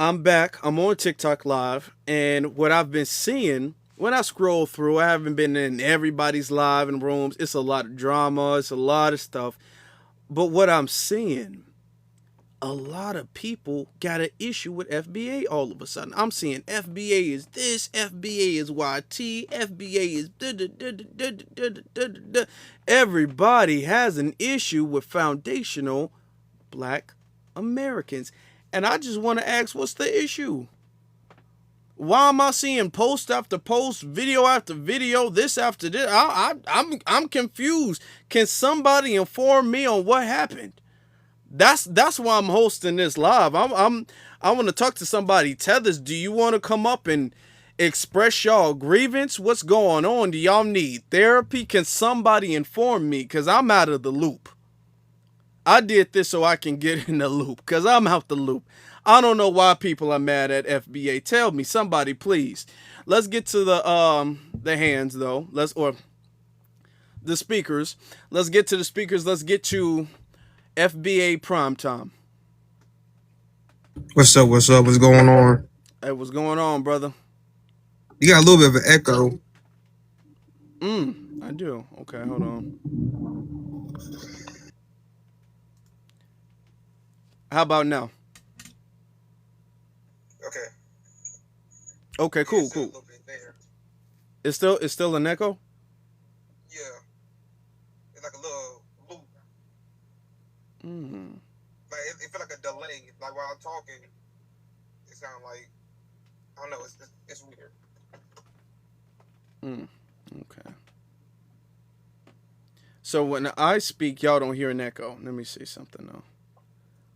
I'm back. I'm on TikTok live, and what I've been seeing when I scroll through, I haven't been in everybody's live and rooms. It's a lot of drama. It's a lot of stuff. But what I'm seeing, a lot of people got an issue with FBA all of a sudden. I'm seeing FBA is this, FBA is YT, FBA is da da da da da da da da. Everybody has an issue with foundational black Americans. And I just want to ask, what's the issue? Why am I seeing post after post, video after video, this after this? I'm confused. Can somebody inform me on what happened? That's why I'm hosting this live. I want to talk to somebody. Tethers, do you want to come up and express y'all grievance? What's going on? Do y'all need therapy? Can somebody inform me? Because I'm out of the loop. I did this so I can get in the loop because I'm out the loop. I don't know why people are mad at FBA. Tell me, somebody, please. Let's get to the hands though. Or the speakers. Let's get to the speakers. Let's get to FBA Primetime. What's up? What's up? What's going on? Hey, what's going on, brother? You got a little bit of an echo. I do. Okay, hold on. How about now? Okay. Okay, cool, cool. It's still an echo? Yeah. It's like a little loop. Like it feel like a delay. Like while I'm talking, it sounds like I don't know. It's weird. Okay. So when I speak, y'all don't hear an echo. Let me see something though.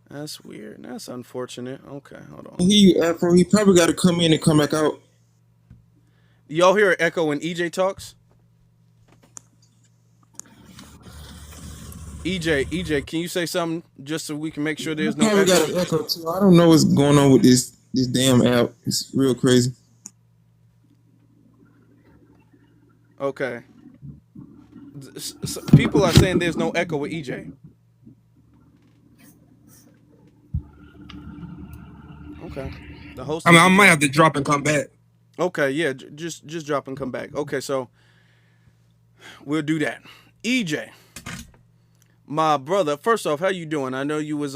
That's weird. That's unfortunate. Okay, hold on. He Afro. He probably got to come in and come back out. Y'all hear an echo when EJ talks? EJ, can you say something just so we can make sure there's no probably echo? got an echo too. I don't know what's going on with this damn app. It's real crazy. Okay. People are saying there's no echo with EJ. Okay. The host. I might have to drop and come back. Okay, yeah, just drop and come back. Okay, so we'll do that. EJ, my brother. First off, how you doing? I know you was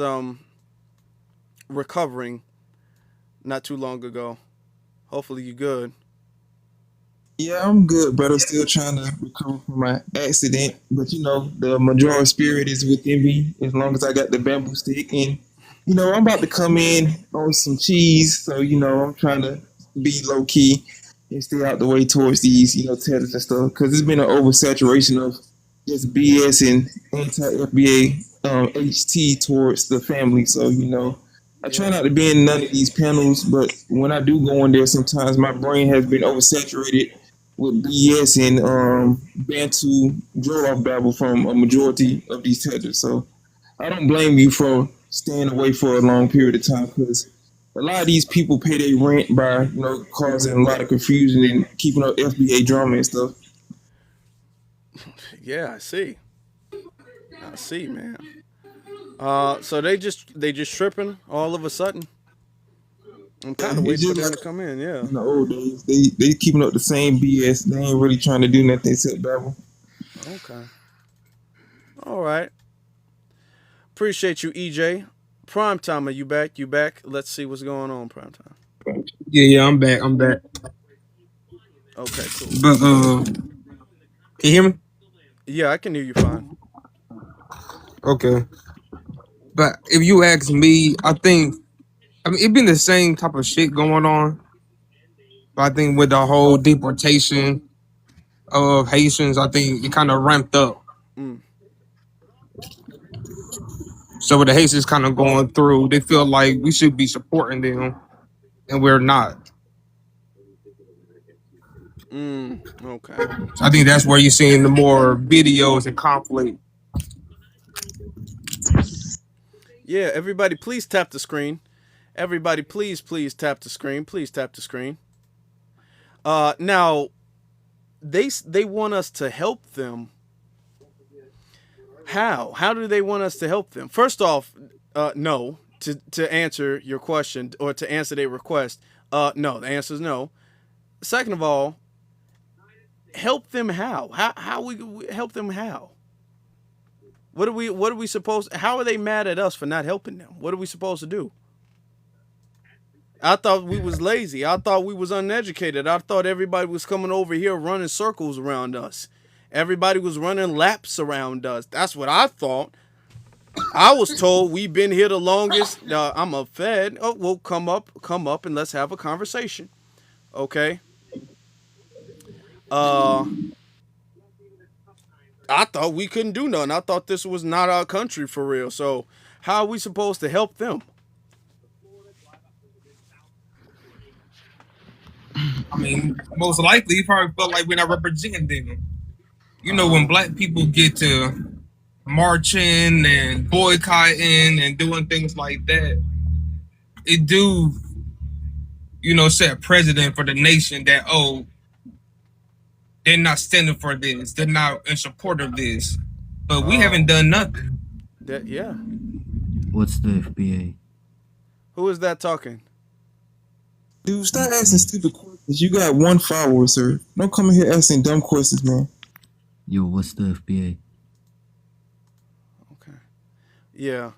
recovering not too long ago. Hopefully you good. Yeah, I'm good, brother. Still trying to recover from my accident, but the majority spirit is within me. As long as I got the bamboo stick, and I'm about to come in on some cheese, so I'm trying to be low key and stay out the way towards these tethers and stuff, because it's been an oversaturation of just BS and anti FBA HT towards the family. So I try not to be in none of these panels, but when I do go in there, sometimes my brain has been oversaturated with BS and Bantu drill off babble from a majority of these tethers. So I don't blame you for staying away for a long period of time, because a lot of these people pay their rent by causing a lot of confusion and keeping up FBA drama and stuff. Yeah, I see. I see, man. So they just tripping all of a sudden. I'm kind of waiting for them to come in. Yeah. In the old days, they keeping up the same BS. They ain't really trying to do nothing except babble. Okay. All right. Appreciate you, EJ. Primetime, are you back? You back? Let's see what's going on, Primetime. Yeah, I'm back. Okay, cool. But can you hear me? Yeah, I can hear you fine. Okay. But if you ask me, I mean it been the same type of shit going on. But I think with the whole deportation of Haitians, I think it kind of ramped up. Mm. So with the Haitians kind of going through, they feel like we should be supporting them, and we're not. Okay. So I think that's where you're seeing the more videos and conflict. Yeah, everybody, please tap the screen. Everybody, please tap the screen. Please tap the screen. Now, they want us to help them. How? How do they want us to help them? First off, no, To answer your question or to answer their request, no. The answer is no. Second of all, help them how? How we help them how? What are we supposed? How are they mad at us for not helping them? What are we supposed to do? I thought we was lazy. I thought we was uneducated. I thought everybody was coming over here running circles around us. Everybody was running laps around us. That's what I thought. I was told we've been here the longest. I'm a Fed. Oh, well, come up, and let's have a conversation. Okay. Uh, I thought we couldn't do nothing. I thought this was not our country for real. So how are we supposed to help them? I mean, most likely, you probably felt like we're not representing them. You know, when Um, black people get to marching and boycotting and doing things like that, it do, set a precedent for the nation that, oh, they're not standing for this, they're not in support of this. But we haven't oh, done nothing. yeah. What's the FBA? Who is that talking? Dude, stop asking stupid questions. You got one follower, sir. Don't come in here asking dumb questions, man. Yo, what's the FBA? Okay. Yeah.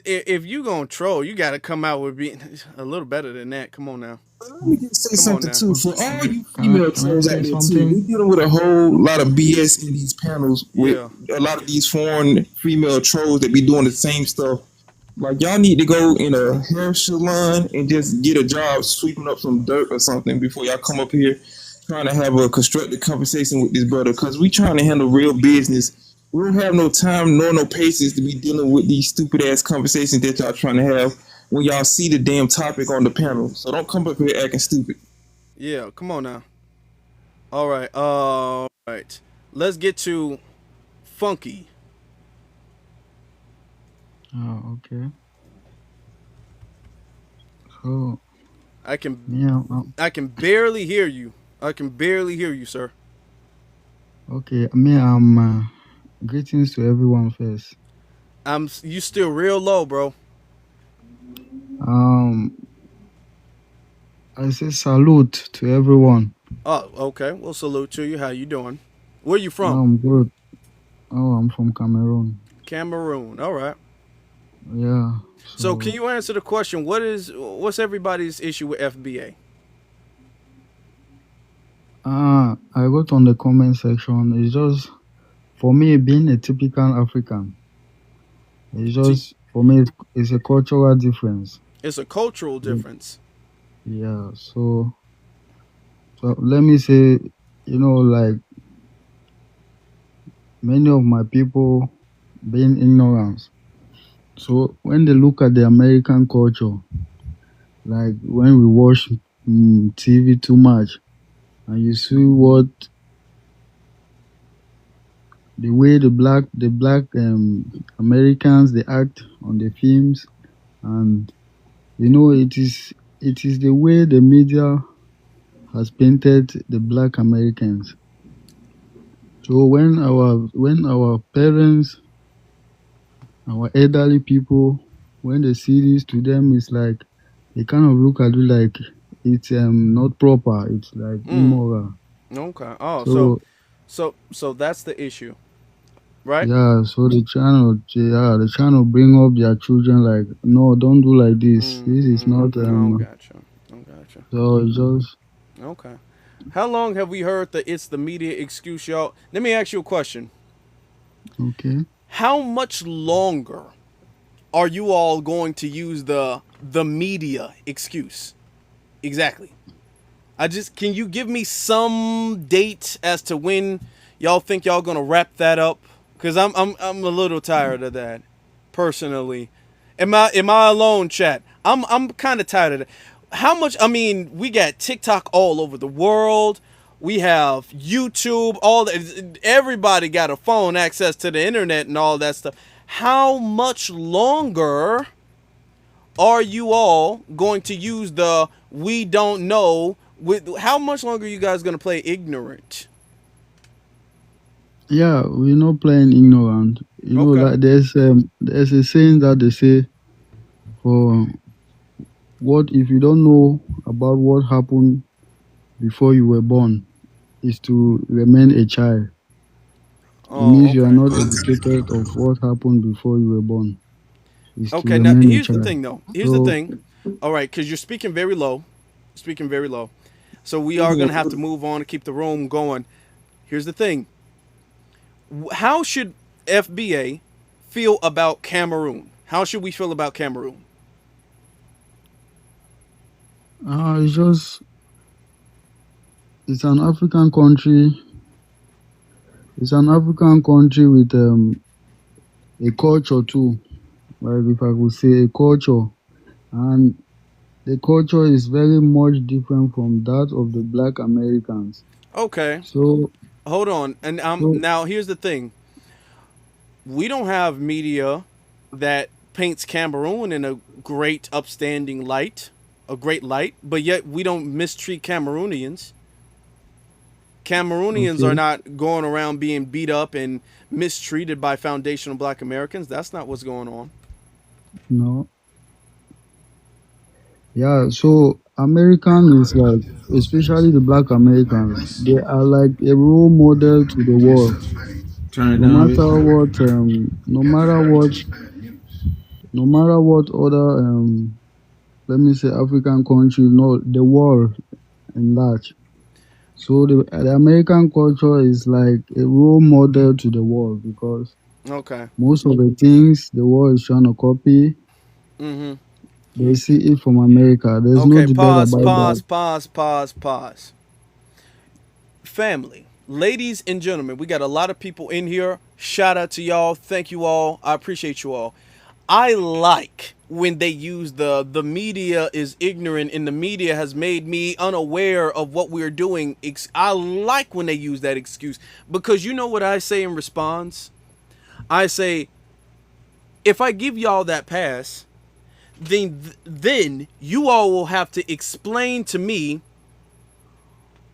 If you gonna troll, you gotta come out with being a little better than that. Come on now. Let me just say Come on something now. too. For all you Can I female can I trolls out say there too, we something? dealing with a whole lot of BS in these panels with Yeah. a lot of these foreign female trolls that be doing the same stuff. Like y'all need to go in a hair salon and just get a job sweeping up some dirt or something before y'all come up here trying to have a constructive conversation with this brother. Cause we trying to handle real business. We don't have no time nor no patience to be dealing with these stupid ass conversations that y'all trying to have when y'all see the damn topic on the panel. So don't come up here acting stupid. Yeah. Come on now. All right. All right. Let's get to funky. Oh, okay. So I can yeah, I can barely hear you. I can barely hear you, sir. okay. Greetings to everyone first. You still real low, bro. Um, I say salute to everyone. Oh, okay. Well, salute to you. How you doing? Where you Oh, from? I'm good. Oh, I'm from Cameroon. Cameroon. All right. Yeah. So, can So you answer the question? What's everybody's issue with FBA? I got on the comment section. It's just for me being a typical African. It's To, just for me it's a cultural difference. it's a cultural Mm, difference. yeah. So let me say, like many of my people being ignorant. So when they look at the American culture, like when we watch TV too much, and you see what the way the black Americans they act on the films, and it is the way the media has painted the black Americans. So when our parents, our elderly people, when they see this, to them it's like they kind of look at it like it's not proper. It's like Mm. immoral. Okay. Oh, so So so that's the issue, right? yeah, so the channel bring up their children like, no, don't do like this. This is not Oh, gotcha. Oh, gotcha. so it's just Okay. How long have we heard the it's the media excuse, y'all? Let me ask you a question. okay. How much longer are you all going to use the media excuse? Exactly. Can you give me some date as to when y'all think y'all gonna wrap that up? Cause I'm a little tired of that, personally. Am I alone, chat? I'm kind of tired of it. How much? I mean, we got TikTok all over the world. We have YouTube. Everybody got a phone, access to the internet, and all that stuff. How much longer are you all going to use the we don't know? With how much longer are you guys gonna play ignorant? Yeah, we're not playing ignorant. Okay. Like there's a saying that they say, For what if you don't know about what happened before you were born, is to remain a child. It Oh, means you are okay. not educated of what happened before you were born. Is to Okay, now remain a here's the child. thing though. Here's the So thing. All right, because you're speaking very low. Speaking very low. So we are going to have to Mhm. move on to keep the room going. Here's the thing. How should FBA feel about Cameroon? How should we feel about Cameroon? it's just it's an African country. It's an African country with a culture too. Like if I could say a culture, and the culture is very much different from that of the Black Americans. Okay, So hold on. And so now here's the thing. We don't have media that paints Cameroon in a great upstanding light, a great light, but yet we don't mistreat Cameroonians. Cameroonians are okay, not going around being beat up and mistreated by foundational black Americans. That's not what's going on. no, yeah. So American is like, especially the Black Americans, they are like a role model to the world. Turn it No down a matter bit. what, no matter what other, let me say African country, no, the world in large. So the American culture is like a role model to the world because Okay. most of the things the world is trying to copy, Mm-hmm. they see it from America. There's no Okay. debate Pause. about that. Pause. Pause. Pause. Pause. Family, ladies and gentlemen, we got a lot of people in here. Shout out to y'all. Thank you all. I appreciate you all. I like when they use the media is ignorant and the media has made me unaware of what we're doing. I like when they use that excuse because you know what I say in response? I say, if I give y'all that pass, then you all will have to explain to me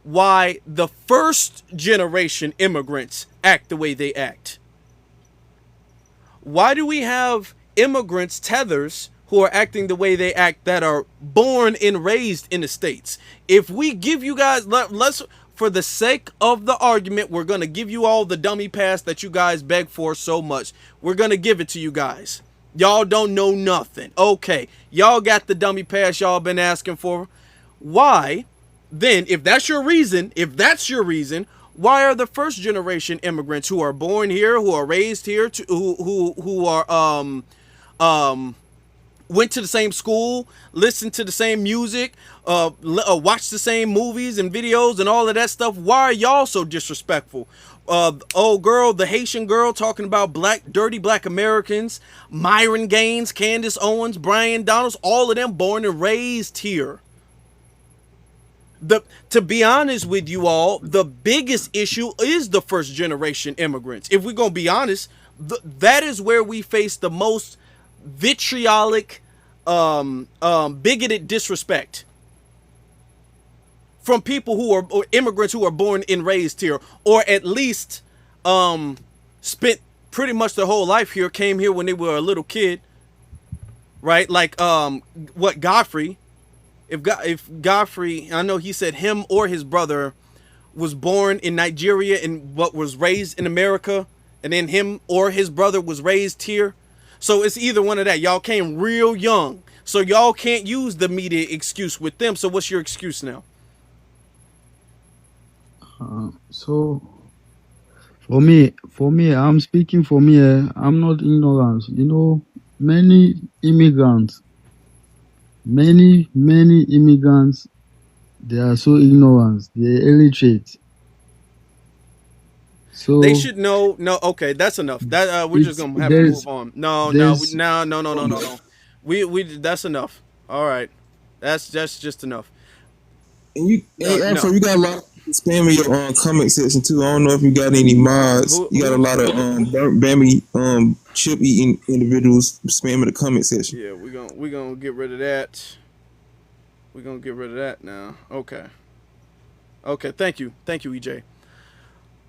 why the first generation immigrants act the way they act. Why do we have immigrants, tethers, who are acting the way they act that are born and raised in the States? If we give you guys, let's, for the sake of the argument, we're going to give you all the dummy pass that you guys beg for so much. We're going to give it to you guys. Y'all don't know nothing. Okay. Y'all got the dummy pass y'all been asking for. Why? Then, if that's your reason, why are the first generation immigrants who are born here, who are raised here, who are went to the same school, listened to the same music, watched the same movies and videos and all of that stuff? Why are y'all so disrespectful? Old girl, the Haitian girl, talking about dirty black Americans, Myron Gaines, Candace Owens, Brian Donalds, all of them born and raised here. The To be honest with you all, the biggest issue is the first generation immigrants. If we're gonna be honest, that is where we face the most vitriolic, bigoted disrespect from people who are, or immigrants who are born and raised here, or at least spent pretty much their whole life here, came here when they were a little kid, right? Like what Godfrey, if Godfrey, I know he said him or his brother was born in Nigeria and what was raised in America, and then him or his brother was raised here. So it's either one of that. Y'all came real young, so y'all can't use the media excuse with them. So what's your excuse now? So for me, I'm speaking for me. I'm not ignorant. Many immigrants, many immigrants, they are so ignorant. They're illiterate. They So should know. No, okay, that's enough. That we're just it's gonna have to there's move on. No, no, there's no, no, no, no, no, no. We that's enough. All right, that's just enough. And you, No, hey, Afro, no. you got a lot of people spamming your comment section too. I don't know if you got any mods. Who You got a who? lot of burnt Bammy chip eating individuals spamming the comment section. Yeah, we gonna get rid of that. We're gonna get rid of that now. Okay. Okay. Thank you, EJ.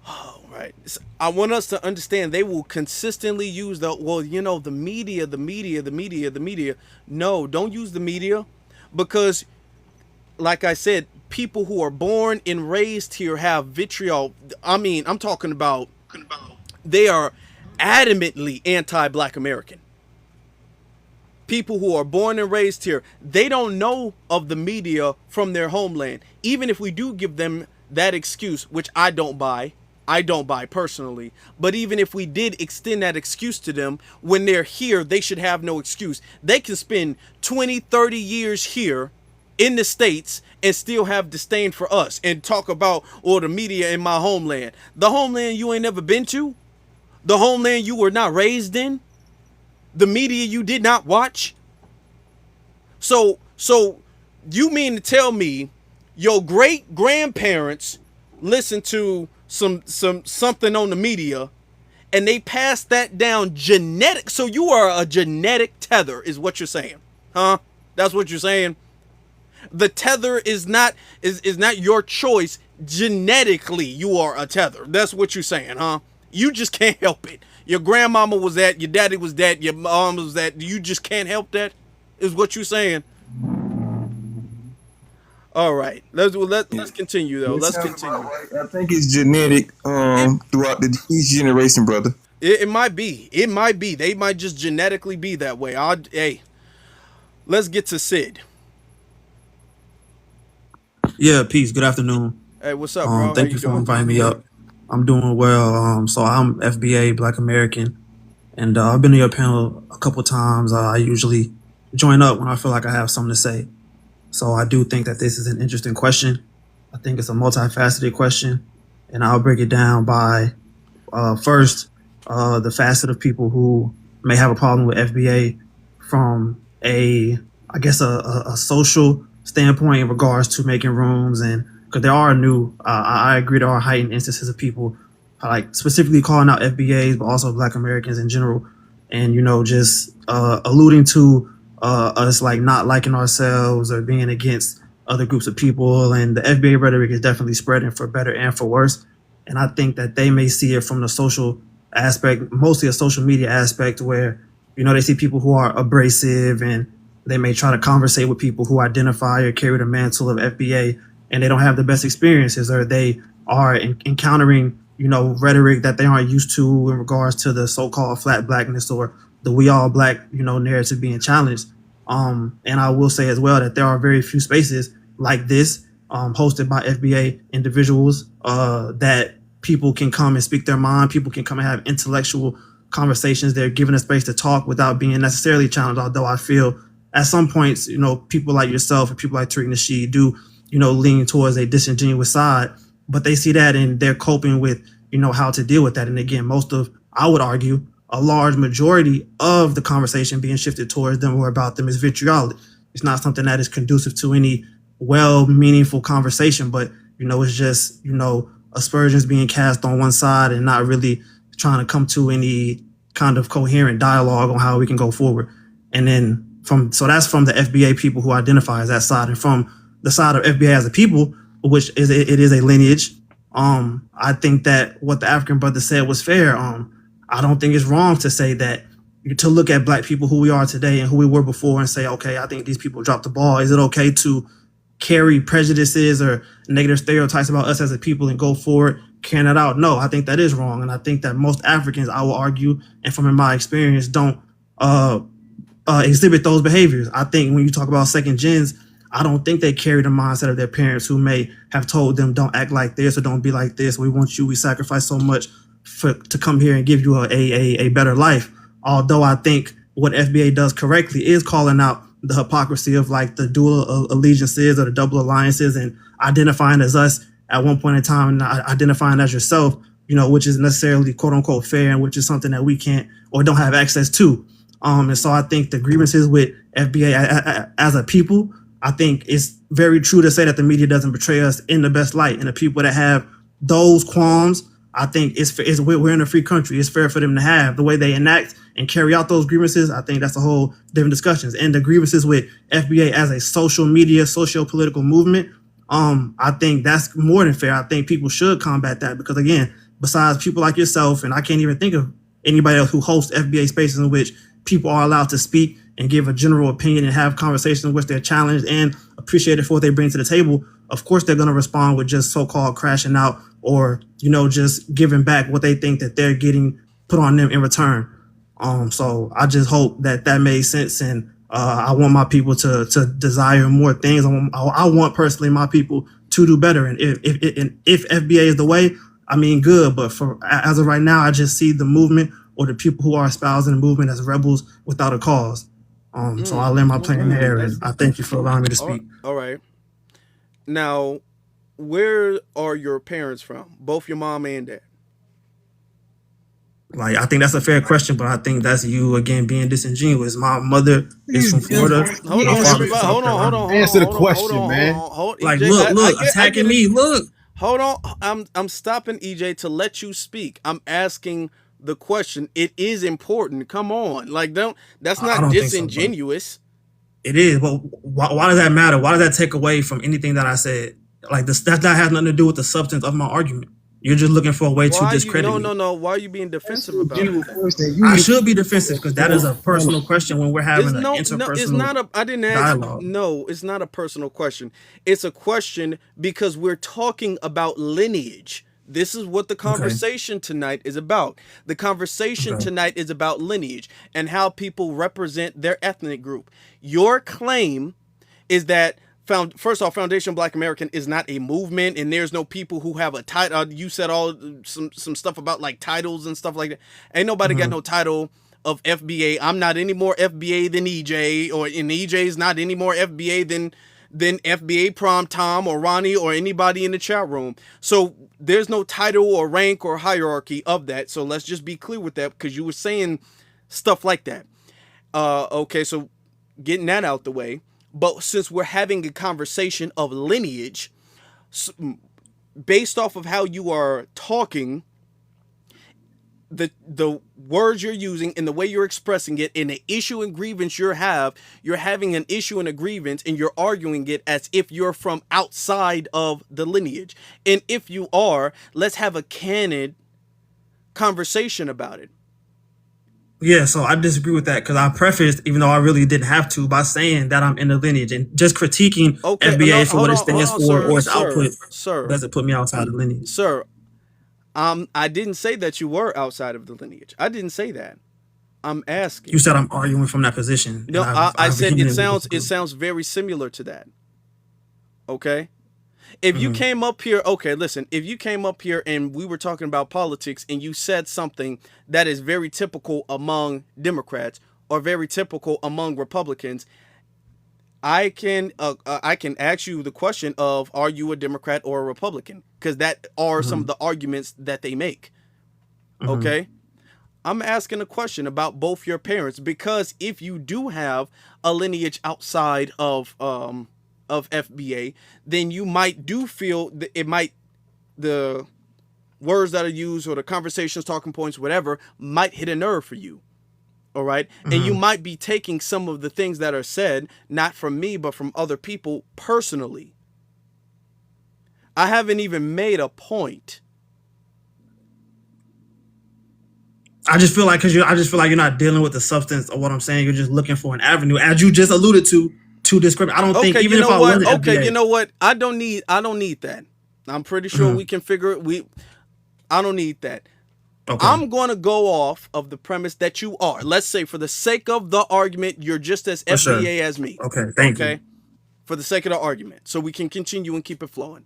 Oh, right. I want us to understand they will consistently use the media, the media, the media, the media. No, don't use the media because, like I said, people who are born and raised here have vitriol. I mean, I'm talking about they are adamantly anti-black American. People who are born and raised here, they don't know of the media from their homeland. Even if we do give them that excuse, which I don't buy personally, but even if we did extend that excuse to them, when they're here, they should have no excuse. They can spend 20, 30 years here in the States and still have disdain for us and talk about, or the media in my homeland. The homeland you ain't never been to, the homeland you were not raised in, the media you did not watch. So you mean to tell me your great grandparents listened to something on the media and they passed that down genetic? So you are a genetic tether is what you're saying. Huh? That's what you're saying. The tether is not your choice. Genetically you are a tether. That's what you're saying, huh? You just can't help it. Your grandmama was that, your daddy was that, your mom was that. You just can't help that, is what you're saying. All right, let's continue though. That Let's sounds about continue. right. I think it's genetic It, throughout each generation, brother. it might be. It might be. They might just genetically be that way. Hey, let's get to Sid. Yeah, peace. Good afternoon. Hey, what's up, bro? How Thank you you for doing? inviting me up. I'm doing well. So I'm FBA, Black American, and I've been to your panel a couple times. I usually join up when I feel like I have something to say. So I do think that this is an interesting question. I think it's a multifaceted question, and I'll break it down by first the facet of people who may have a problem with FBA from I guess, a social standpoint in regards to making rooms, and because there are I agree there are heightened instances of people like specifically calling out FBAs, but also Black Americans in general, and just alluding to us like not liking ourselves or being against other groups of people, and the FBA rhetoric is definitely spreading for better and for worse. And I think that they may see it from the social aspect, mostly a social media aspect, where they see people who are abrasive and they may try to conversate with people who identify or carry the mantle of FBA, and they don't have the best experiences, or they are encountering rhetoric that they aren't used to in regards to the so-called flat blackness or the we all black narrative being challenged. And I will say as well that there are very few spaces like this hosted by FBA individuals that people can come and speak their mind. People can come and have intellectual conversations. They're given a space to talk without being necessarily challenged. Although I feel at some points, people like yourself and people like Tariq Nasheed do, lean towards a disingenuous side, but they see that and they're coping with, how to deal with that. And again, I would argue, a large majority of the conversation being shifted towards them or about them is vitriolic. It's not something that is conducive to any meaningful conversation, but, it's just, aspersions being cast on one side and not really trying to come to any kind of coherent dialogue on how we can go forward. And then so that's from the FBA people who identify as that side, and from the side of FBA as a people, which is it is a lineage. I think that what the African brother said was fair. I don't think it's wrong to say that, to look at black people who we are today and who we were before and say, okay, I think these people dropped the ball. Is it okay to carry prejudices or negative stereotypes about us as a people and go forward carrying that out? No, I think that is wrong. And I think that most Africans, I will argue, and from my experience, don't exhibit those behaviors. I think when you talk about second gens, I don't think they carry the mindset of their parents who may have told them, don't act like this or don't be like this. We want you, we sacrifice so much to come here and give you a better life. Although I think what FBA does correctly is calling out the hypocrisy of like the dual allegiances or the double alliances, and identifying as us at one point in time and not identifying as yourself, which is necessarily quote unquote fair, and which is something that we can't or don't have access to. And so I think the grievances with FBA as a people, I think it's very true to say that the media doesn't portray us in the best light. And the people that have those qualms, I think we're in a free country. It's fair for them to have the way they enact and carry out those grievances. I think that's a whole different discussions. And the grievances with FBA as a social media, socio-political movement, I think that's more than fair. I think people should combat that because, again, besides people like yourself, and I can't even think of anybody else who hosts FBA spaces in which people are allowed to speak and give a general opinion and have conversations in which they're challenged and appreciated for what they bring to the table. Of course, they're going to respond with just so-called crashing out or, just giving back what they think that they're getting put on them in return. So I just hope that made sense, and I want my people to desire more things. I want personally my people to do better, and if FBA is the way, I mean, good. But as of right now, I just see the movement or the people who are espousing the movement as rebels without a cause. So I'll land my plane there, and I thank you for allowing me to speak. All right. Now, where are your parents from? Both your mom and dad? Like, I think that's a fair question, but I think that's you again being disingenuous. My mother is from Florida. Hold on. Answer the question, man. Like, look, attacking me. Look. Hold on. I'm stopping EJ to let you speak. I'm asking the question. It is important. Come on. Like, that's not disingenuous. It is, but why does that matter? Why does that take away from anything that I said? Like, that has nothing to do with the substance of my argument. You're just looking for a way to discredit me. No. Why are you being defensive about it? I should be defensive because that is a personal question when we're having an interpersonal it's not I didn't ask. dialogue. No, it's not a personal question. It's a question because we're talking about lineage. This is what the conversation tonight is about. The conversation tonight is about lineage and how people represent their ethnic group. Your claim is that first off, Foundation Black American is not a movement, and there's no people who have a title. You said some stuff about like titles and stuff like that. Ain't nobody got no title of FBA. I'm not any more FBA than EJ, and EJ's not any more FBA than FBA Prom Tom or Ronnie or anybody in the chat room. So there's no title or rank or hierarchy of that. So let's just be clear with that, because you were saying stuff like that. Okay, so getting that out the way. But since we're having a conversation of lineage, based off of how you are talking, the words you're using and the way you're expressing it, and the issue and grievance you're having an issue and a grievance, and you're arguing it as if you're from outside of the lineage. And if you are, let's have a candid conversation about it. Yeah, so I disagree with that because I prefaced, even though I really didn't have to, by saying that I'm in the lineage and just critiquing FBA for what it stands for or its output doesn't put me outside the lineage. Sir, I didn't say that you were outside of the lineage. I didn't say that. I'm asking. You said I'm arguing from that position. No, I said it sounds very similar to that. Okay? If you came up here, if you came up here and we were talking about politics and you said something that is very typical among Democrats or very typical among Republicans, I can ask you the question of, are you a Democrat or a Republican? Because that are some of the arguments that they make. Okay? I'm asking a question about both your parents, because if you do have a lineage outside of FBA, then you might feel that the words that are used or the conversations, talking points, whatever, might hit a nerve for you. All right. And you might be taking some of the things that are said, not from me, but from other people personally. I haven't even made a point. I just feel like you're not dealing with the substance of what I'm saying. You're just looking for an avenue, as you just alluded to discriminate. I don't think even if I wasn't FBA. You know what? I don't need that. I'm pretty sure we can figure it. I don't need that. Okay. I'm going to go off of the premise that you are. Let's say, for the sake of the argument, you're just as FBA as me. Okay, thank you. For the sake of the argument, so we can continue and keep it flowing.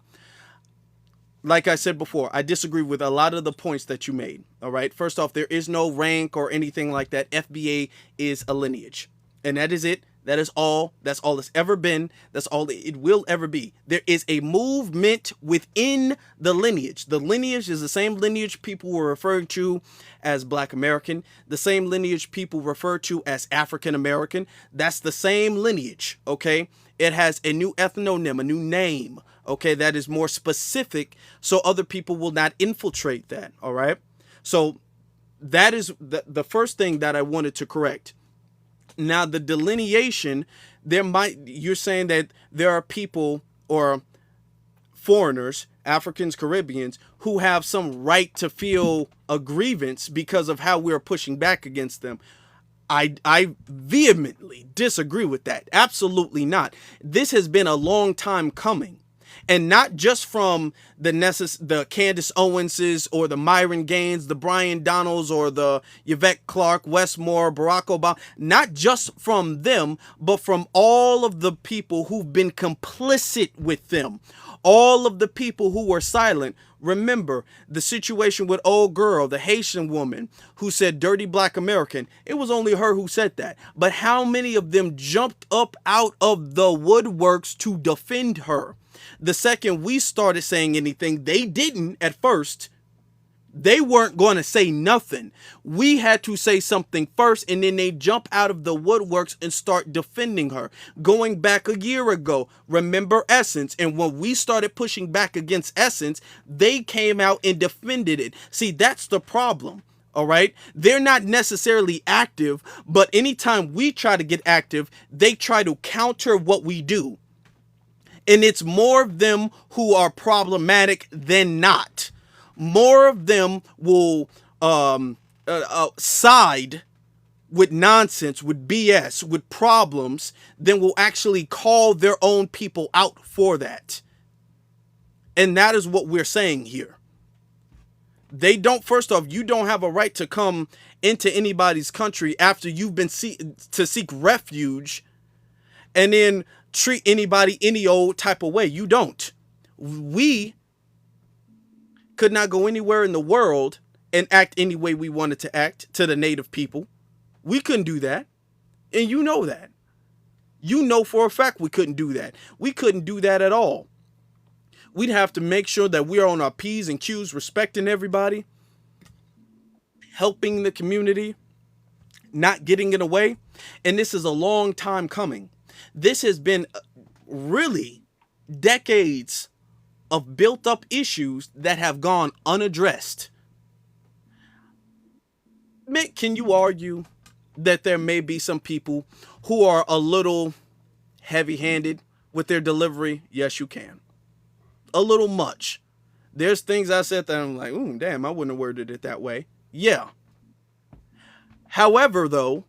Like I said before, I disagree with a lot of the points that you made. All right. First off, there is no rank or anything like that. FBA is a lineage, and that is it. That is all. That's all it's ever been. That's all it will ever be. There is a movement within the lineage. The lineage is the same lineage people were referring to as Black American, the same lineage people refer to as African American. That's the same lineage, okay? It has a new ethnonym, a new name, okay, that is more specific, so other people will not infiltrate that, all right? So that is the first thing that I wanted to correct. Now, the delineation, you're saying that there are people, or foreigners, Africans, Caribbeans, who have some right to feel a grievance because of how we're pushing back against them. I vehemently disagree with that. Absolutely not. This has been a long time coming. And not just from the Candace Owenses or the Myron Gaines, the Brian Donalds or the Yvette Clarke, Westmore, Barack Obama, not just from them, but from all of the people who've been complicit with them. All of the people who were silent. Remember the situation with old girl, the Haitian woman who said dirty black American. It was only her who said that. But how many of them jumped up out of the woodworks to defend her? The second we started saying anything, they didn't at first. They weren't going to say nothing. We had to say something first, and then they jump out of the woodworks and start defending her. Going back a year ago, remember Essence, and when we started pushing back against Essence, they came out and defended it. See, that's the problem. All right. They're not necessarily active, but anytime we try to get active, they try to counter what we do. And it's more of them who are problematic than not. More of them will side with nonsense, with BS, with problems, than will actually call their own people out for that. And that is what we're saying here. They don't, first off, you don't have a right to come into anybody's country after you've been to seek refuge and then treat anybody any old type of way. You don't. We could not go anywhere in the world and act any way we wanted to act to the native people. We couldn't do that. And you know that. You know for a fact we couldn't do that. We couldn't do that at all. We'd have to make sure that we're on our P's and Q's, respecting everybody, helping the community, not getting in the way. And this is a long time coming. This has been really decades of built up issues that have gone unaddressed. Mick, can you argue that there may be some people who are a little heavy-handed with their delivery? Yes, you can. A little much. There's things I said that I'm like, ooh, damn, I wouldn't have worded it that way. Yeah. However, though,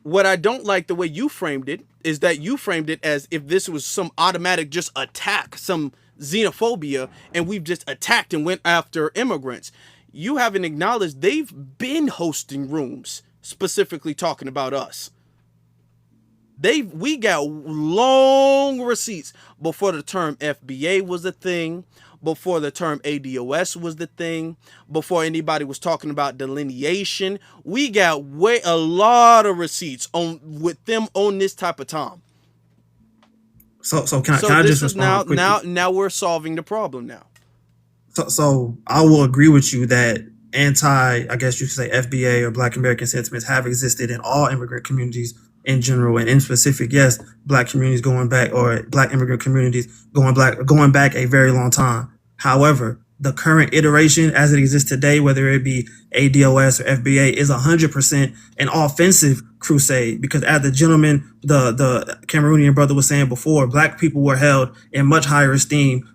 what I don't like the way you framed it is that you framed it as if this was some automatic just attack, some xenophobia, and we've just attacked and went after immigrants. You haven't acknowledged they've been hosting rooms specifically talking about us. We got long receipts before the term FBA was a thing, before the term ADOS was the thing, before anybody was talking about delineation. We got a lot of receipts with them on this type of time. So can I just respond quickly? Now we're solving the problem now. So I will agree with you that I guess you could say FBA or Black American sentiments have existed in all immigrant communities in general, and in specific, yes, Black communities going back, or Black immigrant communities going back a very long time. However, the current iteration as it exists today, whether it be ADOS or FBA, is 100% an offensive crusade, because as the gentleman, the Cameroonian brother was saying before, Black people were held in much higher esteem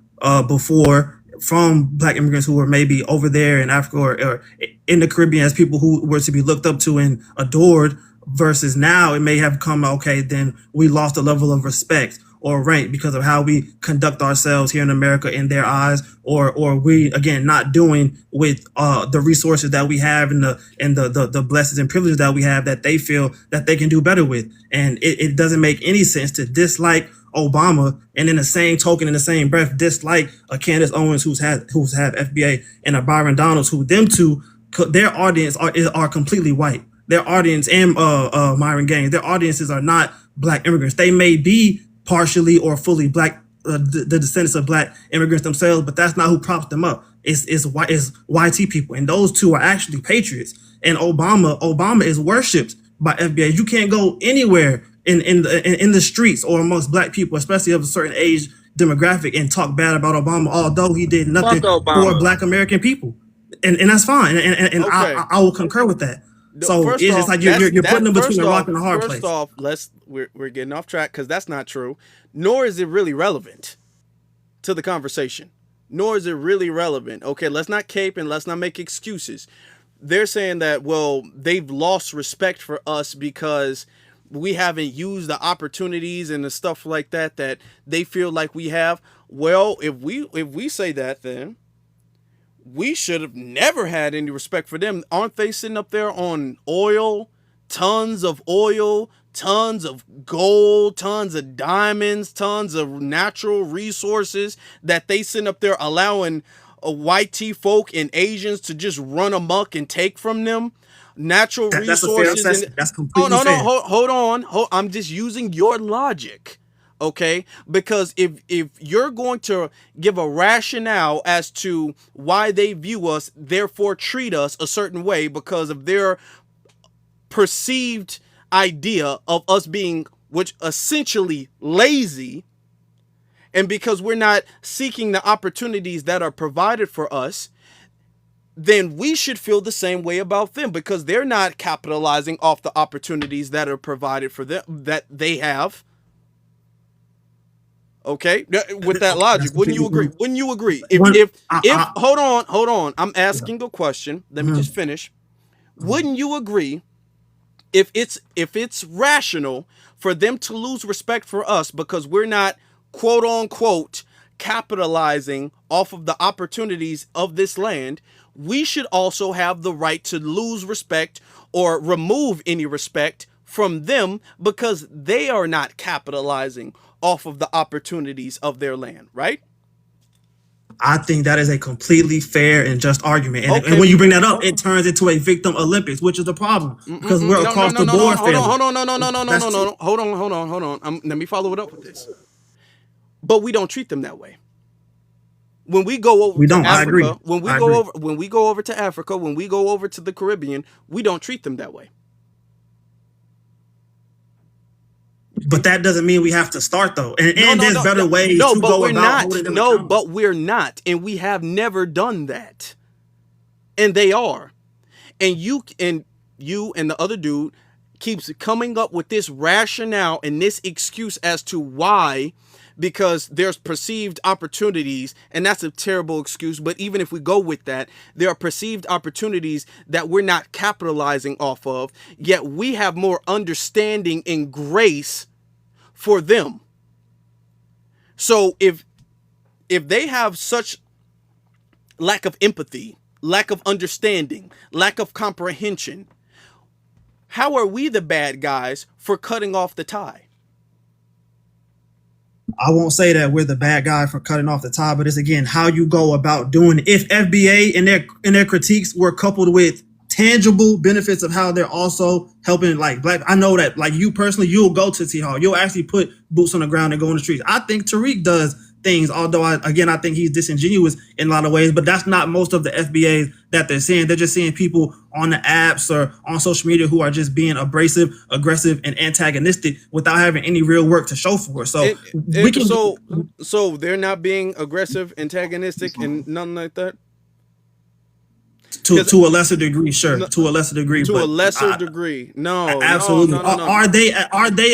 before from Black immigrants who were maybe over there in Africa or in the Caribbean as people who were to be looked up to and adored, versus now it may have come, okay, then we lost a level of respect or rank because of how we conduct ourselves here in America in their eyes, or we, again, not doing with the resources that we have and the blessings and privileges that we have that they feel that they can do better with. And it doesn't make any sense to dislike Obama and in the same token, in the same breath, dislike a Candace Owens who's had FBA, and a Byron Donalds, who them two, their audience are completely white. Their audience, and Myron Gaines, their audiences are not Black immigrants. They may be partially or fully Black, the descendants of Black immigrants themselves, but that's not who props them up. It's YT people, and those two are actually patriots. And Obama is worshipped by FBA. You can't go anywhere in the streets or amongst Black people, especially of a certain age demographic, and talk bad about Obama, although he did nothing for Black American people, and that's fine. And okay. I will concur with that. So it's like you're putting them between a rock and a hard place. First off, we're getting off track, because that's not true. Nor is it really relevant to the conversation, nor is it really relevant. Okay, let's not cape and let's not make excuses. They're saying that, well, they've lost respect for us because we haven't used the opportunities and the stuff like that that they feel like we have. Well, if we say that, then we should have never had any respect for them. Aren't they sitting up there on oil, tons of oil, tons of gold, tons of diamonds, tons of natural resources that they sitting up there allowing white tea folk and Asians to just run amok and take from them? Natural That's a fair resources. assessment. That's Oh, completely no, fair. hold on. I'm just using your logic. Okay, because if you're going to give a rationale as to why they view us, therefore treat us a certain way because of their perceived idea of us being, which essentially lazy, and because we're not seeking the opportunities that are provided for us, then we should feel the same way about them because they're not capitalizing off the opportunities that are provided for them that they have. Okay, with that logic, wouldn't you agree? Wouldn't you agree? If hold on, I'm asking a question. Let me just finish. Wouldn't you agree if it's rational for them to lose respect for us because we're not, quote unquote, capitalizing off of the opportunities of this land? We should also have the right to lose respect or remove any respect from them because they are not capitalizing off of the opportunities of their land, right? I think that is a completely fair and just argument. And, Okay. and when you bring that up, it turns into a victim Olympics, which is the problem because we're across the board. Hold on. Let me follow it up with this. But we don't treat them that way. When we go over to Africa, when we go over to Africa, when we go over to the Caribbean, we don't treat them that way. But that doesn't mean we have to start though. And there's better ways to go about holding them accountable. But we're not, and we have never done that. And they are. And you and the other dude keeps coming up with this rationale and this excuse as to why, because there's perceived opportunities, and that's a terrible excuse, but even if we go with that, there are perceived opportunities that we're not capitalizing off of, yet we have more understanding and grace for them. So if they have such lack of empathy, lack of understanding, lack of comprehension, how are we the bad guys for cutting off the tie? I won't say that we're the bad guy for cutting off the tie, but it's again how you go about doing it. If FBA and their critiques were coupled with tangible benefits of how they're also helping like black, I know that like you personally, you'll go to T Hall, you'll actually put boots on the ground and go in the streets. I think Tariq does things, although I think he's disingenuous in a lot of ways, but that's not most of the FBAs that they're seeing. They're just seeing people on the apps or on social media who are just being abrasive, aggressive, and antagonistic without having any real work to show for it. So so they're not being aggressive, antagonistic, and nothing like that. To a lesser degree, sure. To a lesser degree. To a lesser degree, no, absolutely. No. Are they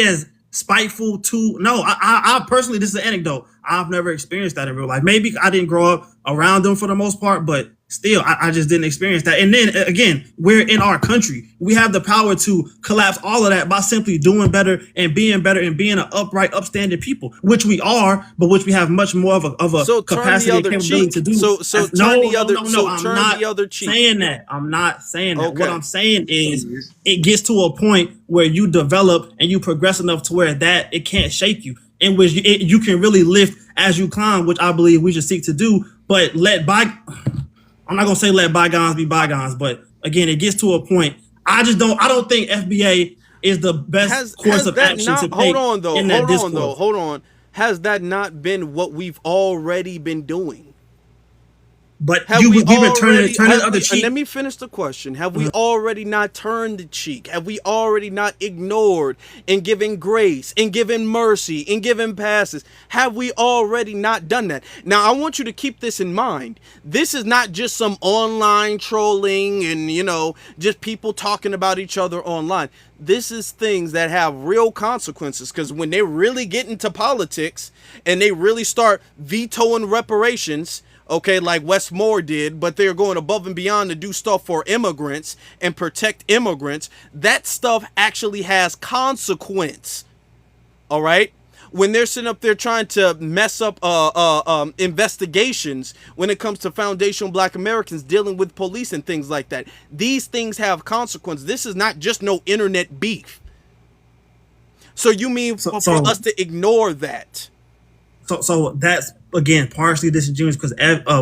as spiteful to? No, I personally, this is an anecdote. I've never experienced that in real life. Maybe I didn't grow up around them for the most part, but still, I just didn't experience that. And then again, we're in our country. We have the power to collapse all of that by simply doing better and being an upright, upstanding people, which we are, but which we have much more of a capacity and capability to do. Turn the other cheek. I'm not saying that. Okay. What I'm saying is it gets to a point where you develop and you progress enough to where that it can't shake you, in which you can really lift as you climb, which I believe we should seek to do. But I'm not gonna say let bygones be bygones, but again, it gets to a point. I don't think FBA is the best course of action to take. Hold on. Has that not been what we've already been doing? But Have we we've been turning already? the other cheek. Let me finish the question. Have we already not turned the cheek? Have we already not ignored and given grace and given mercy and given passes? Have we already not done that? Now, I want you to keep this in mind. This is not just some online trolling and, just people talking about each other online. This is things that have real consequences, because when they really get into politics and they really start vetoing reparations, okay, like Westmore did, but they're going above and beyond to do stuff for immigrants and protect immigrants, that stuff actually has consequence. All right? When they're sitting up there trying to mess up investigations when it comes to foundational Black Americans dealing with police and things like that, these things have consequence. This is not just no internet beef. So you mean for us to ignore that? So that's, again, partially disingenuous, because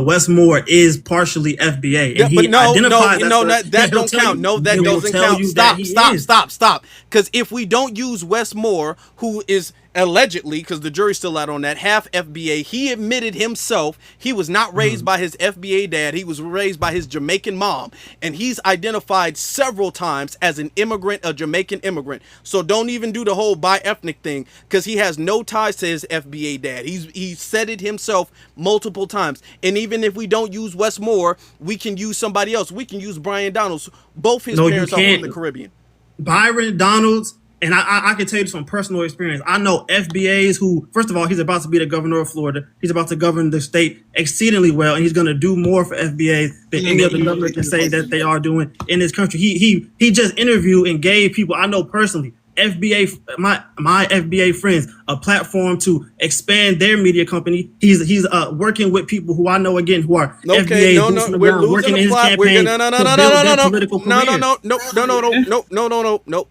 Westmore is partially FBA. And that don't count. No, that doesn't count. Stop. Because if we don't use Westmore, who is allegedly, because the jury's still out on that, half FBA, he admitted himself he was not raised by his FBA dad. He was raised by his Jamaican mom. And he's identified several times as an immigrant, a Jamaican immigrant. So don't even do the whole bi-ethnic thing, because he has no ties to his FBA dad. He said it himself multiple times. And even if we don't use Westmore, we can use somebody else. We can use Brian Donalds. Both his parents are from the Caribbean. Byron Donalds, and I can tell you this from personal experience. I know FBAs who, first of all, he's about to be the governor of Florida. He's about to govern the state exceedingly well, and he's going to do more for FBAs than any other governor can say that they are doing in this country. He just interviewed and gave people I know personally, FBA, my FBA friends, a platform to expand their media company. He's working with people who I know, again, who are FBA. We're losing working the in his plot. campaign. No.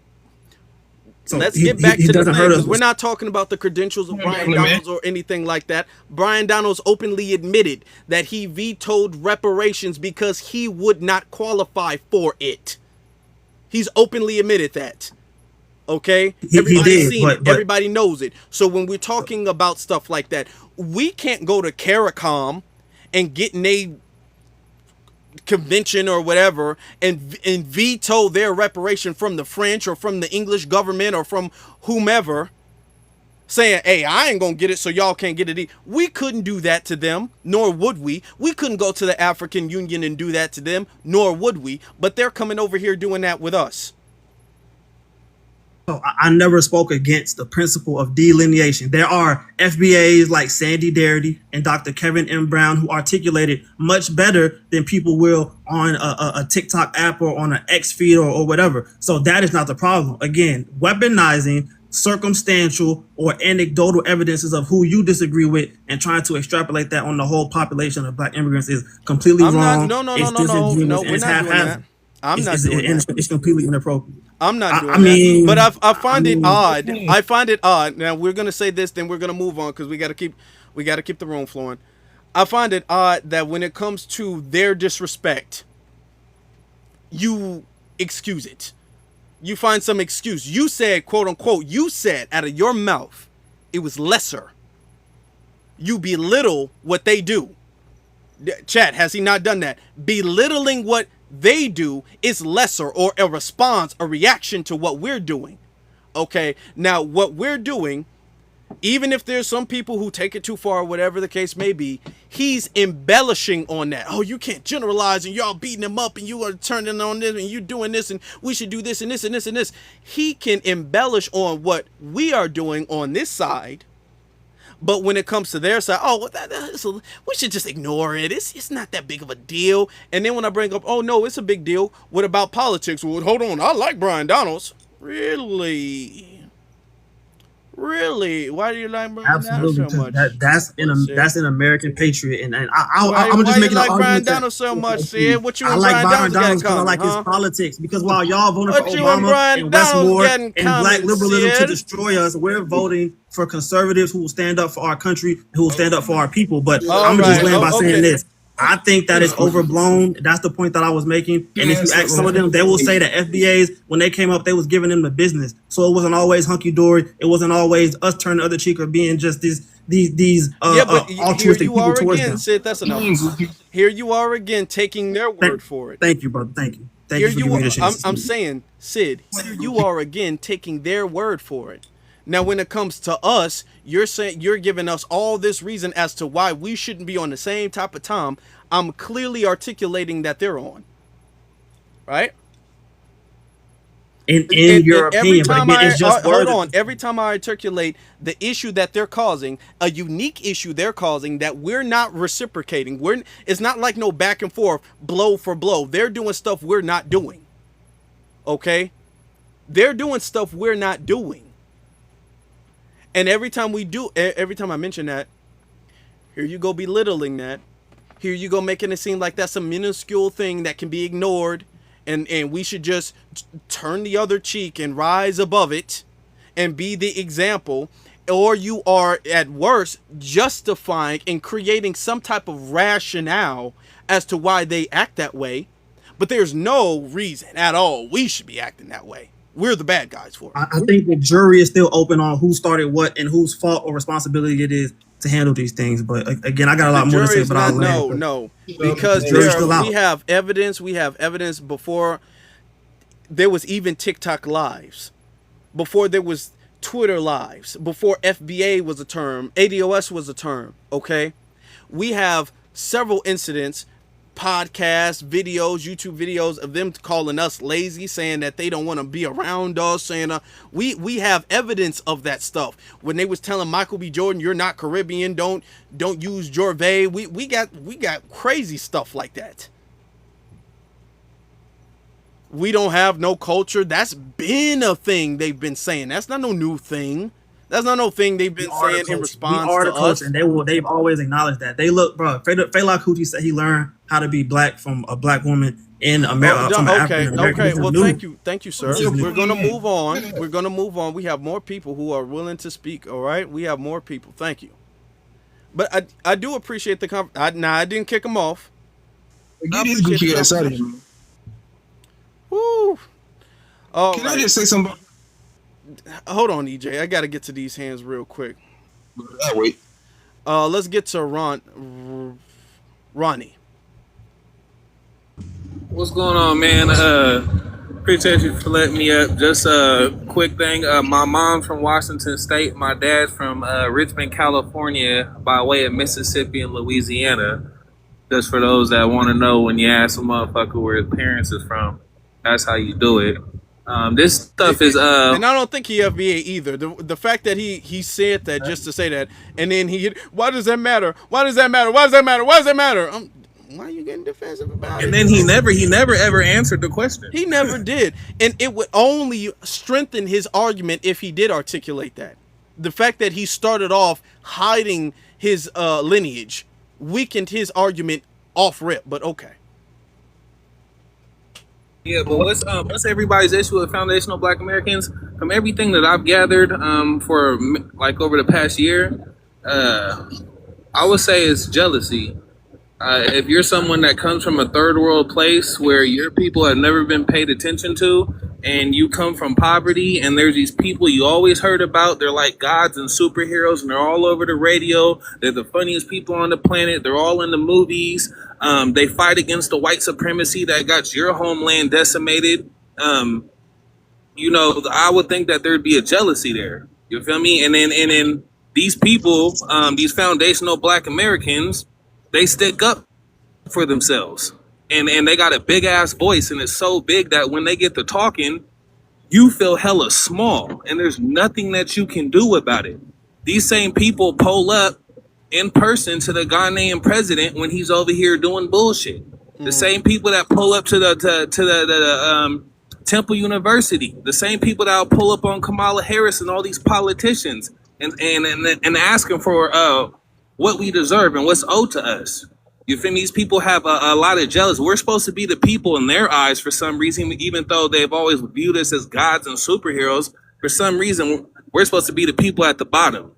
So let's get back to the thing, because we're us. not talking about the credentials of Brian Donalds or anything like that. Brian Donalds openly admitted that he vetoed reparations because he would not qualify for it. He's openly admitted that. Okay? Everybody's seen it. Everybody knows it. So when we're talking about stuff like that, we can't go to CARICOM and get in a convention or whatever and veto their reparation from the French or from the English government or from whomever, saying, hey, I ain't gonna get it, so y'all can't get it. We couldn't do that to them, nor would we. We couldn't go to the African Union and do that to them, nor would we. But they're coming over here doing that with us. So I never spoke against the principle of delineation. There are FBAs like Sandy Darity and Dr. Kevin M. Brown who articulated much better than people will on a TikTok app or on an X feed or whatever. So that is not the problem. Again, weaponizing circumstantial or anecdotal evidences of who you disagree with and trying to extrapolate that on the whole population of Black immigrants is completely wrong. No, we're not doing that. I'm not doing that. It's completely inappropriate. I'm not doing that. But I find it odd. I find it odd. Now we're gonna say this, then we're gonna move on, because we gotta keep the room flowing. I find it odd that when it comes to their disrespect, you excuse it. You find some excuse. You said, quote unquote, you said out of your mouth, it was lesser. You belittle what they do. Chat, has he not done that? Belittling what they do is lesser, or a response, a reaction to what we're doing. Okay, now what we're doing, even if there's some people who take it too far, whatever the case may be, he's embellishing on that. Oh, you can't generalize, and y'all beating him up, and you are turning on this, and you doing this, and we should do this and this and this and this. He can embellish on what we are doing on this side. But when it comes to their side, we should just ignore it. It's not that big of a deal. And then when I bring up, oh, no, it's a big deal. What about politics? Well, hold on. I like Brian Donalds. Really? Why do you like Brian Donalds so much? That's an American patriot. And I'm just making an argument. Brian Donalds so much, Sid? What you and Brian Donalds because I like his politics. Because while y'all voted for Obama and Westmore and Black liberalism to destroy us, we're voting for conservatives who will stand up for our country, who will stand up for our people. But I'm just land by saying this. I think that is overblown. That's the point that I was making. And if you ask some of them, they will say that FBAs, when they came up, they was giving them the business. So it wasn't always hunky-dory. It wasn't always us turning the other cheek or being just these Yeah, but here altruistic you people are towards again, them. Sid. That's enough. Here you are again, taking their word Thank, for it. thank you, brother. Thank Here you for you giving me are. the chance to I'm speak. saying, Sid. Here you are again, taking their word for it. Now, when it comes to us, you're saying you're giving us all this reason as to why we shouldn't be on the same type of time. I'm clearly articulating that they're on, right? In And your every opinion, but time again, it's just hold words at on, this every point. time I articulate the issue that they're causing, a unique issue they're causing that we're not reciprocating. It's not like no back and forth, blow for blow. They're doing stuff we're not doing. Okay, they're doing stuff we're not doing. And every time I mention that, here you go belittling that. Here you go making it seem like that's a minuscule thing that can be ignored, and we should just turn the other cheek and rise above it and be the example. Or you are at worst justifying and creating some type of rationale as to why they act that way, but there's no reason at all we should be acting that way. We're the bad guys for it. I think the jury is still open on who started what and whose fault or responsibility it is to handle these things. But again, I got a The lot more to jury say, is but I'll not, land. no, The because jury's still we out. have evidence. We have evidence before there was even TikTok lives, before there was Twitter lives, before FBA was a term, ADOS was a term. Okay, we have several incidents, podcasts, videos, YouTube videos of them calling us lazy, saying that they don't want to be around us, saying we have evidence of that stuff. When they was telling Michael B. Jordan, "You're not Caribbean, don't use Jorvay." We got crazy stuff like that. We don't have no culture. That's been a thing they've been saying. That's not no new thing. That's not no thing they've We been are the saying in culture. We response are to the culture, us. and they've always acknowledged that. They look, bro. Fela Kuti said he learned how to be black from a black woman in Oh, America, from an African okay, American. okay. This is Well, new. thank you, This sir. is We're new. gonna move on. We're gonna move on. We have more people who are willing to speak. All right, we have more people. Thank you. But I do appreciate the I didn't kick them off. I Get this appreciate the goofy ass out of here, conversation. man. Woo. All Can I right. just say something? Hold on, EJ. I gotta get to these hands real quick. I'll wait. Let's get to Ronnie. What's going on, man? Appreciate you for letting me up. Just a quick thing. My mom's from Washington State. My dad's from Richmond, California, by way of Mississippi and Louisiana. Just for those that want to know, when you ask a motherfucker where his parents is from, that's how you do it. This stuff is And I don't think he FBA either. The fact that he said that just to say that, and then why does that matter? Why does that matter? Why does that matter? Why does that matter? Why are you getting defensive about it? and then he never ever answered the question. He never did, and it would only strengthen his argument if he did articulate that. The fact that he started off hiding his lineage weakened his argument off rip. But okay. Yeah, but what's everybody's issue with foundational Black Americans? From everything that I've gathered for like over the past year, I would say it's jealousy. If you're someone that comes from a third world place where your people have never been paid attention to, and you come from poverty, and there's these people you always heard about, they're like gods and superheroes, and they're all over the radio. They're the funniest people on the planet. They're all in the movies. They fight against the white supremacy that got your homeland decimated. I would think that there'd be a jealousy there. You feel me? And then these people, these foundational Black Americans, they stick up for themselves, and they got a big ass voice, and it's so big that when they get to talking, you feel hella small, and there's nothing that you can do about it. These same people pull up in person to the Ghanaian president when he's over here doing bullshit. The same people that pull up to the Temple University, the same people that will pull up on Kamala Harris and all these politicians, and asking for what we deserve and what's owed to us. You feel me? These people have a lot of jealousy. We're supposed to be the people in their eyes for some reason, even though they've always viewed us as gods and superheroes. For some reason, we're supposed to be the people at the bottom.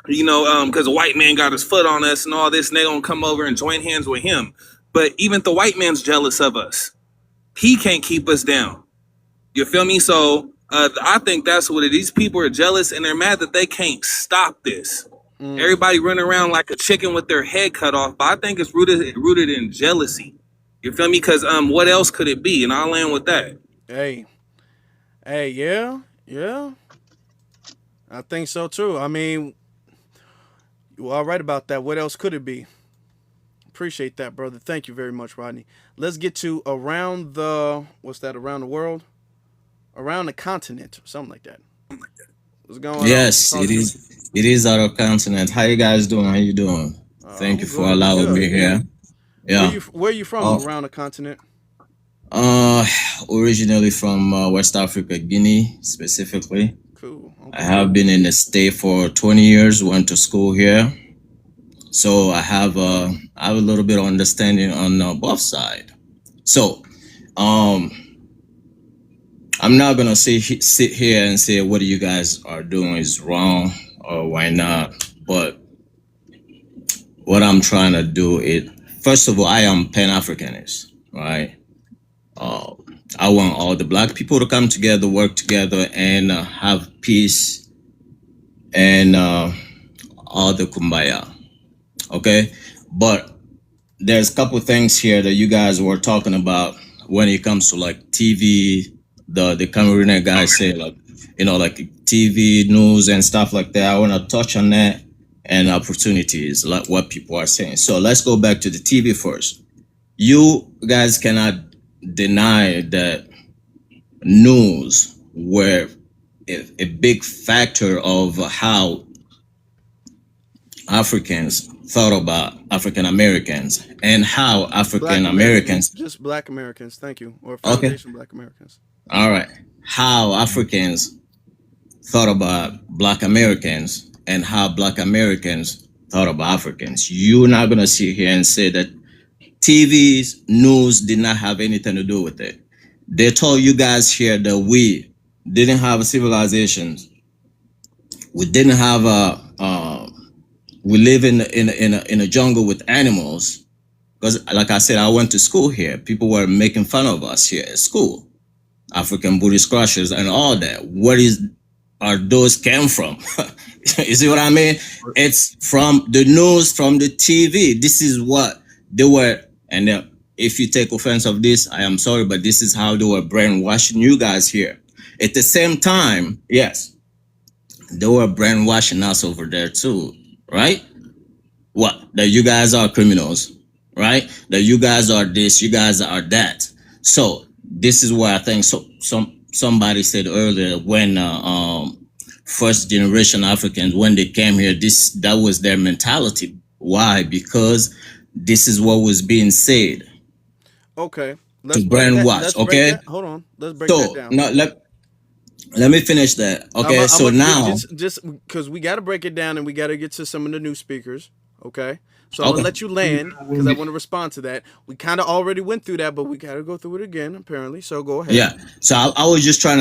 Because a white man got his foot on us and all this, and they gonna come over and join hands with him. But even the white man's jealous of us. He can't keep us down. You feel me? So I think that's what it is. These people are jealous, and they're mad that they can't stop this. Everybody running around like a chicken with their head cut off. But I think it's rooted in jealousy. You feel me? Because what else could it be? And I'll land with that. Hey, hey, yeah. I think so too. I mean, you are right about that. What else could it be? Appreciate that, brother. Thank you very much, Rodney. Let's get to around the what's that? Around the world, around the continent, or something like that. What's going on? Yes, Talk it to me. is. It is our continent. How you guys doing? How you doing? Thank I'm you for good. We allowing good. me here. Yeah. Where you from? Uh, Around the continent? uh Originally from West Africa, Guinea specifically. Cool. I Okay. have been in the state for 20 years. Went to school here, so I have a little bit of understanding on both side. So, um, I'm not gonna sit here and say what you guys are doing is wrong or why not, but what I'm trying to do is, first of all, I am Pan Africanist, right? Uh, I want all the black people to come together, work together, and have peace and all the kumbaya. Okay, but there's a couple things here that you guys were talking about when it comes to like TV. The Cameroonian guys say like, like TV news and stuff like that. I want to touch on that and opportunities, like what people are saying. So let's go back to the TV first. You guys cannot deny that news were a big factor of how Africans thought about African Americans and how African Black Americans, Americans. just Black Americans. Thank you. Or Okay, Foundation Black Americans. all right, how Africans thought about Black Americans and how Black Americans thought about Africans. You're not gonna sit here and say that TV's news did not have anything to do with it. They told you guys here that we didn't have civilizations. We didn't have we live in a jungle with animals. Because, like I said, I went to school here. People were making fun of us here at school. African Buddhist crushers and all that. Are those came from? You see what I mean? It's from the news, from the TV. This is what they were. And if you take offense of this, I am sorry, but this is how they were brainwashing you guys here. At the same time, yes, they were brainwashing us over there too, right? What? That you guys are criminals, right? That you guys are this, you guys are that. So this is why I think somebody said earlier when first generation Africans, when they came here, that was their mentality. Why? Because this is what was being said Okay. to Let's break that. brainwash. Let's break Okay, that. Hold on. Let's break that so down. now let me finish that. Okay, I'm so gonna now, just because we got to break it down and we got to get to some of the new speakers. Okay. So I'm gonna okay, let you land because I want to respond to that. We kind of already went through that, but we got to go through it again apparently. So go ahead. yeah. So I was just trying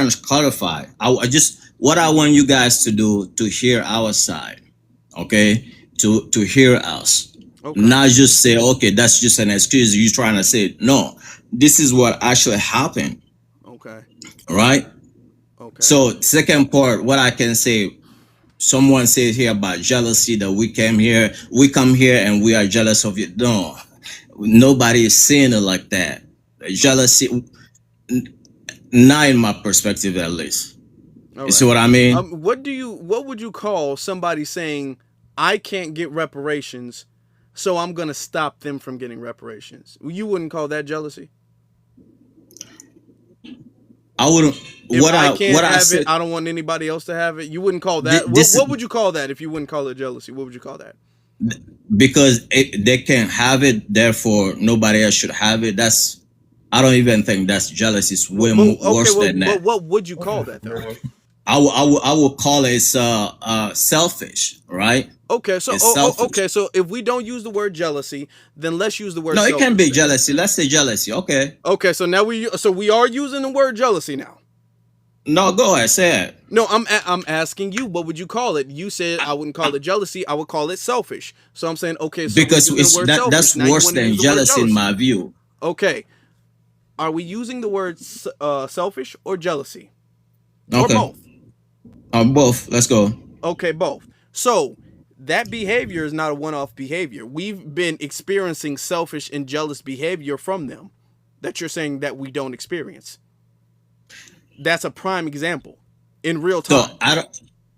to clarify. I just what I want you guys to do to hear our side, okay? To hear us, Okay. not just say, okay, that's just an excuse. You trying to say no. This is what actually happened, Okay. right? Okay. So second part, what I can say. Someone said here about jealousy that we come here and we are jealous of you. No, nobody is saying it like that. Jealousy, not in my perspective at least. All You see right. what I mean? What would you call somebody saying I can't get reparations, so I'm gonna stop them from getting reparations? You wouldn't call that jealousy? I wouldn't. If I can't I have said, it, I don't want anybody else to have it. You wouldn't call thi- that. this What would you call that if you wouldn't call it jealousy? What would you call that? because they can't have it, therefore nobody else should have it. I don't even think that's jealousy. It's way worse than But that. what would you call that though? I would call it selfish, right? Okay, so It's selfish. okay, so if we don't use the word jealousy, then let's use the word. No, it can be selfish then. jealousy. Let's say jealousy. Okay. Okay, so now we are using the word jealousy now. No, go ahead. Say it. No, I'm asking you, what would you call it? You said I wouldn't call it jealousy. I would call it selfish. So I'm saying, okay, so Because we're using the word selfish. that's Now you worse want to than use the word jealousy in my view. Okay, are we using the word selfish or jealousy or Okay. both? Both. Let's go. Okay, both. So that behavior is not a one-off behavior. We've been experiencing selfish and jealous behavior from them that you're saying that we don't experience. That's a prime example in real So time.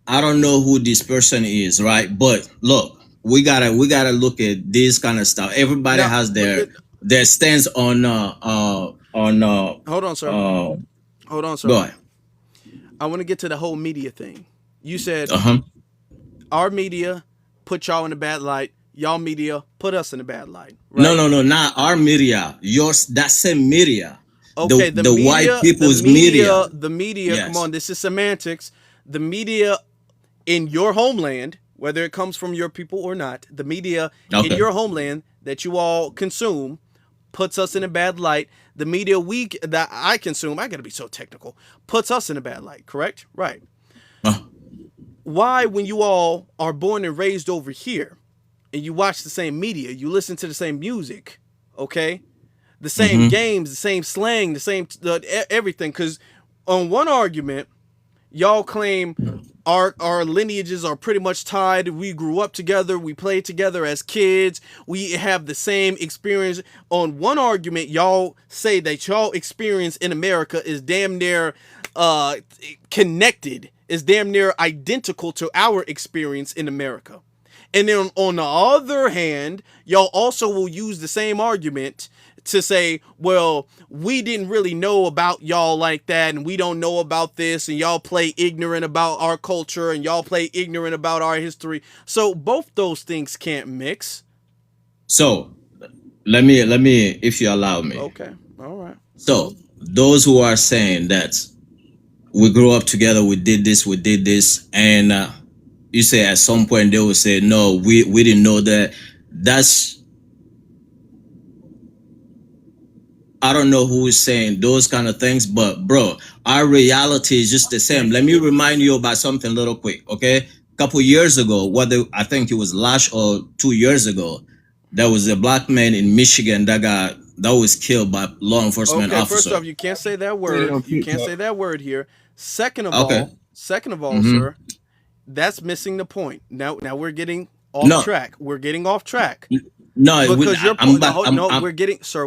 I don't know who this person is, right? But look, we gotta look at this kind of stuff. Everybody Now, has their stance on hold on, sir. Hold on, sir. go ahead. I want to get to the whole media thing. You said Uh-huh. our media put y'all in a bad light. Y'all media put us in a bad light. Right? No, not our media. Yours, that same media. Okay, The white people's media. Yes. Come on, this is semantics. The media in your homeland, whether it comes from your people or not, the media in your homeland that you all consume puts us in a bad light. The media that I consume, I gotta be so technical, puts us in a bad light, correct? Right. Why, when you all are born and raised over here and you watch the same media, you listen to the same music, okay? The same games, the same slang, the same everything. Because on one argument, y'all claim our lineages are pretty much tied. We grew up together. We played together as kids. We have the same experience. On one argument, y'all say that y'all experience in America is damn near connected, is damn near identical to our experience in America. And then on the other hand, y'all also will use the same argument to say, well, we didn't really know about y'all like that, and we don't know about this, and y'all play ignorant about our culture, and y'all play ignorant about our history. So both those things can't mix. So let me, if you allow me. Okay, all right. So those who are saying that we grew up together, we did this, and you say at some point they will say, no, we didn't know that. I don't know who is saying those kind of things, but bro, our reality is just the same. Let me remind you about something little quick, okay? A couple years ago, I think it was last or 2 years ago, there was a black man in Michigan that was killed by law enforcement officer. First off, you can't say that word. You can't say that word here. Second of all, sir, that's missing the point. Now we're getting off track. We're getting off track. No, because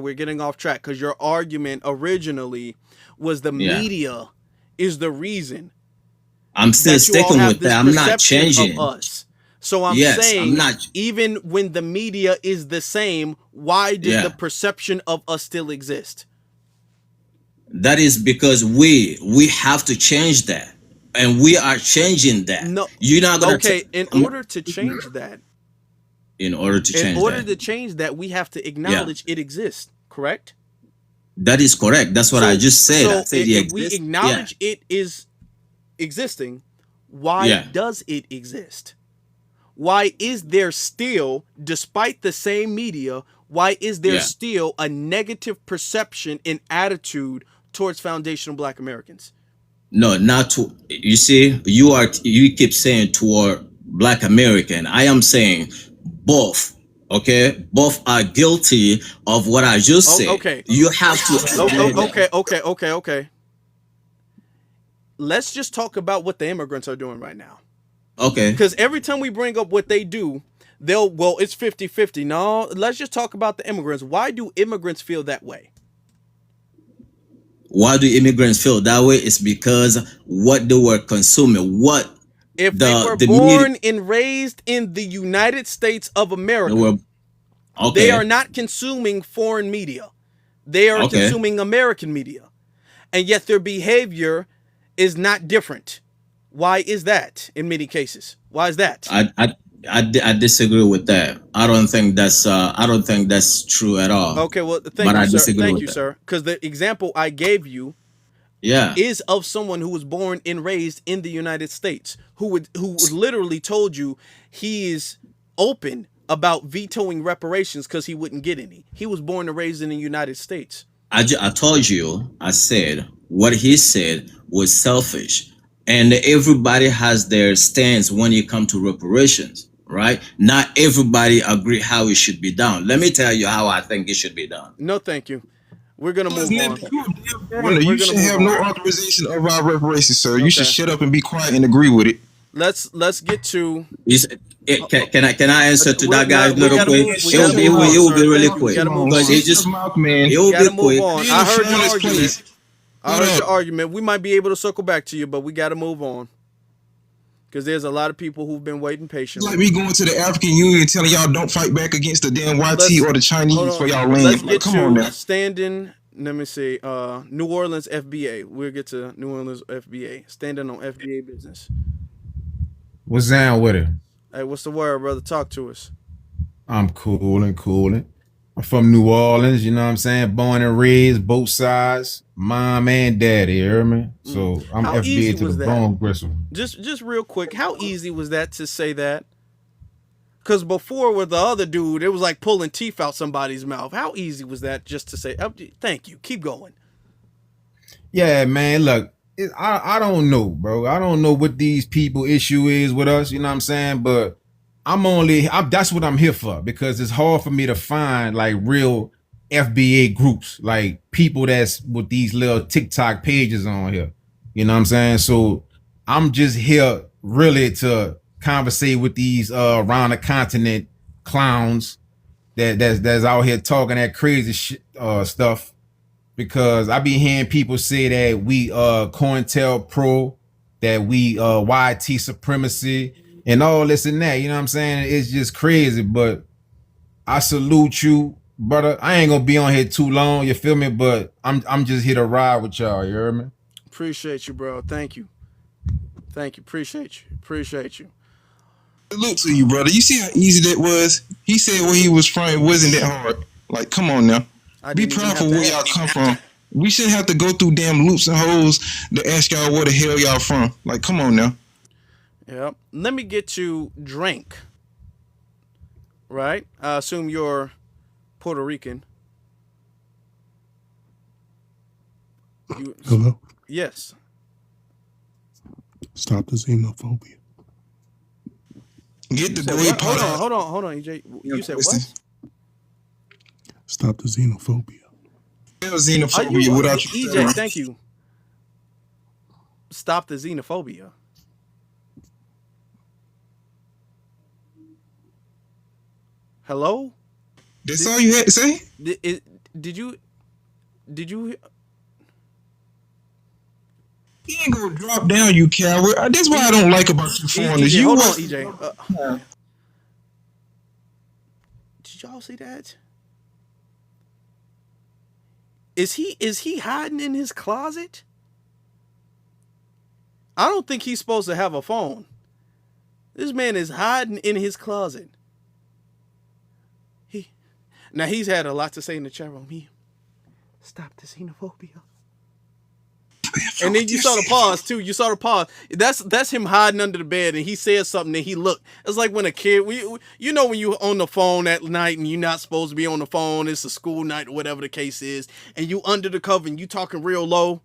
we're getting off track because your argument originally was the media is the reason. I'm still sticking with that. I'm not changing us. So I'm saying, even when the media is the same, why did the perception of us still exist? That is because we have to change that, and we are changing that. No, you're not gonna. In order to change that. In order to change that, we have to acknowledge it exists, correct? That is correct. That's what I just said. So I said if we acknowledge it is existing, why does it exist? Why is there still, despite the same media, why is there still a negative perception and attitude towards foundational Black Americans? No, not to. You see, you keep saying toward Black American. I am saying both. Okay, both are guilty of what I just said. Okay, you have to. Okay. Let's just talk about what the immigrants are doing right now. Okay. Because every time we bring up what they do, it's 50-50. No, let's just talk about the immigrants. Why do immigrants feel that way? Why do immigrants feel that way? It's because what they were consuming. If they were born and raised in the United States of America, they are not consuming foreign media. They are consuming American media. And yet their behavior is not different. Why is that in many cases? Why is that? I disagree with that. I don't think that's true at all. Okay, well, thank you, sir. Because the example I gave you is of someone who was born and raised in the United States, who literally told you he is open about vetoing reparations because he wouldn't get any. He was born and raised in the United States. I told you, I said what he said was selfish, and everybody has their stance when it comes to reparations, right? Not everybody agree how it should be done. Let me tell you how I think it should be done. No, thank you. We're gonna move on. You should have no authorization of our reparations, sir. You should shut up and be quiet and agree with it. let's get to. Can I answer to that No, guy's we little gotta quick? move. We It will gotta be move on, it will be sir. really Thank you. We quick gotta move because on. it's just Mouth, man. it We will gotta be move quick. on. Be in I the heard your fairness argument. place. I Hold heard your up. argument. We might be able to circle back to you, but we gotta move on because there's a lot of people who've been waiting It's patiently. like me going to the African Union telling y'all don't fight back against the damn YT Let's or the hold Chinese for on. y'all Let's land. Like, get come on to now. standing. Let me see. New Orleans FBA. We'll get to New Orleans FBA. Standing on FBA business. What's down with it? Hey, what's the word, brother? Talk to us. I'm cooling. I'm from New Orleans, you know what I'm saying? Born and raised, both sides, mom and daddy, you hear me? So I'm How easy FBA to the was that? bone gristle. Just real quick. How easy was that to say that? Because before with the other dude, it was like pulling teeth out somebody's mouth. How easy was that just to say, oh, thank you, keep going? Yeah, man, look, I don't know, bro. I don't know what these people issue is with us, you know what I'm saying? But that's what I'm here for, because it's hard for me to find like real FBA groups, like people that's with these little TikTok pages on here. You know what I'm saying? So I'm just here really to conversate with these around the continent clowns that's out here talking that crazy stuff, because I be hearing people say that we COINTELPRO, that we YT supremacy and all this and that. You know what I'm saying? It's just crazy, but I salute you, brother. I ain't gonna be on here too long, you feel me? But I'm just here to ride with y'all, you hear me? Appreciate you, bro. Thank you. Appreciate you. Salute to you, brother. You see how easy that was? He said where he was from, it wasn't that hard. Like, come on now. I Be didn't even proud have for to where y'all ask. come from. We shouldn't have to go through damn loops and holes to ask y'all where the hell y'all from. Like, come on now. Yep. Let me get to drink. Right? I assume you're Puerto Rican. Hello? Yes. Stop the xenophobia. Get the Said great what? pot out. Hold on, EJ. You said Listen. what? Stop the xenophobia. Hell Are xenophobia you without you. EJ? Thank you. Stop the xenophobia. Hello? That's all you had to say? Did you? He ain't gonna drop down, you coward. That's what I don't like about you foreigners. EJ, You hold on, was EJ. Did y'all see that? Is he hiding in his closet? I don't think he's supposed to have a phone. This man is hiding in his closet. Now he's had a lot to say in the chat room. Stop the xenophobia. And then you saw the pause too. You saw the pause. That's him hiding under the bed, and he said something, and he looked. It's like when a kid, you know, when you on the phone at night and you're not supposed to be on the phone. It's a school night or whatever the case is, and you under the cover and you talking real low,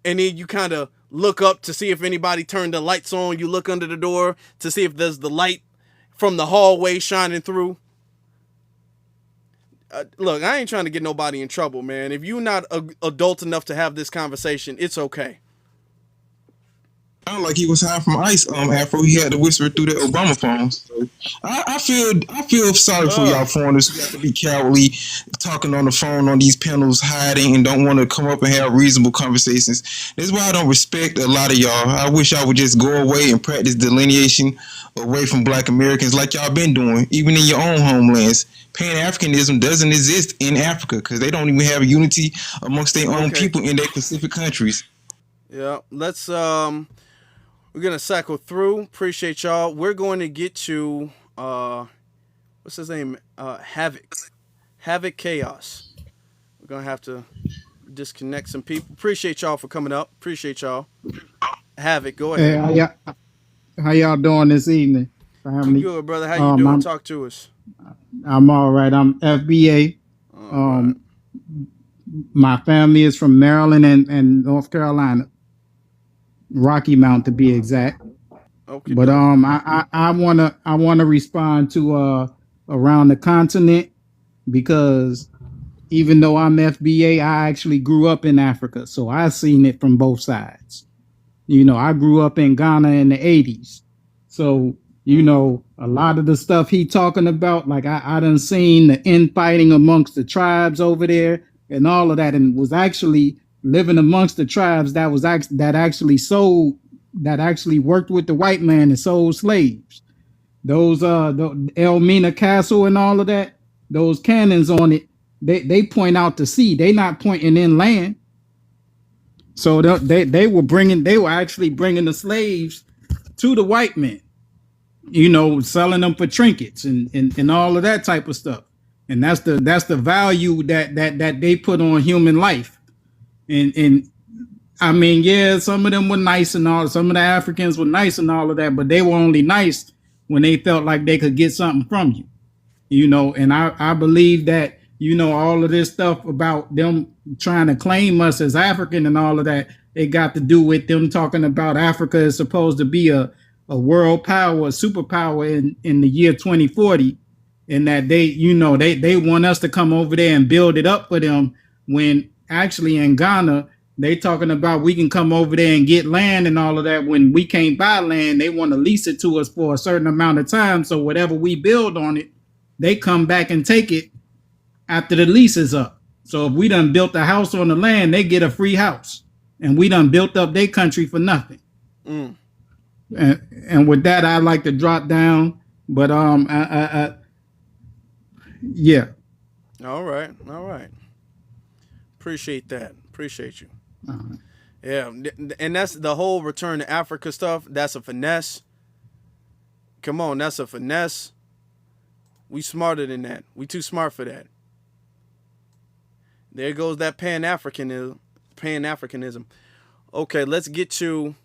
and then you kind of look up to see if anybody turned the lights on. You look under the door to see if there's the light from the hallway shining through. Look, I ain't trying to get nobody in trouble, man. If you're not adult enough to have this conversation, it's okay. Sound like he was hiding from ICE. After he had to whisper through the Obama phone. So I feel sorry for y'all foreigners who have to be cowardly, talking on the phone on these panels, hiding, and don't want to come up and have reasonable conversations. That's why I don't respect a lot of y'all. I wish I would just go away and practice delineation away from Black Americans like y'all been doing, even in your own homelands. Pan-Africanism doesn't exist in Africa because they don't even have unity amongst their own people in their Pacific countries. Yeah, let's we're gonna cycle through. Appreciate y'all. We're going to get to what's his name? Havoc Chaos. We're gonna have to disconnect some people. Appreciate y'all for coming up. Appreciate y'all. Havoc, go ahead. Hey, how y'all doing this evening, family? Good, brother. How you doing? Talk to us. I'm all right. I'm FBA. Right. My family is from Maryland and North Carolina, Rocky Mount to be exact. Okay. But I wanna respond to around the continent, because even though I'm FBA, I actually grew up in Africa, so I've seen it from both sides. I grew up in Ghana in the 80s. So, a lot of the stuff he talking about, like I done seen the infighting amongst the tribes over there and all of that, and was actually living amongst the tribes that actually worked with the white man and sold slaves. Those the Elmina Castle and all of that, those cannons on it, they point out to sea. They not pointing inland. So they were actually bringing the slaves to the white men, selling them for trinkets and all of that type of stuff. And that's the value that they put on human life. And I mean, yeah, some of them were nice and all. Some of the Africans were nice and all of that, but they were only nice when they felt like they could get something from you. And I believe that, all of this stuff about them trying to claim us as African and all of that, it got to do with them talking about Africa is supposed to be a world power, a superpower in the year 2040, and that they want us to come over there and build it up for them, when actually in Ghana they talking about we can come over there and get land and all of that. When we can't buy land, they want to lease it to us for a certain amount of time, so whatever we build on it, they come back and take it after the lease is up. So if we done built a house on the land, they get a free house, and we done built up their country for nothing. And with that, I like to drop down, but yeah. All right. Appreciate that. Appreciate you. Yeah, and that's the whole return to Africa stuff. That's a finesse. Come on, that's a finesse. We smarter than that. We too smart for that. There goes that Pan-Africanism. Okay, let's get to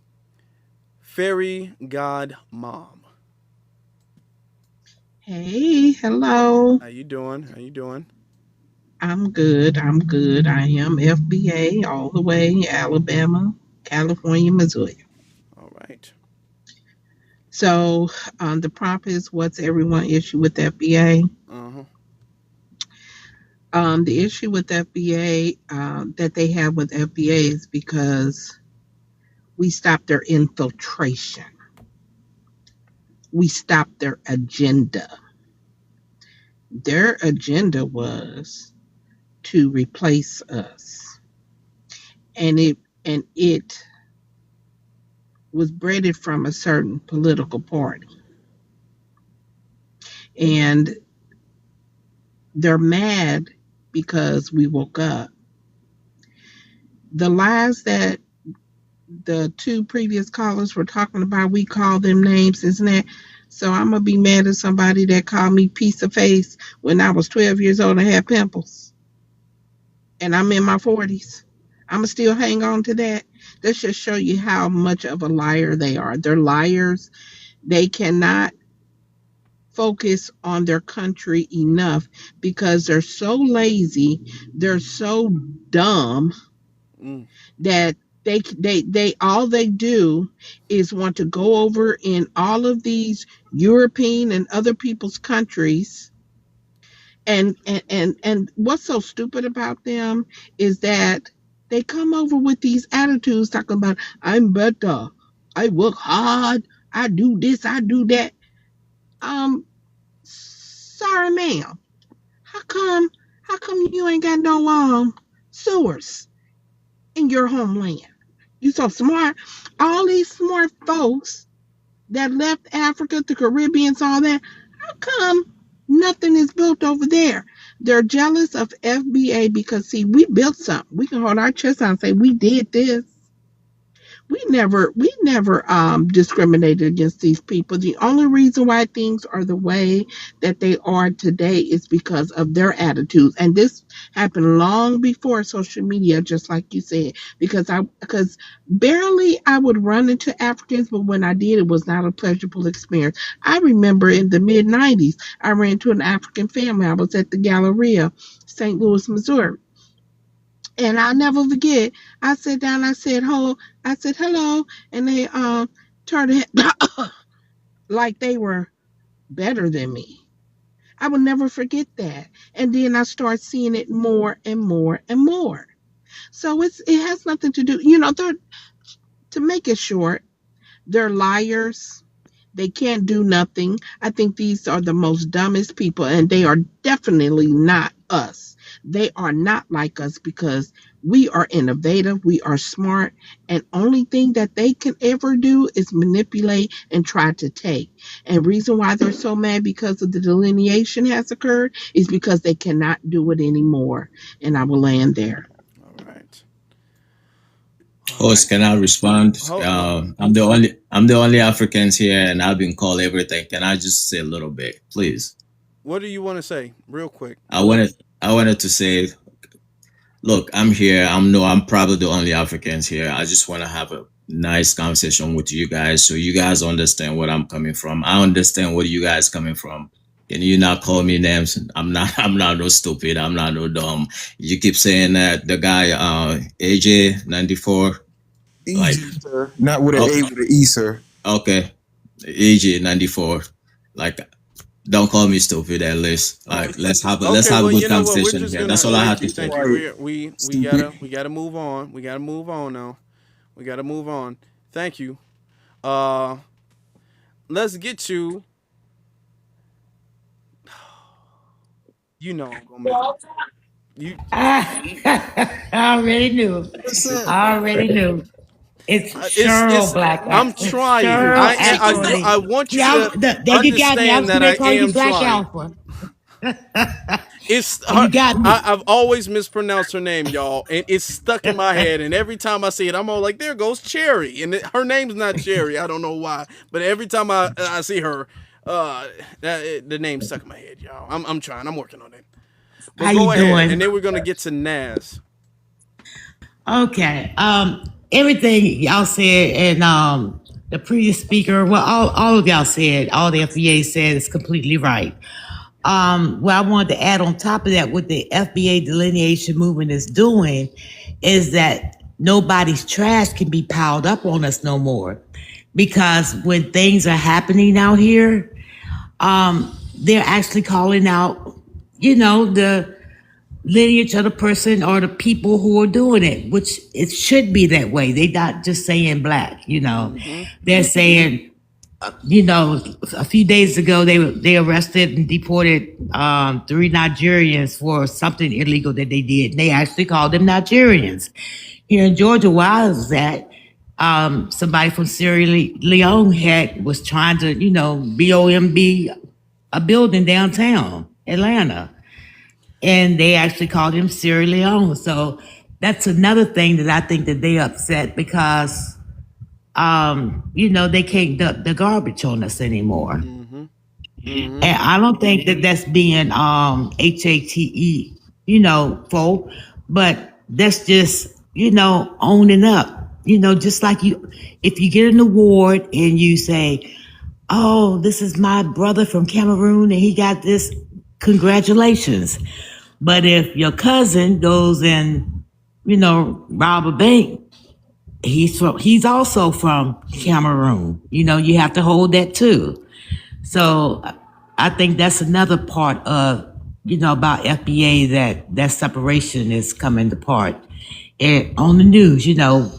Fairy God Mom. Hey, hello. How you doing? I'm good. I am FBA all the way, Alabama, California, Missouri. All right. So the prompt is, what's everyone's issue with FBA? The issue with FBA that they have with FBA is because we stopped their infiltration. We stopped their agenda. Their agenda was to replace us. And it was bred from a certain political party. And they're mad because we woke up. The lies that the two previous callers were talking about, we call them names, isn't it? So I'm going to be mad at somebody that called me piece of face when I was 12 years old and had pimples. And I'm in my 40s. I'm going to still hang on to that. That should show you how much of a liar they are. They're liars. They cannot focus on their country enough because they're so lazy. They're so dumb that they all they do is want to go over in all of these European and other people's countries. And what's so stupid about them is that they come over with these attitudes talking about, I'm better, I work hard, I do this, I do that. Sorry, ma'am. How come you ain't got no sewers in your homeland? You so smart. All these smart folks that left Africa, the Caribbeans, all that, how come nothing is built over there? They're jealous of FBA because, see, we built something. We can hold our chest out and say, we did this. We never discriminated against these people. The only reason why things are the way that they are today is because of their attitudes. And this happened long before social media, just like you said, because barely I would run into Africans, but when I did, it was not a pleasurable experience. I remember in the mid 90s, I ran into an African family. I was at the Galleria, St. Louis, Missouri. And I'll never forget, I sat down, I said, hello, and they turned like they were better than me. I will never forget that. And then I start seeing it more and more and more. So it has nothing to do, To make it short, they're liars. They can't do nothing. I think these are the most dumbest people, and they are definitely not us. They are not like us because we are innovative, we are smart, and only thing that they can ever do is manipulate and try to take. And reason why they're so mad because of the delineation has occurred is because they cannot do it anymore. And I will land there. All right. All Host, right. can I respond? I'm the only Africans here, and I've been called everything. Can I just say a little bit, please? What do you want to say, real quick? I wanted to say, look, I'm here. I'm probably the only Africans here. I just want to have a nice conversation with you guys so you guys understand where I'm coming from. I understand where you guys coming from. Can you not call me names? I'm not no stupid. I'm not no dumb. You keep saying that the guy AJ 94, like, EJ, sir. Not with an oh, A, with an E, sir. okay, AJ 94, like, don't call me stupid at least. Like, let's Okay, have a well, good you know what? We're conversation just here. gonna That's all I have thank to you, say. thank you. Quiet. We Stupid. gotta move on. We gotta move on now. We gotta move on. Thank you. Uh, let's get to. You know I'm gonna make you. I already knew. What's up? I already knew. It's Cheryl It's. Black. I'm It's trying. Cheryl Ashley. I want you Yeah, to there you got me. I understand was that going I to call you am Black trying. Alpha. It's You got me. I've always mispronounced her name, y'all, and it's stuck in my head. And every time I see it, I'm all like, "There goes Cherry," and her name's not Cherry. I don't know why, but every time I see her, the name's stuck in my head, y'all. I'm trying. I'm working on it. But How you go ahead, doing? and then we're gonna get to Naz. Okay. Everything y'all said and the previous speaker, well, all of y'all said, all the FBA said is completely right. What I wanted to add on top of that, what the FBA delineation movement is doing, is that nobody's trash can be piled up on us no more, because when things are happening out here, they're actually calling out, the lineage of the person or the people who are doing it, which it should be that way. They're not just saying black. Mm-hmm. They're saying, a few days ago they arrested and deported 3 Nigerians for something illegal that they did. And they actually called them Nigerians. Here in Georgia, where I was at, somebody from Sierra Leone was trying to, BOMB a building downtown Atlanta, and they actually called him Sierra Leone. So that's another thing that I think that they upset because they can't dump the garbage on us anymore. Mm-hmm. Mm-hmm. And I don't think that that's being HATE, folk, but that's just, owning up. Just like if you get an award and you say, oh, this is my brother from Cameroon and he got this, congratulations. But if your cousin goes and, rob a bank, he's also from Cameroon. You have to hold that too. So I think that's another part of, about FBA, that separation is coming apart. And on the news, So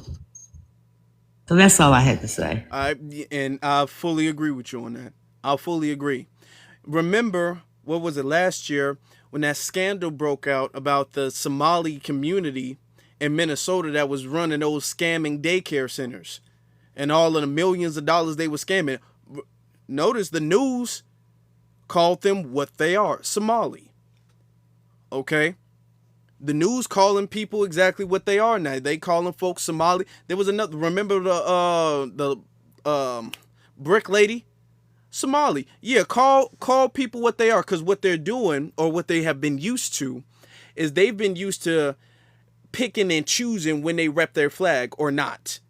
that's all I had to say. I fully agree with you on that. I fully agree. Remember, what was it last year when that scandal broke out about the Somali community in Minnesota that was running those scamming daycare centers and all of the millions of dollars they were scamming? Notice the news called them what they are, Somali. Okay? The news calling people exactly what they are now. They calling folks Somali. There was another. Remember the brick lady, Somali. Yeah, call people what they are, because what they're doing, or what they have been used to, is they've been used to picking and choosing when they rep their flag or not,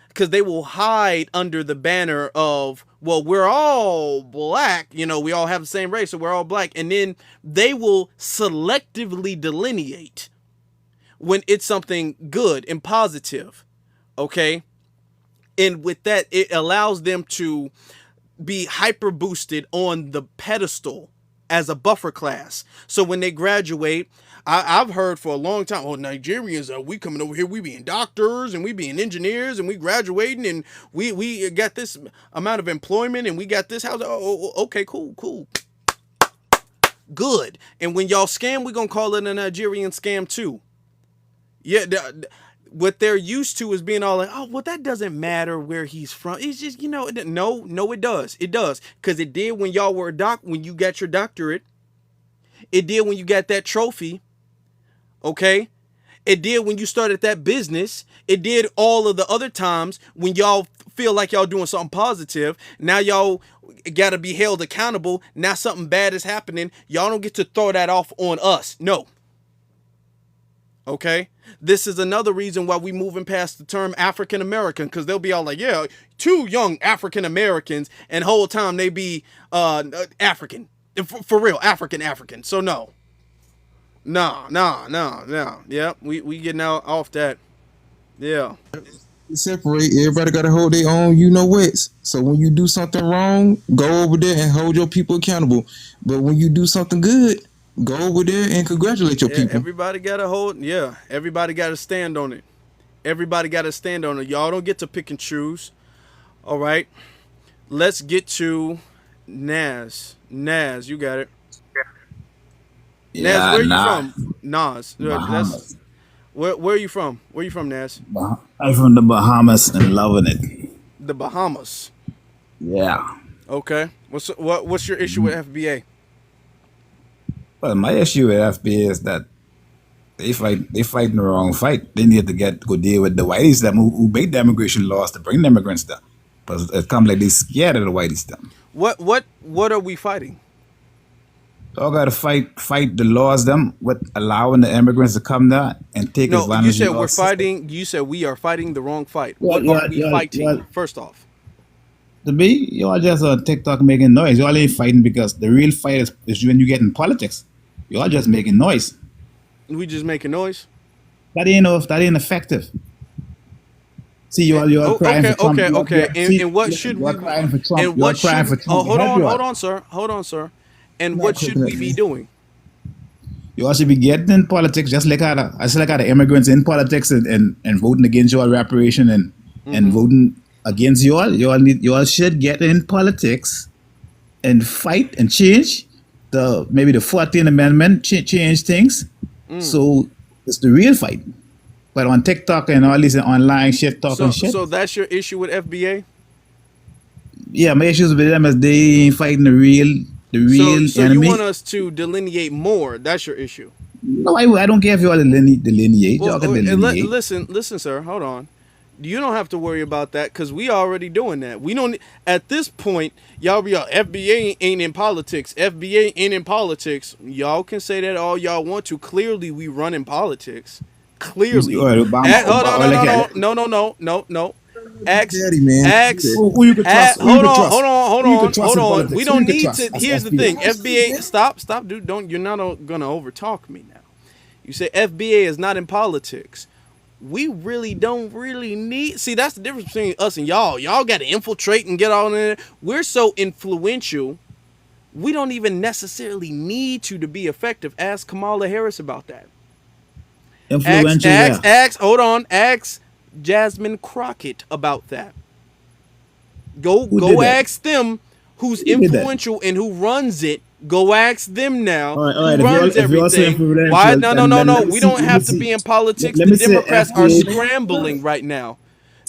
because they will hide under the banner of, well, we're all black, we all have the same race, so we're all black, and then they will selectively delineate when it's something good and positive, okay? And with that, it allows them to be hyper boosted on the pedestal as a buffer class. So when they graduate, I've heard for a long time, oh, Nigerians, we coming over here, we being doctors and we being engineers and we graduating and we got this amount of employment and we got this house. Okay, cool. Good. And when y'all scam, we gonna call it a Nigerian scam too. Yeah, what they're used to is being all like, oh, well, that doesn't matter where he's from. It's just, no, it does. It does. Because it did when y'all were when you got your doctorate. It did when you got that trophy. Okay? It did when you started that business. It did all of the other times when y'all feel like y'all doing something positive. Now y'all got to be held accountable. Now something bad is happening. Y'all don't get to throw that off on us. No. Okay? This is another reason why we moving past the term African American, because they'll be all like, yeah, 2 young African Americans, and the whole time they be African. For real, African. So no. Yeah, we getting out off that. Yeah. Separate. Everybody got to hold their own, you know what. So when you do something wrong, go over there and hold your people accountable. But when you do something good, go over there and congratulate your people. Everybody got to hold. Yeah, everybody got to stand on it. Everybody got to stand on it. Y'all don't get to pick and choose. All right. Let's get to Naz. Naz, you got it. Yeah, Naz, where you from? Nas. Where are you from? Where you from, Naz? I'm from the Bahamas and loving it. The Bahamas. Yeah. Okay. What's your issue with FBA? Well, my issue with FBA is that they fighting the wrong fight. They need to go deal with the whiteys them who made the immigration laws to bring the immigrants down. But it comes like they scared of the whiteys them. What are we fighting? Y'all gotta fight the laws them with allowing the immigrants to come there and take advantage of you said your we're system. fighting. You said we are fighting the wrong fight. What What are we fighting? First off, to me, y'all just on TikTok making noise. Y'all ain't fighting because the real fight is when you get in politics. Y'all just making noise. we just making noise. That ain't effective. See, you're crying for Trump. Okay. See, And what should we? You're crying for Trump. And You're what crying should? for Trump. Hold on, sir. And what should we be doing? You all should be getting in politics just like how the immigrants in politics and voting against your reparation and voting against you all. You all should get in politics and fight and change maybe the 14th Amendment, change things. So it's the real fight. But on TikTok and all this online shit talking shit. So that's your issue with FBA? Yeah, my issues with them is they ain't fighting the real so enemy. You want us to delineate more? That's your issue. No, I don't care if you all delineate. Well, Y'all can delineate. Listen, sir. Hold on. You don't have to worry about that because we already doing that. We don't. At this point, y'all be FBA ain't in politics. FBA ain't in politics. Y'all can say that all y'all want to. Clearly, we run in politics. Clearly. Hold on. No. Ask. Who you can trust? Hold on. We don't need to. Here's the thing. FBA. Stop, dude. You're not gonna overtalk me now. You say FBA is not in politics. We really don't need. See, that's the difference between us and y'all. Y'all got to infiltrate and get all in there. We're so influential. We don't even necessarily need to be effective. Ask Kamala Harris about that. Influential. Ask Jasmine Crockett about that. Go ask them who's influential and who runs it. Go ask them now. All right, who runs everything. Why? No. We don't have to be in politics. The Democrats are scrambling right now.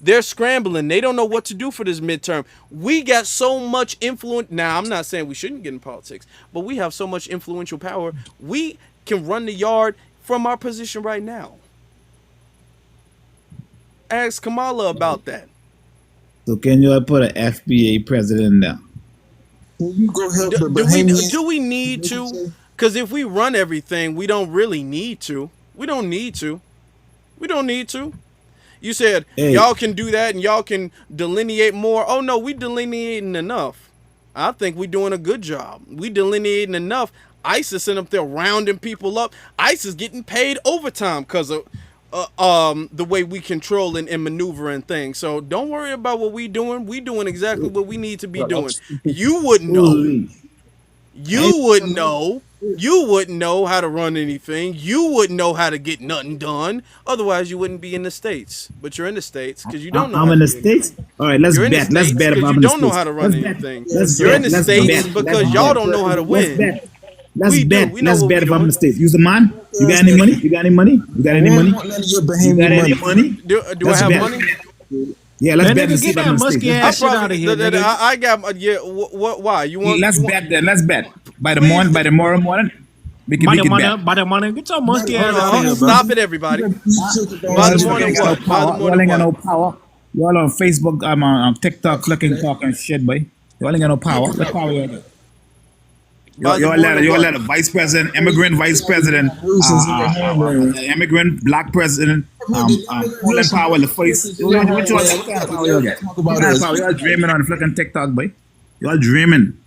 They're scrambling. They don't know what to do for this midterm. We got so much influence. Now, I'm not saying we shouldn't get in politics, but we have so much influential power. We can run the yard from our position right now. Ask Kamala about that. So can you put an FBA president there? You go help do we need to? Because if we run everything, we don't really need to. We don't need to. You said y'all can do that and y'all can delineate more. Oh no, we delineating enough. I think we doing a good job. We delineating enough. ISIS sitting up there rounding people up. ISIS getting paid overtime because of the way we control and maneuver and things. So don't worry about what we doing. We doing exactly what we need to be doing. You wouldn't know. You wouldn't know. You wouldn't know how to run anything. You wouldn't know how to get nothing done. Otherwise, you wouldn't be in the States. But you're in the States because you don't know I'm how in to the do anything. States. All right, let's You're in the bet. Let's States bet if because I'm you in the don't know States. how to run Let's bet. anything. Let's You're bet. in the Let's States bet. because Let's y'all bet. don't know how to Let's win. bet. Let's We do. bet. We know Let's what bet we if I'm in doing. the States. Use the man. You got any money? You got any money? You got any Man, money? want none of your You got Bahamian any money. money? Do I Let's have bet. money? Yeah, let's That bet to nigga, see get if I'm that in the States. musky Let's I ass bet. shit out probably. of here, nigga. I got. Yeah. What? Why? You want? Let's You want? bet then. Let's bet. By Please. the tomorrow morning, we can bet. By the money, get your musky Hold ass out of on. here, bro. Stop it, everybody. By Y'all the fucking morning ain't got no what? By the power. Y'all morning ain't got what? no power. Y'all on Facebook, I'm on TikTok, fucking talking shit, boy. Y'all ain't got no power. What power y'all got? By the morning Y'all what? let a vice president, immigrant vice president, immigrant black president, pulling power the face. What kind of power y'all get? Talk What about kind of us. power? Y'all dreaming on fucking TikTok, boy. Y'all dreaming.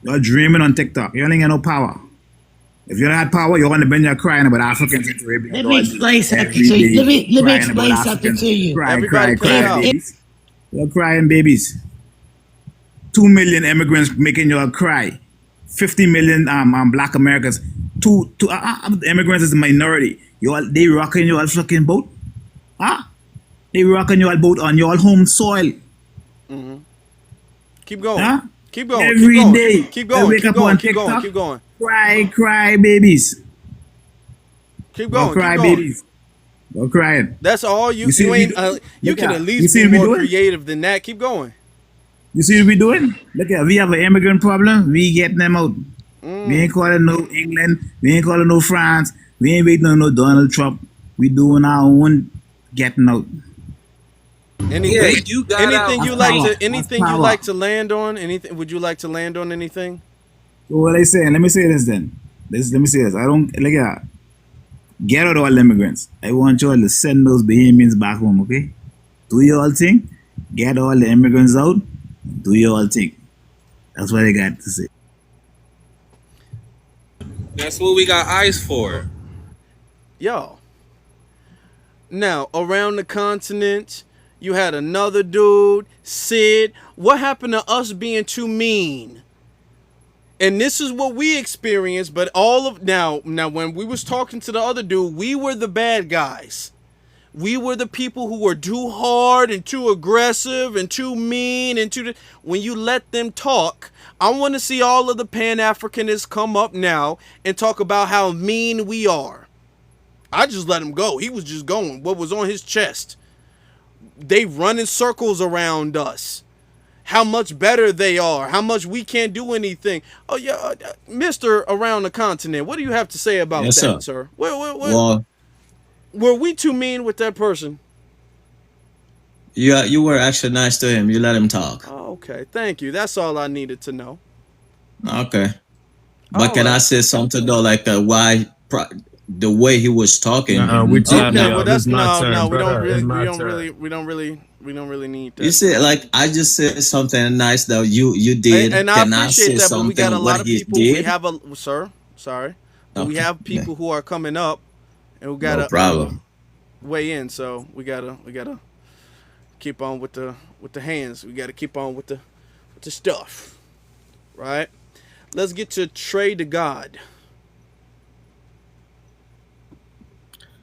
Y'all dreaming on TikTok. Y'all ain't got no power. If you had power, you're gonna been there crying about Africans in Caribbean. Let me explain something Every to you. day, Let me crying about explain something Africans. to you. Everybody cut it If, out. if Babies. You're crying babies. 2 million immigrants making you all cry. 50 million black Americans. Immigrants is a minority. They rocking your fucking boat. Huh? They rocking your boat on your home soil. Keep going. Huh? Keep going. Keep Every going. day. Keep I going. wake Keep up going. on Keep going. TikTok. Keep going. Cry babies. Keep Don't going. Keep cry going. babies. Don't crying. That's all you. You see You what ain't. we do? You Look can at- at you least see be what we more doing? creative than that. Keep going. You see what we doing? Look at we have an immigrant problem. We getting them out. We ain't calling no England. We ain't calling no France. We ain't waiting on no Donald Trump. We doing our own getting out. Yeah, Anything. you got out. Anything That's you like power. to. That's Anything you power. like to land on. Anything. Would you like to land on anything? So what I saying? Let me say this then. Let me say this. I don't look at that. Get out all immigrants. I want you all to send those Bahamians back home, okay? Do your all thing. Get all the immigrants out. Do your all thing. That's what I got to say. That's what we got ICE for. Yo. Now around the continent, you had another dude, Sid. What happened to us being too mean? And this is what we experienced, but all of now when we was talking to the other dude, we were the bad guys. We were the people who were too hard and too aggressive and too mean and too. When you let them talk, I want to see all of the Pan-Africanists come up now and talk about how mean we are. I just let him go. He was just going. What was on his chest? They run in circles around us. How much better they are, how much we can't do anything. Oh yeah, Mr. Around the Continent, what do you have to say about Yes, that, sir. sir? Well, Were we too mean with that person? you were actually nice to him. You let him talk. Oh, okay, thank you. That's all I needed to know. Okay. But All can I right. say something though? Like the way he was talking. we time Okay, me well up. that's It's my no, turn, we don't brother. It's really, my turn. we don't really need You that. see, like I just said something nice that you did. And I Can I appreciate say that, but we got a something lot what of he people. We did? have a sir, sorry, but we Okay. have Yeah. people who are coming up, and we No gotta problem. weigh in. So we gotta keep on with the hands. We gotta keep on with the stuff, right? Let's get to Trey to God.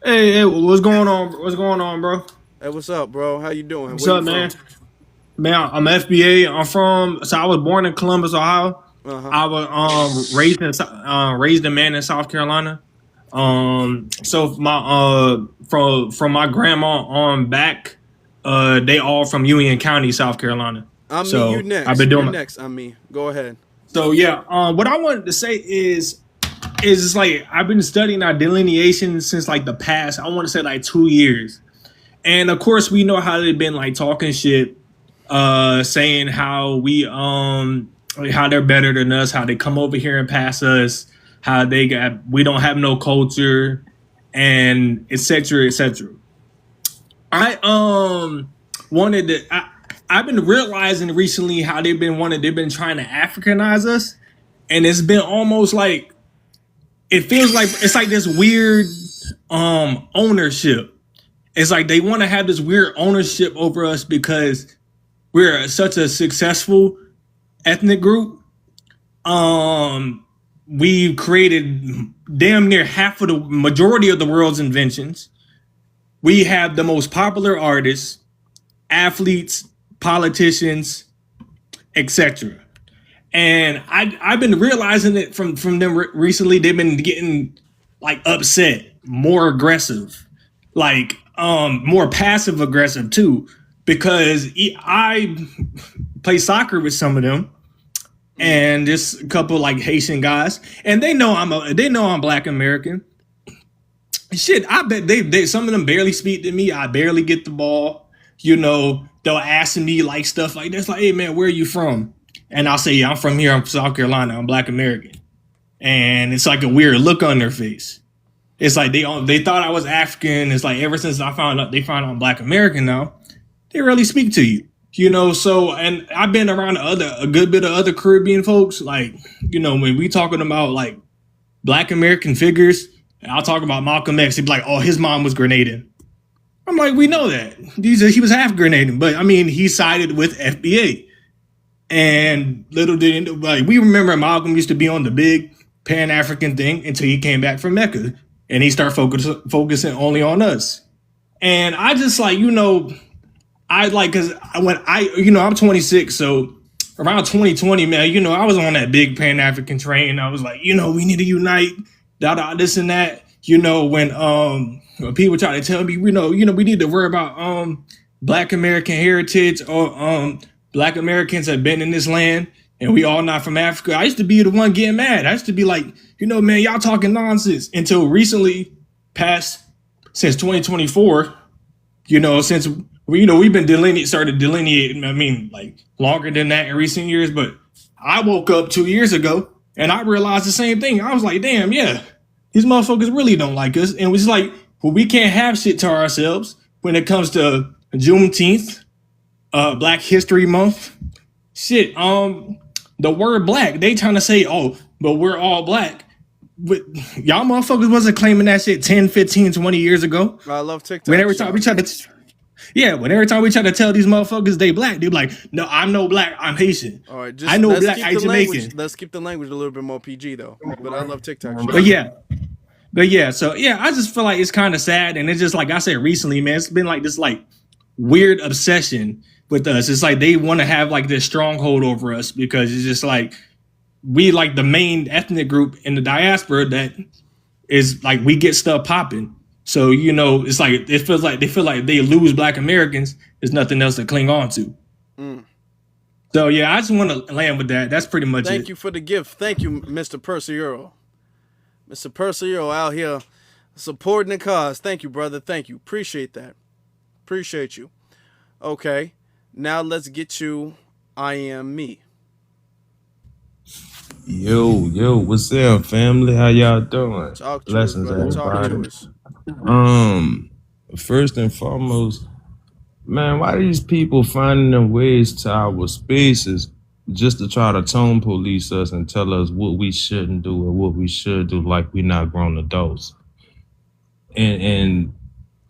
Hey, what's going on? What's going on, bro? Hey, what's up, bro? How you doing? What's Where you up, man? from? Man, I'm FBA. So I was born in Columbus, Ohio. Uh huh. I was raised in Manning, South Carolina. So my from my grandma on back, they all from Union County, South Carolina. I'm me. You So I've next. been You're doing. next. I'm me. Go ahead. So yeah, what I wanted to say is it's like I've been studying our delineation since like the past. I want to say like 2 years, and of course we know how they've been like talking shit, saying how how they're better than us, how they come over here and pass us, how we don't have no culture, and etc. etc. I wanted to. I've been realizing recently how they've been trying to Africanize us, and it's been almost like it feels like it's like this weird ownership. It's like they want to have this weird ownership over us because we're such a successful ethnic group. We created damn near half of the majority of the world's inventions. We have the most popular artists, athletes, politicians, etc. And I've been realizing it from them recently. They've been getting like upset, more aggressive, like more passive aggressive too, because I play soccer with some of them, and just a couple like Haitian guys, and they know I'm Black American. Shit, I bet they some of them barely speak to me. I barely get the ball. You know, they'll ask me like stuff like this, like, "Hey man, where are you from?" And I'll say, "Yeah, I'm from here. I'm from South Carolina. I'm Black American." And it's like a weird look on their face. It's like they thought I was African. It's like ever since they found out I'm Black American now, they really speak to you. You know, so, and I've been around a good bit of other Caribbean folks. Like, you know, when we talking about like Black American figures, I'll talk about Malcolm X. He'd be like, "Oh, his mom was Grenadian." I'm like, we know that. He was half Grenadian, but I mean, he sided with FBA. And little did like we remember Malcolm used to be on the big Pan-African thing until he came back from Mecca and he started focusing only on us. And I just like, you know, I like, cause when I'm 26, so around 2020, man, you know, I was on that big Pan-African train. I was like, you know, we need to unite, this and that. You know, when people try to tell me, you know, we need to worry about Black American heritage, or Black Americans have been in this land and we all not from Africa. I used to be the one getting mad. I used to be like, you know, man, y'all talking nonsense, until recently, since 2024, you know, since we've been started delineating, I mean, like longer than that in recent years, but I woke up 2 years ago and I realized the same thing. I was like, damn, yeah, these motherfuckers really don't like us. And it was like, well, we can't have shit to ourselves when it comes to Juneteenth, Black History Month. Shit, the word black, they trying to say, oh, but we're all black. But y'all motherfuckers wasn't claiming that shit 10, 15, 20 years ago. I love TikTok. When every time we try to tell these motherfuckers they black, they be like, "No, I'm no black, I'm Haitian." All right, I know black, I'm Jamaican. Let's keep the language a little bit more PG though. But I love TikTok. But yeah, so yeah, I just feel like it's kind of sad, and it's just like I said recently, man, it's been like this like weird obsession with us. It's like they want to have like this stronghold over us because it's just like we like the main ethnic group in the diaspora that is like we get stuff popping. So, you know, it's like they feel like they lose Black Americans. There's nothing else to cling on to. So yeah, I just want to land with that. That's pretty much it. Thank you for the gift. Thank you, Mr. Perciero. Mr. Perciero out here supporting the cause. Thank you, brother. Thank you. Appreciate that. Appreciate you. Okay, now let's get you I Am Me. Yo, what's up, family? How y'all doing? Talk to Blessings, us, brother. everybody. Talk to us. First and foremost, man, why these people finding their ways to our spaces just to try to tone police us and tell us what we shouldn't do or what we should do, like we're not grown adults? And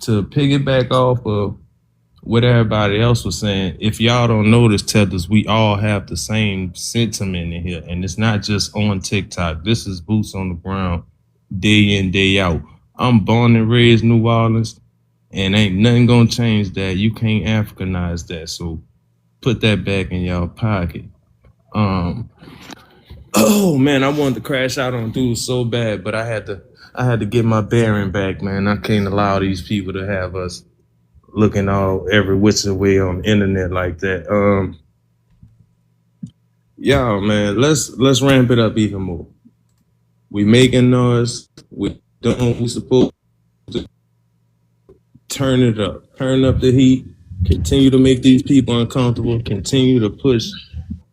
to piggyback off of what everybody else was saying, if y'all don't notice, Tethers, we all have the same sentiment in here. And it's not just on TikTok. This is boots on the ground, day in, day out. I'm born and raised New Orleans, and ain't nothing gonna change that. You can't Africanize that. So put that back in y'all pocket. Oh man, I wanted to crash out on dudes so bad, but I had to get my bearing back, man. I can't allow these people to have us looking all every which way on the internet like that. Yeah, man, let's ramp it up even more. We making noise. We supposed to turn it up, turn up the heat, continue to make these people uncomfortable, continue to push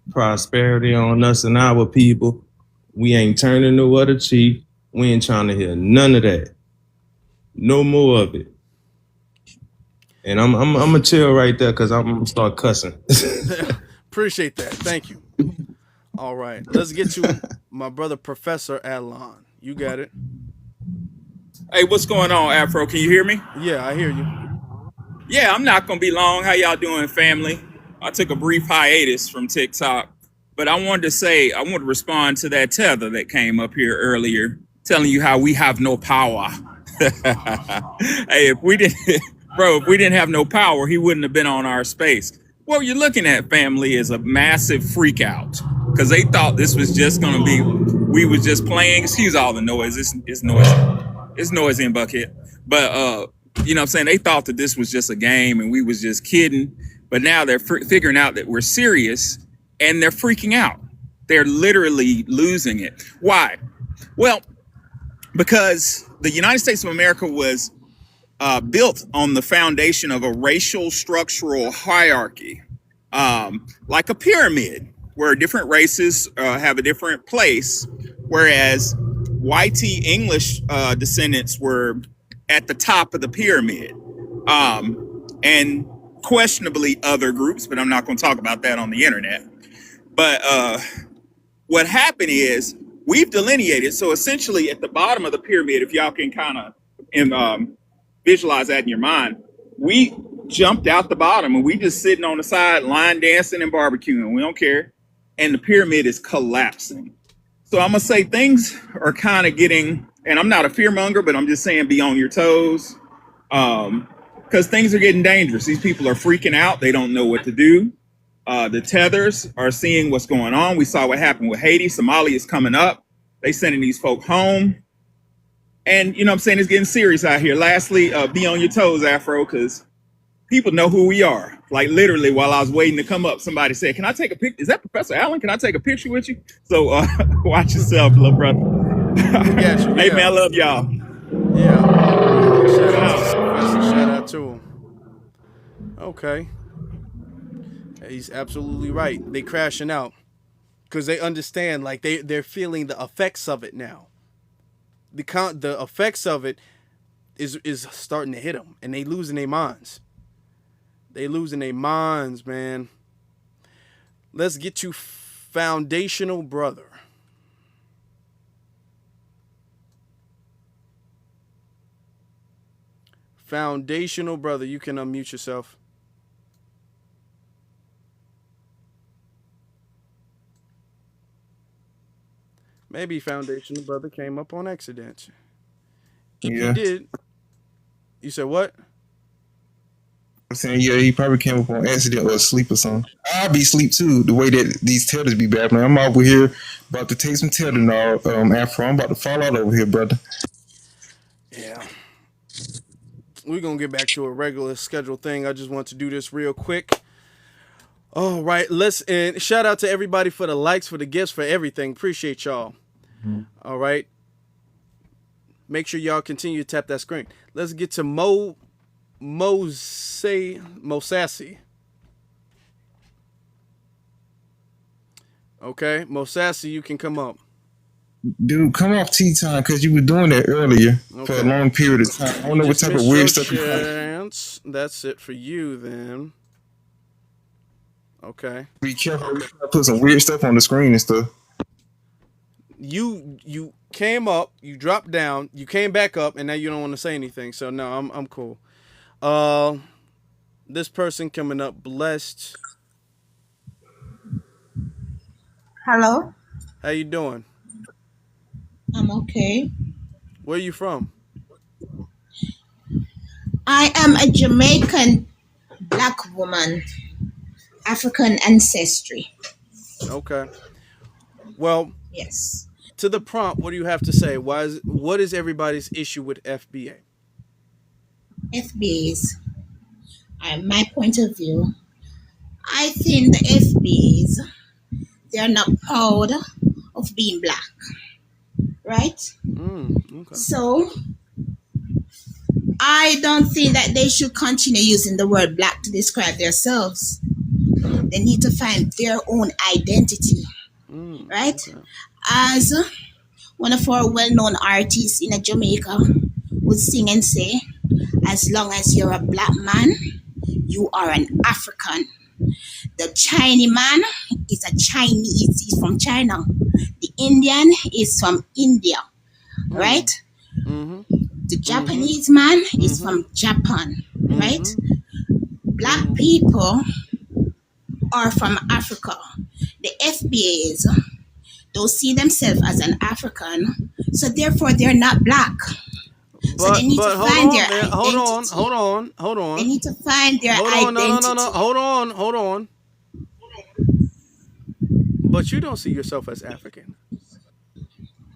prosperity on us and our people. We ain't turning no other cheek. We ain't trying to hear none of that. No more of it. And I'm gonna chill right there because I'm gonna start cussing. Appreciate that. Thank you. All right, let's get you, my brother, Professor Adlon. You got it. Hey, what's going on, Afro? Can you hear me? Yeah, I hear you. Yeah, I'm not gonna be long. How y'all doing, family? I took a brief hiatus from TikTok. But I wanted to respond to that tether that came up here earlier, telling you how we have no power. Hey, if we didn't have no power, he wouldn't have been on our space. What you're looking at, family, is a massive freak out because they thought this was just going to be, we was just playing. Excuse all the noise. It's noise. It's noisy in Buckhead. But, you know what I'm saying? They thought that this was just a game and we was just kidding. But now they're figuring out that we're serious and they're freaking out. They're literally losing it. Why? Well, because the United States of America was built on the foundation of a racial structural hierarchy, like a pyramid, where different races have a different place, whereas whitey English descendants were at the top of the pyramid, and questionably other groups, but I'm not going to talk about that on the internet. But what happened is we've delineated. So essentially at the bottom of the pyramid, if y'all can kind of visualize that in your mind, we jumped out the bottom and we just sitting on the side, line dancing and barbecuing. We don't care. And the pyramid is collapsing. So I'm going to say things are kind of getting, and I'm not a fear monger, but I'm just saying be on your toes. Because things are getting dangerous. These people are freaking out. They don't know what to do. The tethers are seeing what's going on. We saw what happened with Haiti. Somalia is coming up. They sending these folk home. And, you know what I'm saying, it's getting serious out here. Lastly, be on your toes, Afro, because people know who we are. Like, literally, while I was waiting to come up, somebody said, can I take a picture? Is that Professor Allen? Can I take a picture with you? So, watch yourself, little brother. Hey, man, I love y'all. Yeah. Shout out to him. Okay. He's absolutely right. They crashing out because they understand, like they're feeling the effects of it now. The effects of it is starting to hit them, and they losing their minds. They losing their minds, man. Let's get you foundational brother. Foundational brother, you can unmute yourself. Maybe foundational brother came up on accident. If you did, you said what? I'm saying, yeah, he probably came up on accident or asleep or something. I'll be asleep too, the way that these tethers be babbling. I'm over here about to take some Telenol, Afro. I'm about to fall out over here, brother. Yeah. We're going to get back to a regular scheduled thing. I just want to do this real quick. All right, and shout out to everybody for the likes, for the gifts, for everything. Appreciate y'all. Mm-hmm. All right. Make sure y'all continue to tap that screen. Let's get to Mosassy. Okay, Mosassy, you can come up. Dude, come off tea time because you were doing that earlier for a long period of time. I don't know what type of weird stuff you're doing. That's it for you then. Okay. Be careful. Put some weird stuff on the screen and stuff. You came up, you dropped down, you came back up, and now you don't want to say anything. So no, I'm cool. This person coming up, blessed. Hello. How you doing? I'm okay. Where are you from? I am a Jamaican black woman, African ancestry. Okay. Well, yes. To the prompt, what do you have to say? What is everybody's issue with FBA? FBAs, my point of view, I think the FBAs, they are not proud of being black, right? Okay. So I don't think that they should continue using the word black to describe themselves. They need to find their own identity, right? Okay. As one of our well-known artists in Jamaica would sing and say, as long as you're a black man, you are an African. The Chinese man is a Chinese, he's from China. The Indian is from India, right? Mm-hmm. The Japanese man is from Japan, right? Black people are from Africa. the FBAs don't see themselves as an African, so therefore they're not black. So they need to But hold find on, their man. identity. Hold on. They need to find their Hold on, identity. no. Hold on. But you don't see yourself as African.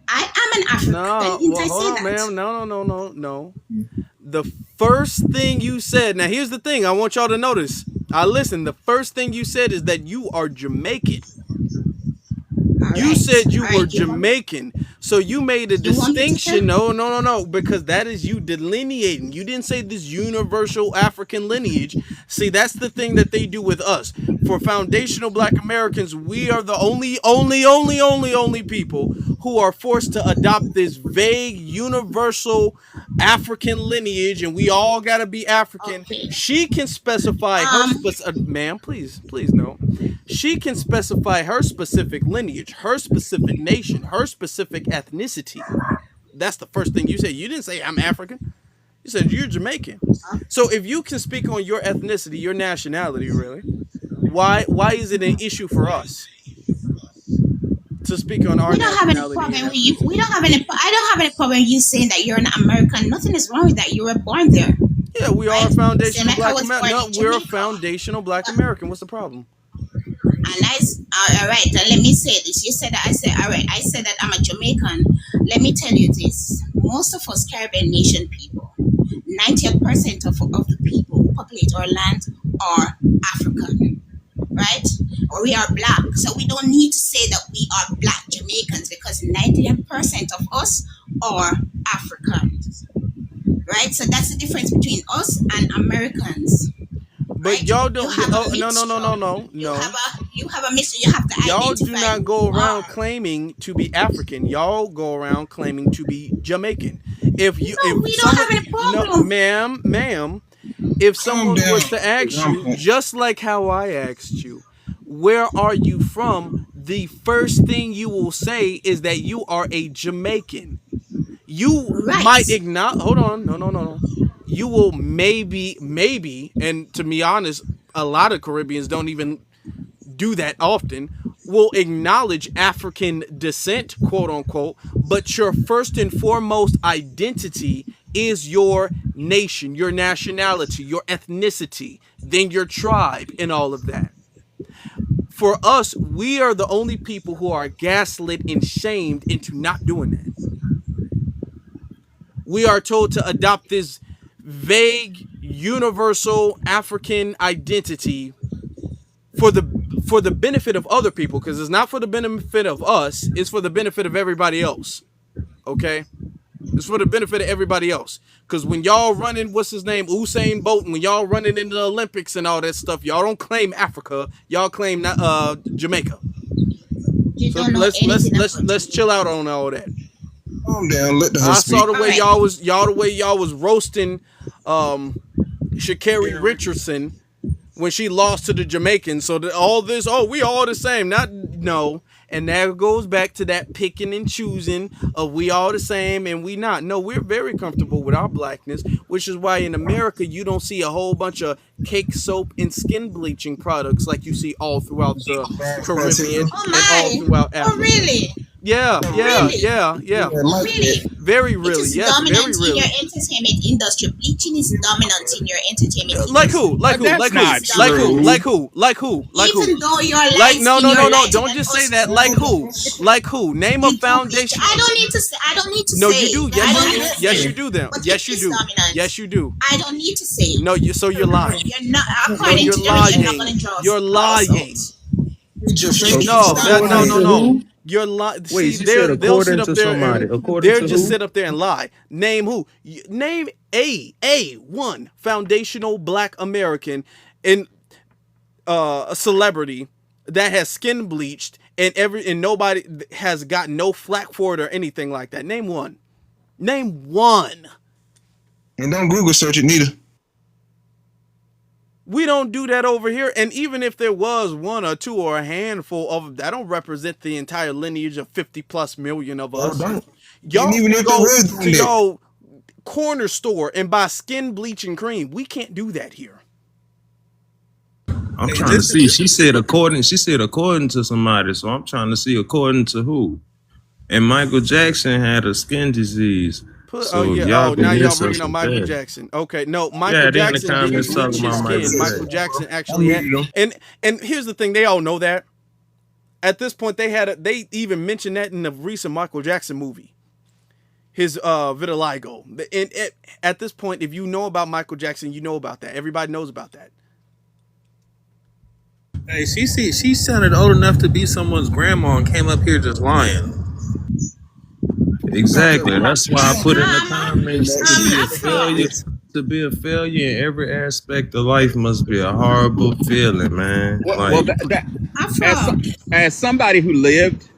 I am an African. No, Didn't well, I hold say on, that? ma'am. No. The first thing you said, now here's the thing I want y'all to notice. Listen, the first thing you said is that you are Jamaican. You said you were Jamaican. So you made a distinction. No, because that is you delineating. You didn't say this universal African lineage. See, that's the thing that they do with us. For foundational Black Americans, we are the only people who are forced to adopt this vague universal African lineage, and we all gotta be African. She can specify her ma'am, please no. She can specify her specific lineage, her specific nation, her specific ethnicity. That's the first thing you said. You didn't say I'm African. You said you're Jamaican. So if you can speak on your ethnicity, your nationality, really, why is it an issue for us to speak on our We don't have any nationality? problem with you. We don't have any. I don't have any problem with you saying that you're an American. Nothing is wrong with that. You were born there. Yeah, we are a foundational Black American. No, we're a Jamaica. foundational Black American. What's the problem? And all right, let me say this. You said that all right, I said that I'm a Jamaican. Let me tell you this. Most of us Caribbean nation people, 90% of the people who populate our land are African, right? Or we are black. So we don't need to say that we are black Jamaicans because 90% of us are Africans, right? So that's the difference between us and Americans. But y'all don't. No. You have a mixture. You have to Y'all identify. do not go around claiming to be African. Y'all go around claiming to be Jamaican. If you, No, we don't have any problem. No, ma'am. If someone was to ask you, just like how I asked you, where are you from? The first thing you will say is that you are a Jamaican. You might acknowledge. Hold on, no. You will maybe, and to be honest, a lot of Caribbeans don't even do that often, will acknowledge African descent, quote unquote, but your first and foremost identity is your nation, your nationality, your ethnicity, then your tribe, and all of that. For us, we are the only people who are gaslit and shamed into not doing that. We are told to adopt this vague, universal African identity for the benefit of other people, because it's not for the benefit of us, it's for the benefit of everybody else. Okay? It's for the benefit of everybody else. Because when y'all running, what's his name, Usain Bolt, when y'all running into the Olympics and all that stuff, y'all don't claim Africa, y'all claim Jamaica. So let's chill out on all that. Calm down, let the I saw the way y'all was roasting Sha'Carri Richardson when she lost to the Jamaicans. So all this, we all the same. No. And that goes back to that picking and choosing of we all the same and we not. No, we're very comfortable with our blackness, which is why in America you don't see a whole bunch of cake soap and skin bleaching products like you see all throughout the Caribbean and all throughout Africa. Oh, really? Yeah. Really? Very really. It is Yes, dominant very really. in your entertainment industry. Bleaching is dominant in your entertainment industry. Like who? Like who? Even though you're like no. Don't just say that. Like who? Like who? Name a foundation. I don't need to say. No, you do. Yes, you do. Then. Yes, you do. Yes, you do. I don't need to say. No, so you're lying. You're not. According to them, you're not going to draw. You're lying. No. You're lying. Wait, see, they'll sit up there and they'll just sit up there and lie. Name who? Name one foundational Black American and a celebrity that has skin bleached and nobody has got no flack for it or anything like that. Name one. Name one. And don't Google search it neither. We don't do that over here. And even if there was one or two or a handful of that, don't represent the entire lineage of 50 plus million of us. Y'all go to your corner store and buy skin bleaching cream. We can't do that here. I'm trying to see. She said according to somebody, so I'm trying to see according to who. And Michael Jackson had a skin disease. So y'all can now y'all miss bringing us up with Michael that. Jackson. Okay, no, Michael Yeah, they in the Jackson didn't comments bleach talking his about Michael skin. Michael Jackson. Jackson actually had, and here's the thing, they all know that. At this point, they even mentioned that in the recent Michael Jackson movie, his vitiligo. And at this point, if you know about Michael Jackson, you know about that. Everybody knows about that. Hey, she sounded old enough to be someone's grandma and came up here just lying. Exactly. That's why I put in the comments Afro. to be a failure in every aspect of life must be a horrible feeling, man. Well, Like as somebody who lived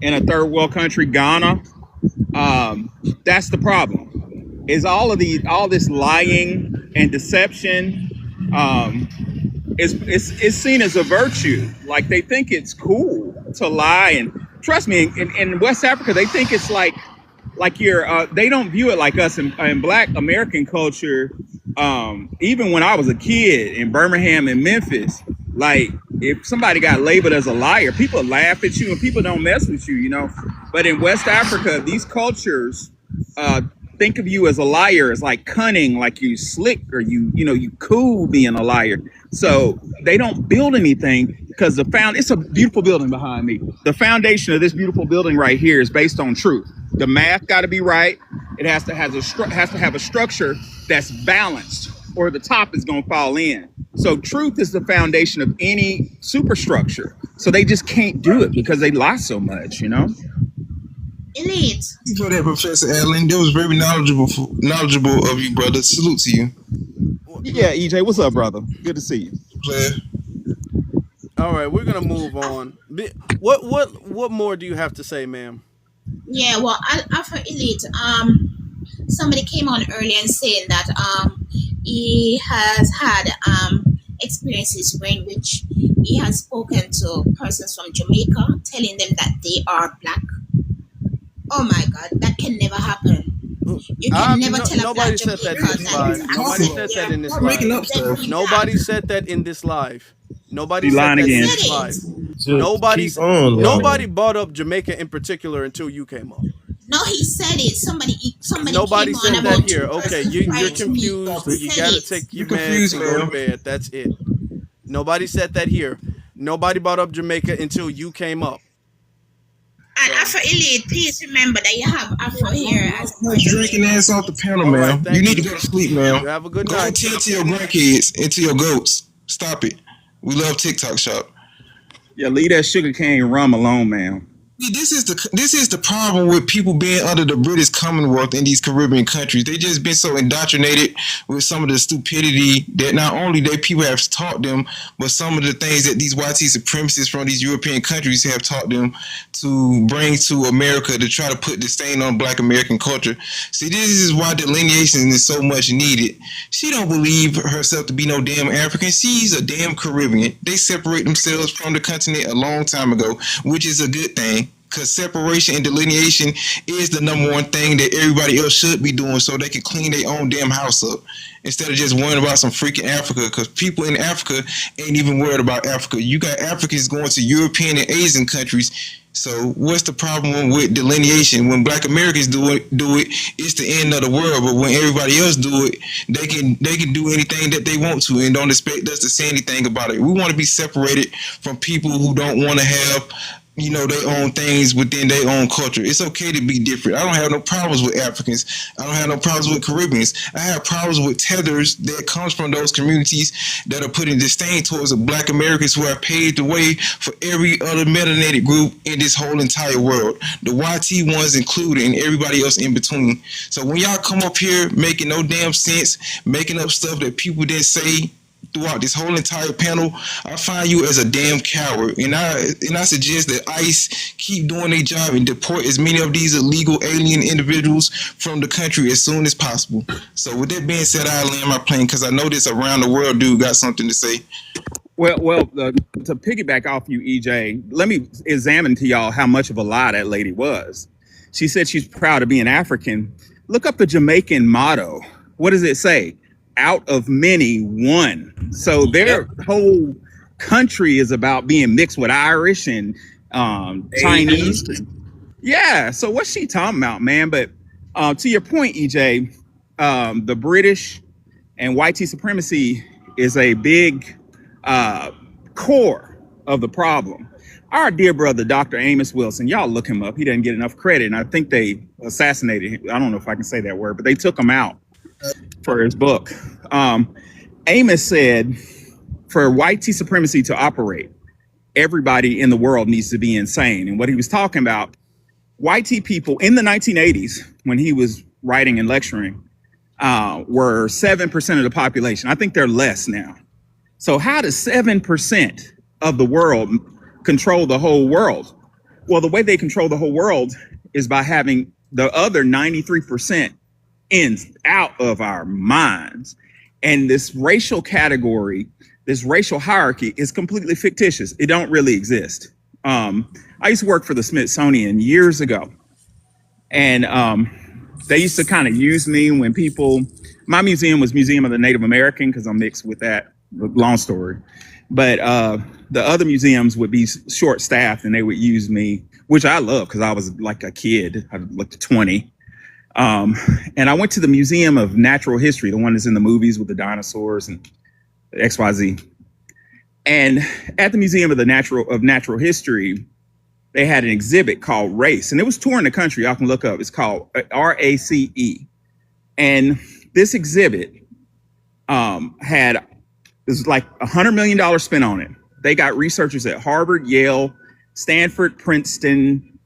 in a third world country, Ghana, that's the problem. Is all this lying and deception? It's seen as a virtue. Like they think it's cool to lie, and trust me, in West Africa, they think it's like you're. They don't view it like us in Black American culture. Even when I was a kid in Birmingham and Memphis, like if somebody got labeled as a liar, people laugh at you and people don't mess with you, you know. But in West Africa, these cultures think of you as a liar as like cunning, like you slick or you cool being a liar. So they don't build anything because it's a beautiful building behind me. The foundation of this beautiful building right here is based on truth. The math got to be right. It has to have a structure that's balanced, or the top is going to fall in. So truth is the foundation of any superstructure. So they just can't do it because they lie so much, you know. Elite. For that, Professor Allen, that was very knowledgeable of you, brother. Salute to you. Yeah, EJ, what's up, brother? Good to see you. Player. All right, we're gonna move on. What more do you have to say, ma'am? Yeah, well, Afro Elite, somebody came on earlier and saying that he has had experiences in which he has spoken to persons from Jamaica, telling them that they are black. Oh my God, that can never happen. You can never tell a black Jamaican that. Nobody said that in this live. Making up stuff. Nobody said that in this live. Nobody Be said lying that again. in this live. keep on lying. Nobody brought up Jamaica in particular until you came up. No, he said it. Somebody Nobody came said on that about here. two Okay, persons you're prior to me. confused. He You said gotta it. take your You're meds confused, and go to man. bed. That's it. Nobody said that here. Nobody brought up Jamaica until you came up. And Afro Elite, please remember that you have Afro here as Drinking ass off the panel, All man. right, thank You need you. to go to sleep, man. You have a good Go night. tend to your grandkids and to your goats. Stop it. We love TikTok shop. Yeah, leave that sugarcane rum alone, man. This is the problem with people being under the British Commonwealth in these Caribbean countries. They just been so indoctrinated with some of the stupidity that not only they people have taught them, but some of the things that these white supremacists from these European countries have taught them to bring to America to try to put the stain on Black American culture. See, this is why delineation is so much needed. She don't believe herself to be no damn African. She's a damn Caribbean. They separate themselves from the continent a long time ago, which is a good thing. Because separation and delineation is the number one thing that everybody else should be doing so they can clean their own damn house up instead of just worrying about some freaking Africa, because people in Africa ain't even worried about Africa. You got Africans going to European and Asian countries. So what's the problem with delineation? When Black Americans do it, it's the end of the world. But when everybody else do it, they can do anything that they want to and don't expect us to say anything about it. We want to be separated from people who don't want to have their own things within their own culture. It's okay to be different. I don't have no problems with Africans. I don't have no problems with Caribbeans. I have problems with tethers that comes from those communities that are putting disdain towards the Black Americans who have paved the way for every other melanated group in this whole entire world. The YT ones included and everybody else in between. So when y'all come up here making no damn sense, making up stuff that people didn't say throughout this whole entire panel, I find you as a damn coward, and I suggest that ICE keep doing their job and deport as many of these illegal alien individuals from the country as soon as possible. So with that being said, I land my plane because I know this around the world dude got something to say. Well, to piggyback off you, EJ, let me examine to y'all how much of a lie that lady was. She said she's proud of being African. Look up the Jamaican motto. What does it say? Out of many, one. So their whole country is about being mixed with Irish and Chinese. Yeah. So what's she talking about, man? But to your point, EJ, the British and white supremacy is a big core of the problem. Our dear brother, Dr. Amos Wilson, y'all look him up. He doesn't get enough credit. And I think they assassinated him. I don't know if I can say that word, but they took him out for his book. Amos said, for white supremacy to operate, everybody in the world needs to be insane. And what he was talking about, white people in the 1980s, when he was writing and lecturing, were 7% of the population. I think they're less now. So how does 7% of the world control the whole world? Well, the way they control the whole world is by having the other 93% out of our minds. And this racial category, this racial hierarchy is completely fictitious. It don't really exist. I used to work for the Smithsonian years ago. And they used to kind of use me when people, my museum was Museum of the Native American because I'm mixed with that, long story. But the other museums would be short staffed and they would use me, which I love because I was like a kid. I looked 20. And I went to the Museum of Natural History, the one that's in the movies with the dinosaurs and XYZ. And at the Museum of Natural History, they had an exhibit called Race, and it was touring the country. Y'all can look up. It's called RACE. And this exhibit had, this was like $100 million spent on it. They got researchers at Harvard, Yale, Stanford, Princeton,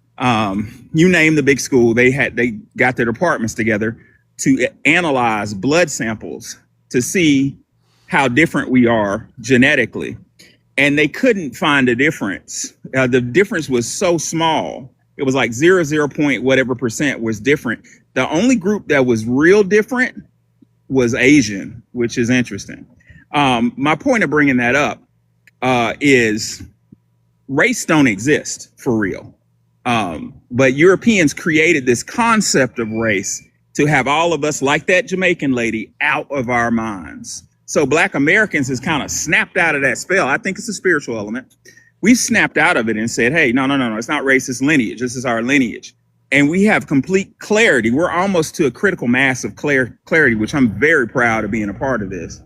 you name the big school. They got their departments together to analyze blood samples to see how different we are genetically. And they couldn't find a difference. The difference was so small. It was like 0 point whatever percent was different. The only group that was real different was Asian, which is interesting. My point of bringing that up is race don't exist for real. But Europeans created this concept of race to have all of us, like that Jamaican lady, out of our minds. So Black Americans has kind of snapped out of that spell. I think it's a spiritual element. We snapped out of it and said, hey, no, it's not racist lineage. This is our lineage. And we have complete clarity. We're almost to a critical mass of clarity, which I'm very proud of being a part of this.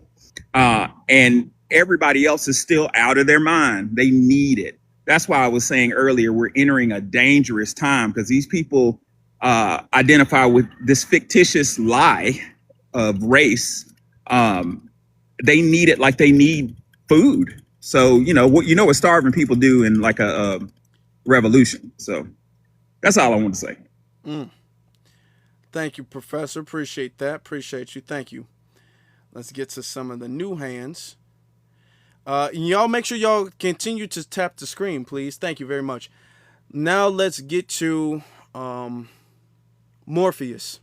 And everybody else is still out of their mind. They need it. That's why I was saying earlier, we're entering a dangerous time because these people identify with this fictitious lie of race. They need it like they need food. So, what starving people do in like a revolution. So that's all I want to say. Thank you, Professor. Appreciate that. Appreciate you. Thank you. Let's get to some of the new hands. Y'all make sure y'all continue to tap the screen, please. Thank you very much. Now let's get to Morpheus.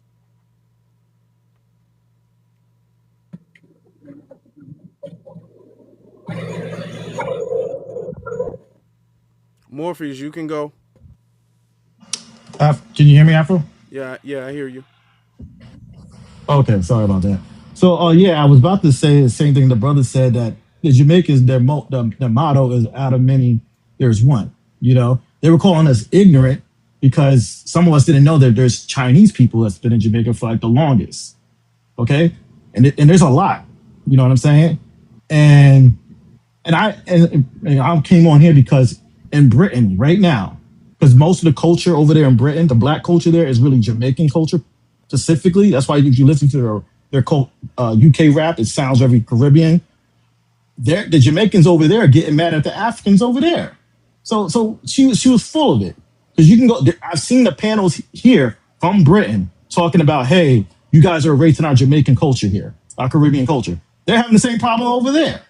Morpheus, you can go. Can you hear me, Afro? Yeah, I hear you. Okay, sorry about that. So, I was about to say the same thing the brother said, that the Jamaicans, their motto is out of many, there's one. They were calling us ignorant because some of us didn't know that there's Chinese people that's been in Jamaica for like the longest. Okay, and there's a lot. You know what I'm saying? And I came on here because in Britain right now, because most of the culture over there in Britain, the black culture there is really Jamaican culture specifically. That's why if you listen to their UK rap, it sounds very Caribbean. The Jamaicans over there are getting mad at the Africans over there. So she was full of it. Because you can go, I've seen the panels here from Britain talking about, hey, you guys are erasing our Jamaican culture here, our Caribbean culture. They're having the same problem over there.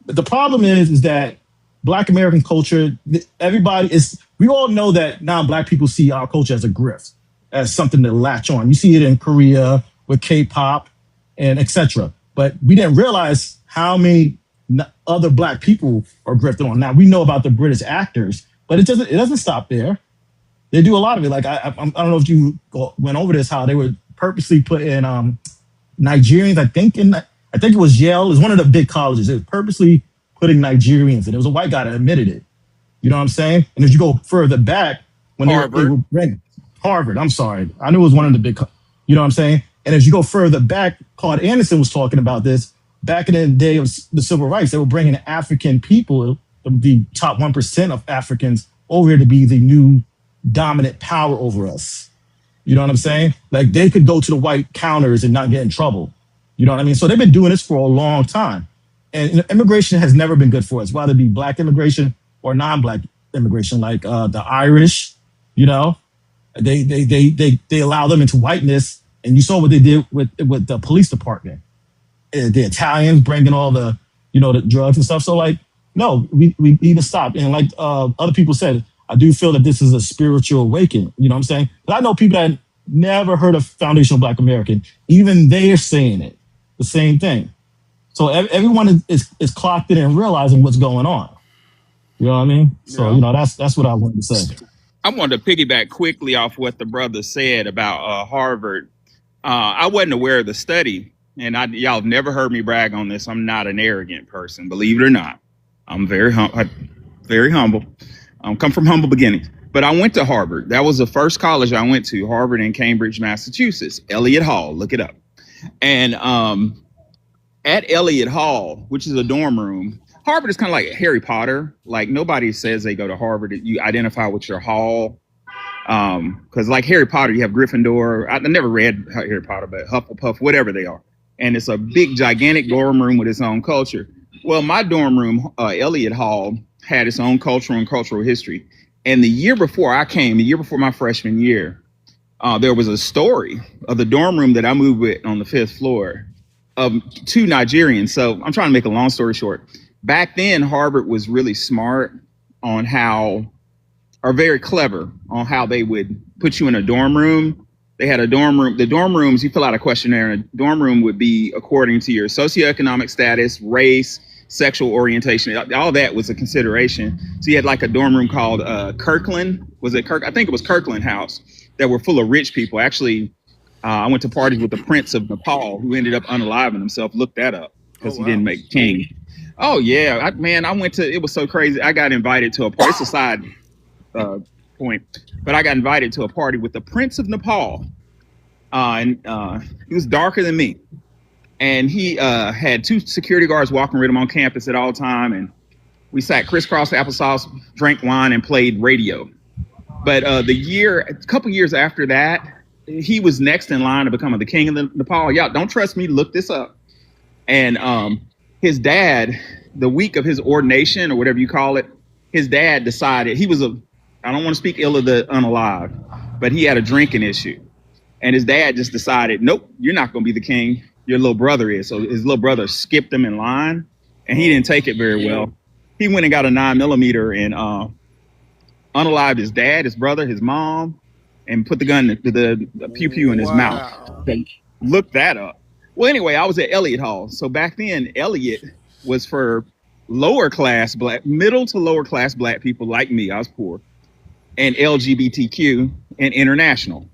But the problem is that Black American culture, we all know that non-Black people see our culture as a grift, as something to latch on. You see it in Korea with K-pop and etc. But we didn't realize how many other Black people are grifted on. Now we know about the British actors, but it doesn't stop there. They do a lot of it. Like I don't know if you went over this, how they would purposely put in Nigerians. I think it was Yale. It was one of the big colleges. They would purposely putting Nigerians in. There was a white guy that admitted it. You know what I'm saying? And as you go further back, when they were Harvard, I'm sorry. I knew it was one of the big, you know what I'm saying? And as you go further back, Claude Anderson was talking about this. Back in the day of the civil rights, they were bringing African people, the top 1% of Africans, over here to be the new dominant power over us. You know what I'm saying? Like they could go to the white counters and not get in trouble. You know what I mean? So they've been doing this for a long time. And immigration has never been good for us, whether it be black immigration or non-black immigration, like the Irish, you know, they allow them into whiteness. And you saw what they did with the police department. The Italians bringing all the, you know, the drugs and stuff. So like, no, we need to stop. And like other people said, I do feel that this is a spiritual awakening. You know what I'm saying? But I know people that never heard of Foundational Black American. Even they're saying it, the same thing. So everyone is clocked in and realizing what's going on. You know what I mean? So, you know, that's what I wanted to say. I wanted to piggyback quickly off what the brother said about Harvard. I wasn't aware of the study, and y'all have never heard me brag on this. I'm not an arrogant person, believe it or not. I'm very humble. Come from humble beginnings. But I went to Harvard. That was the first college I went to, Harvard in Cambridge, Massachusetts. Elliott Hall, look it up. And at Elliott Hall, which is a dorm room, Harvard is kind of like Harry Potter. Like nobody says they go to Harvard. You identify with your hall. Because like Harry Potter, you have Gryffindor. I never read Harry Potter, but Hufflepuff, whatever they are. And it's a big, gigantic dorm room with its own culture. Well, my dorm room, Elliott Hall, had its own cultural history. And the year before I came, the year before my freshman year, there was a story of the dorm room that I moved with on the 5th floor of 2 Nigerians. So I'm trying to make a long story short. Back then, Harvard was really smart on very clever on how they would put you in a dorm room. They had a dorm room. The dorm rooms, you fill out a questionnaire, and a dorm room would be according to your socioeconomic status, race, sexual orientation. All that was a consideration. So you had like a dorm room called Kirkland. Was it Kirk? I think it was Kirkland House, that were full of rich people. Actually, I went to parties with the Prince of Nepal, who ended up unaliving himself. Look that up, because he didn't make king. Oh yeah, I went to. It was so crazy. I got invited to a party. It's a side point, but I got invited to a party with the Prince of Nepal, and he was darker than me, and he had 2 security guards walking with him on campus at all time, and we sat crisscross applesauce, drank wine, and played radio. But a couple years after that, he was next in line to become the king of the Nepal. Y'all don't trust me? Look this up. And his dad, the week of his ordination or whatever you call it, his dad decided I don't want to speak ill of the unalived, but he had a drinking issue. And his dad just decided, nope, you're not going to be the king. Your little brother is. So his little brother skipped him in line, and he didn't take it very well. He went and got a 9mm and unalived his dad, his brother, his mom, and put the gun, the pew-pew in his mouth. So look that up. Well, anyway, I was at Elliott Hall. So back then, Elliott was for lower class black, middle to lower class black people like me. I was poor, and LGBTQ and international.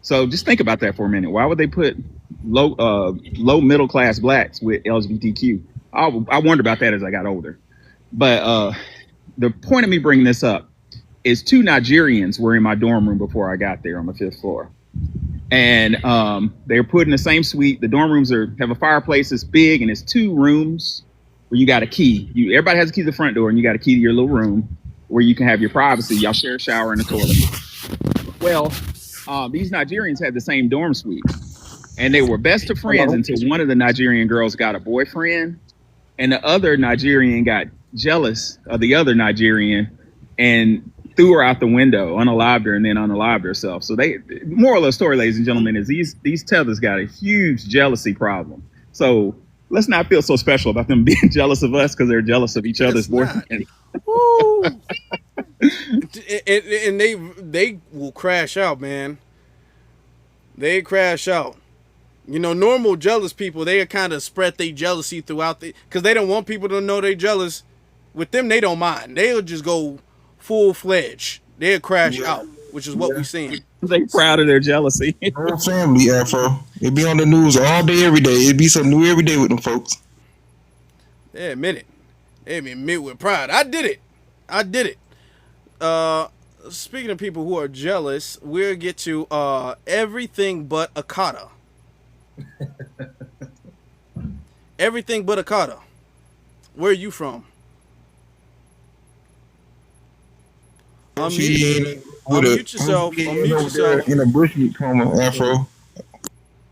So just think about that for a minute. Why would they put low middle class blacks with LGBTQ? I wondered about that as I got older. But the point of me bringing this up is 2 Nigerians were in my dorm room before I got there on the 5th floor. And they were put in the same suite. The dorm rooms have a fireplace. It's big, and it's 2 rooms where you got a key. Everybody has a key to the front door, and you got a key to your little room where you can have your privacy. Y'all share a shower and a toilet. Well, these Nigerians had the same dorm suite, and they were best of friends until one of the Nigerian girls got a boyfriend, and the other Nigerian got jealous of the other Nigerian and threw her out the window, unalived her, and then unalived herself. So moral of the story, ladies and gentlemen, is these tethers got a huge jealousy problem. So let's not feel so special about them being jealous of us because they're jealous of each other's boyfriend. And they will crash out, man. They crash out. You know, normal jealous people, they kind of spread their jealousy throughout because they don't want people to know they're jealous. With them, they don't mind. They'll just go full-fledged. They'll crash out, which is what we're seeing. They proud of their jealousy. Whole family, Afro. It be on the news all day, every day. It be something new every day with them folks. They admit it. Admit with pride. I did it. I did it. Speaking of people who are jealous, we'll get to everything but Akata. Everything but Akata. Where are you from? Unmute yourself. Unmute yourself. In a bushmeat coma, Afro.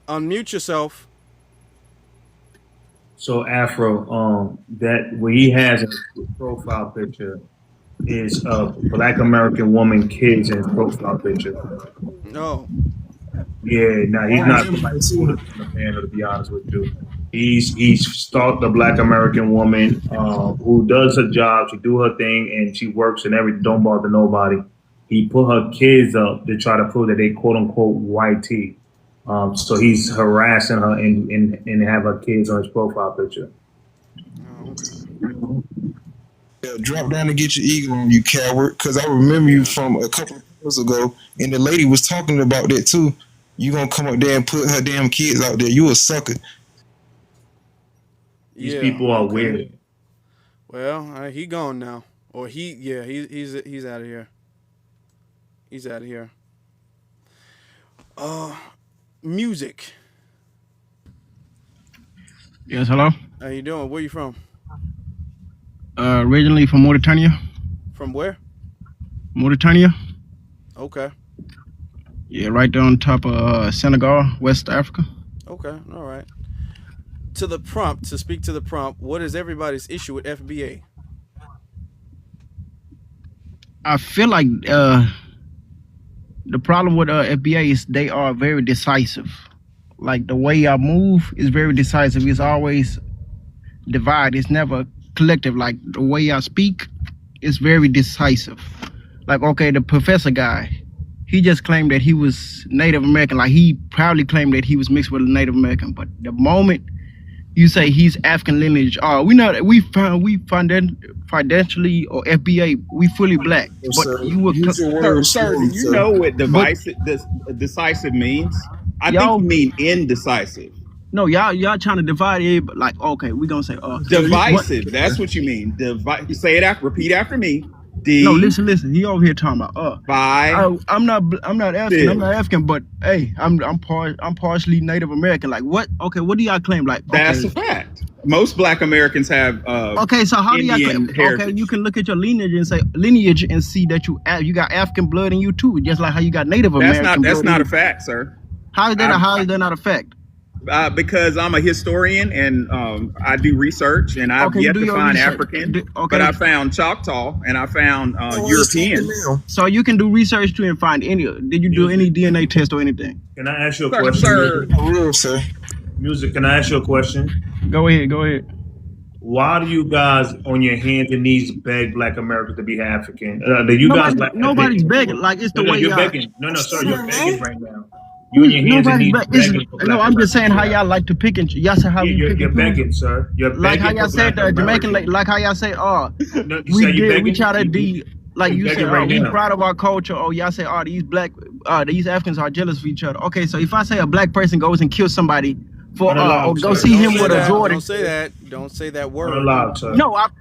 Unmute yourself. So Afro, that what he has in his profile picture is a Black American woman kids in his profile picture. No. Yeah, now he's not somebody cool in the panel, to be honest with you. He's stalked a Black American woman who does her job, she do her thing, and she works and everything. Don't bother nobody. He put her kids up to try to prove that they quote unquote white tea. So he's harassing her and have her kids on his profile picture. Yeah, drop down and get your eagle on, you coward. Because I remember you from a couple of years ago, and the lady was talking about that too. You gonna come up there and put her damn kids out there? You a sucker. These people are weird. Well, he gone now, or he's out of here. He's out of here. Music. Yes, hello. How you doing? Where you from? Originally from Mauritania. From where? Mauritania. Okay. Yeah, right there on top of Senegal, West Africa. Okay, all right. To speak to the prompt, what is everybody's issue with FBA? I feel like the problem with FBA is they are very decisive. Like the way I move is very decisive. It's always divide. It's never collective. Like the way I speak is very decisive. Like, okay, the professor guy, he just claimed that he was Native American. Like he proudly claimed that he was mixed with a Native American. But the moment you say he's African lineage, we financially or FBA, we fully black. But you were sir, do you know what decisive means? I think you mean indecisive. No, y'all trying to divide it, but like, okay, we're gonna say divisive. That's what you mean. Say it after. Repeat after me. No, listen. He over here talking about I'm not African. I'm not African, but hey, I'm partially Native American. Like what? Okay, what do y'all claim? Like that's a fact. Most Black Americans have okay, so how Indian do y'all claim? heritage. Okay, you can look at your lineage and see that you got African blood in you too, just like how you got Native American. That's not a fact, sir. How is that not a fact? Because I'm a historian and I do research and I've yet to find African, but I found Choctaw and I found European. So you can do research too and find any. Did you do any DNA test or anything? Can I ask you a question? Sir. Music, can I ask you a question? Go ahead. Why do you guys on your hands and knees beg Black Americans to be African? Nobody's begging. Like it's the way you're begging. No, sir, you're begging right now. You on your hands and knees begging. No, I'm just saying how y'all like to pick and y'all say how you're begging, sir. You're begging. Like how y'all said Jamaican, like how y'all say, we try to be like you said, we proud of our culture. Oh, y'all say, these Africans are jealous of each other. Okay, so if I say a black person goes and kills somebody for go see him with a Jordan. Don't say that word. No, I'm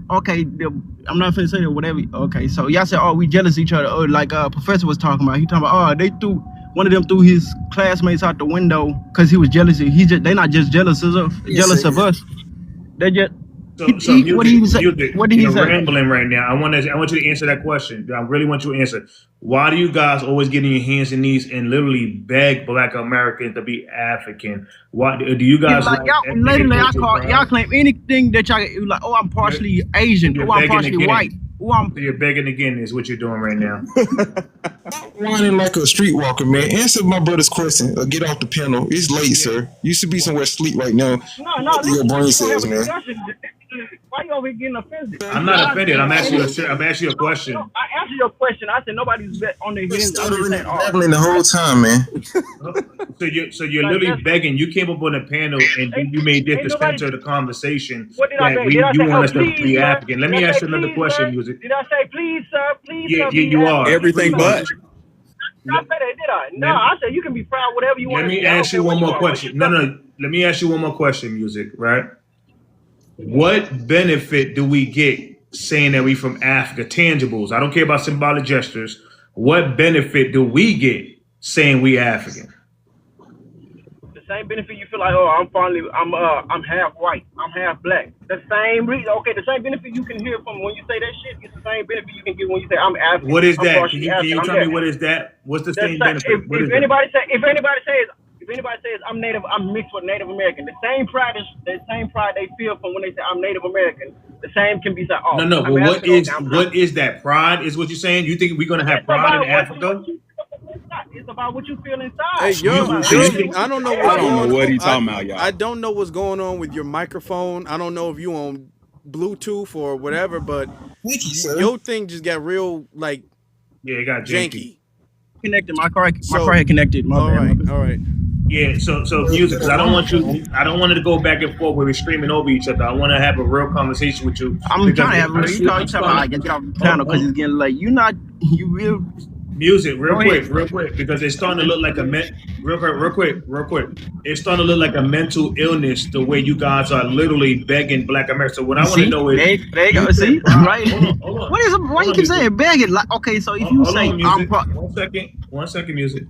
not finna say that. Whatever. Okay, so y'all say, we jealous of each other. Like professor was talking about. He talking about, they threw. One of them threw his classmates out the window because he was jealous. They're not just jealous of us. They just. What did he say? You're rambling right now. I want you to answer that question. I really want you to answer. Why do you guys always get on your hands and knees and literally beg Black Americans to be African? Why do you guys y'all claim anything that y'all like? Oh, I'm partially Asian. Oh, I'm partially white. So you're begging again is what you're doing right now. Whining like a streetwalker, man. Answer my brother's question. Get off the panel. It's late, sir. You should be somewhere asleep right now. No. Your brain cells, man. Why you over here getting offended? I'm not offended. I'm asking you a question. No, I answered your question. I said nobody's on their hands. Babbling the whole time, man. So you're literally begging. You came up on a panel and you made this the center of the conversation that you want us to be African. Let me ask you another question, Music. Did I say please, sir? Please, yeah, you are. Everything but. Did I? No, I said you can be proud whatever you want. Let me ask you one more question. No. Let me ask you one more question, Music, right? What benefit do we get saying that we from Africa? Tangibles. I don't care about symbolic gestures. What benefit do we get saying we African? The same benefit you feel like, oh, I'm half white, I'm half black. The same reason, okay, the same benefit you can hear from when you say that shit, it's the same benefit you can get when you say I'm African. What is I'm that? partially Can you African, tell me what is that? What's the same benefit? If anybody says I'm Native, I'm mixed with Native American. The same pride they feel from when they say I'm Native American. The same can be said. Oh, No, I'm but African, what is that? Pride is what you're saying? You think we're gonna have pride in Africa? It's about what you feel inside. Hey, I don't know what's I don't know what going he talking about, y'all. I don't know what's going on with your microphone. I don't know if you on Bluetooth or whatever, but your thing just got real like it got janky. Connected. My car had connected. All right. Yeah, so music, because I don't want it to go back and forth where we're screaming over each other. I want to have a real conversation with you. I'm trying to have a real. You talking about get off the panel because it's getting late. You real. Music, real quick, because it's starting to look like real quick. It's starting to look like a mental illness the way you guys are literally begging Black America. So what I want to know is, there you go. See, right? Hold on. Why you keep saying begging? Like, okay, so if you say, one second, music.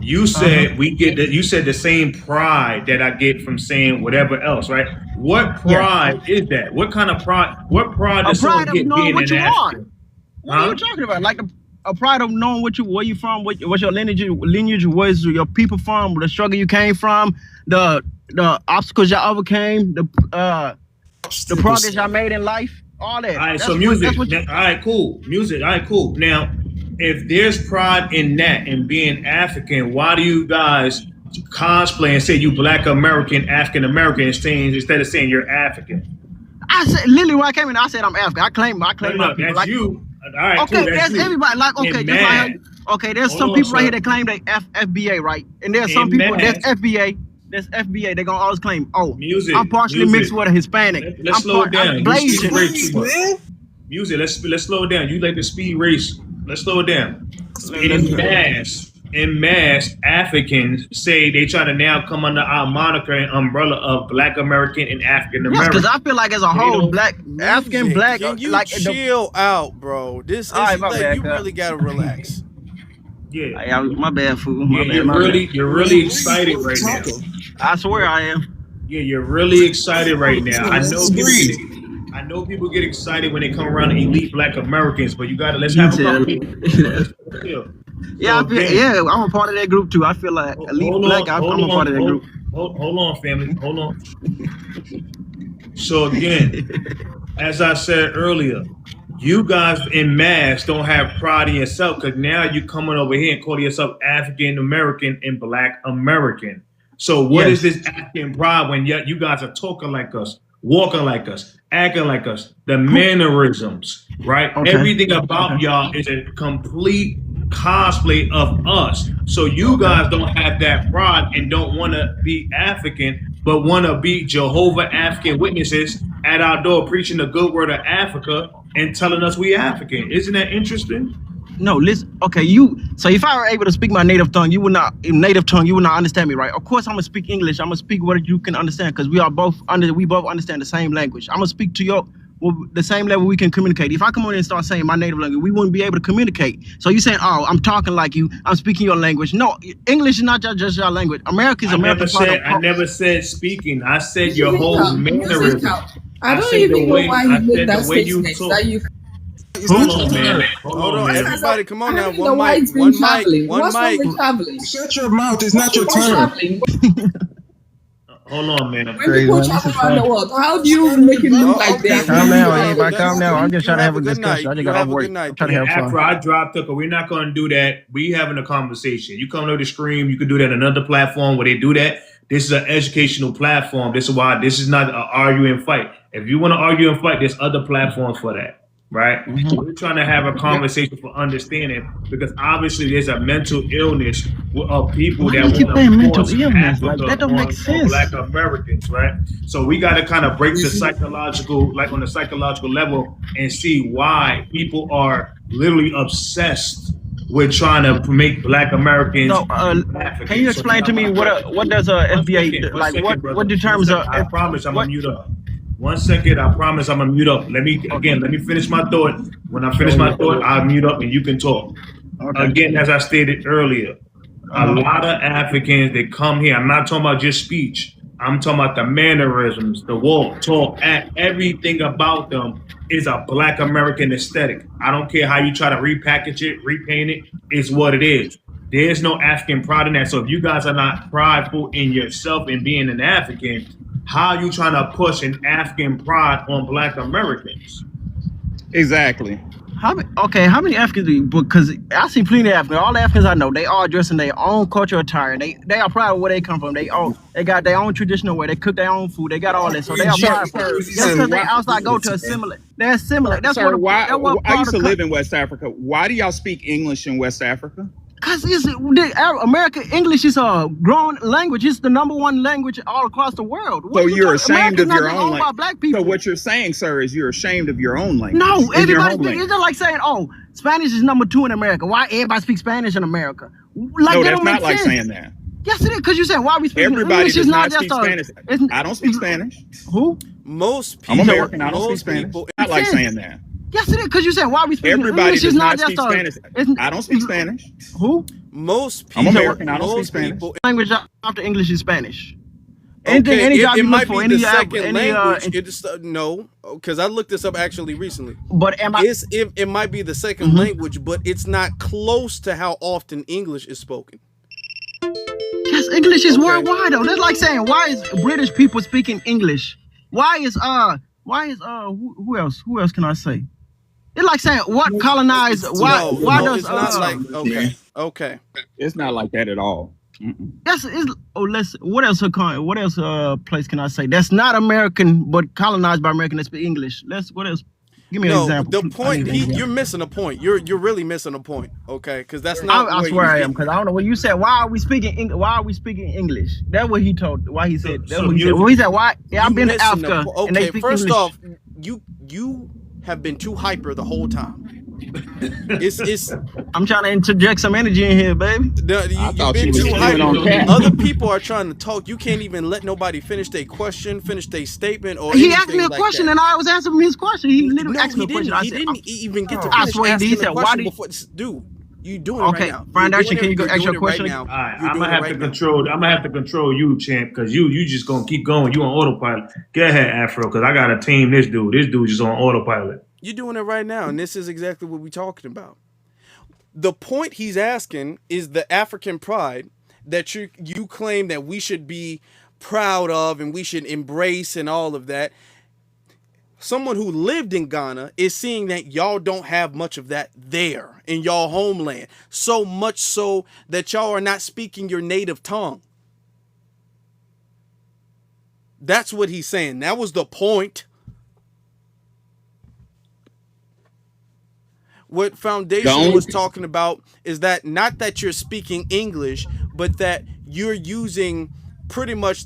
You said we get that. You said the same pride that I get from saying whatever else, right? What pride is that? What kind of pride? What pride does someone get being an African? What are you talking about? Like a pride of knowing where you from, what's your lineage, where's your people from, the struggle you came from, the obstacles y'all overcame, the progress y'all made in life, all that. All right, so music. All right, cool. Music. All right, cool. Now, if there's pride in that and being African, why do you guys cosplay and say you Black American, African American, instead of saying you're African? I said literally when I came in, I said I'm African. I claim my people. That's like, you. All right, okay, cool, there's everybody. Like, okay, there's some people right here that claim they FBA, right? And there's some people that's FBA. There's FBA. They're gonna always claim, music. I'm partially mixed with a Hispanic. Let's slow it down. Blasian. Music. Let's slow it down. You like the speed race. Let's slow it down. In mass, Africans say they try to now come under our moniker and umbrella of Black American and African American. Yes, because I feel like as a whole, Black African, Black. Can you like chill out, bro? This is right, like you really gotta relax. Yeah, my bad, fool. You're really excited right now. I swear I am. Yeah, you're really excited right now. I know people get excited when they come around elite Black Americans, but let's have a conversation. I'm a part of that group too. I feel like elite Black. I'm a part of that group. Hold on, family. Hold on. So again, as I said earlier, you guys in mass don't have pride in yourself because now you're coming over here and calling yourself African American and Black American. So what is this African pride when you guys are talking like us, walking like us, acting like us, the mannerisms, right? Okay. Everything about y'all is a complete cosplay of us. So you guys don't have that pride and don't want to be African, but want to be Jehovah African Witnesses at our door preaching the good word of Africa and telling us we African. Isn't that interesting? No, listen. Okay, so if I were able to speak my native tongue, you would not understand me, right? Of course, I'm gonna speak English. I'm gonna speak what you can understand because we both understand the same language. I'm gonna speak to the same level we can communicate. If I come on and start saying my native language, we wouldn't be able to communicate. So you're saying, oh, I'm talking like you, I'm speaking your language. No, English is not just your language. America's American. I never said speaking. I said your whole mannerism. I don't even know why you made that statement. Hold on, man. Hold on, everybody, come on now. One mic. Shut your mouth. It's not your turn. Hold on, man. When people travel around the world, how do you make it look like that? Calm down, everybody. Calm down. I'm just trying to have a discussion. I just got off work. I'm trying to have fun. After I drop Tucker, we're not going to do that. We having a conversation. You come to the stream. You can do that on another platform where they do that. This is an educational platform. This is why this is not an argue and fight. If you want to argue and fight, there's other platforms for that. Right? Mm-hmm. We're trying to have a conversation for understanding because obviously there's a mental illness of people that want to force illness? Like, that don't make sense. Black Americans, right? So we got to kind of break the psychological, like on the psychological level, and see why people are literally obsessed with trying to make Black Americans. No, can you explain to me what does a FBA like? What determines a? I promise I'm gonna mute up. 1 second. I promise I'm gonna mute up. Let me finish my thought. When I finish my thought, I'll mute up and you can talk. Okay. Again, as I stated earlier, a lot of Africans that come here, I'm not talking about just speech. I'm talking about the mannerisms, the walk, talk, act, everything about them is a Black American aesthetic. I don't care how you try to repackage it, repaint it, it's what it is. There's no African pride in that. So if you guys are not prideful in yourself and being an African, how are you trying to push an African pride on Black Americans? Exactly. How many Africans do you, because I see plenty of Africans. All the Africans I know, they all dress in their own cultural attire. They are proud of where they come from. They got their own traditional way. They cook their own food. They got all that. So they are proud. Just because they outside go to assimilate. They assimilate. That's Sir, what I used to live in West Africa. Why do y'all speak English in West Africa? Because American English is a growing language. It's the #1 language all across the world. So you're ashamed of your own language. Black people. So what you're saying, sir, is you're ashamed of your own language. No, everybody. It's just like saying, "Oh, Spanish is #2 in America. Why everybody speaks Spanish in America?" Like, no, that that's not like saying that. Yes, it is. Because you said, "Why we speak Everybody English?" does not speak Spanish. I don't speak Spanish. Who? Most people. I'm American. I don't speak Spanish. Not like saying that. Yes, it is. Because you said, "Why we speak Everybody English?" does Is not not speak Spanish. I don't speak Spanish. Who? Most people. I'm American. I don't speak Spanish. Language after English is Spanish. Okay, any job it you might look for, be the any second language. It's no, because I looked this up actually recently. But it might be the 2nd language, but it's not close to how often English is spoken. Yes, English is worldwide though. That's like saying, why is British people speaking English? Why is who else? Who else can I say? It's like saying what colonized. Why does it's not like okay. It's not like that at all. Yes, what else place can I say that's not American but colonized by American that speak English? What else? Give me an example. The point you're missing a point. You're really missing a point. Okay, because that's not. I swear I am, because I don't know when you said why are we speaking English? That's what he told. Why he said. That's what he said. Well, he said why? Yeah, I've been to Africa and they speak first English. off, you have been too hyper the whole time. It's. I'm trying to interject some energy in here, baby. You've been too hyper. Other people are trying to talk. You can't even let nobody finish their question, finish their statement, or he asked me a question and I was answering his question. He literally asked me a question. He didn't even get to I finish swear he said, "Why before, dude? You doing it right now? Brian Darcy, can you go ask your question? All right, I'm gonna have to control you, champ, because you just gonna keep going. You on autopilot. Go ahead, Afro, because I gotta team this dude. This dude just on autopilot. You're doing it right now, and this is exactly what we're talking about. The point he's asking is the African pride that you claim that we should be proud of and we should embrace and all of that. Someone who lived in Ghana is seeing that y'all don't have much of that there in y'all homeland. So much so that y'all are not speaking your native tongue. That's what he's saying. That was the point. What Foundation was talking about is that not that you're speaking English, but that you're using pretty much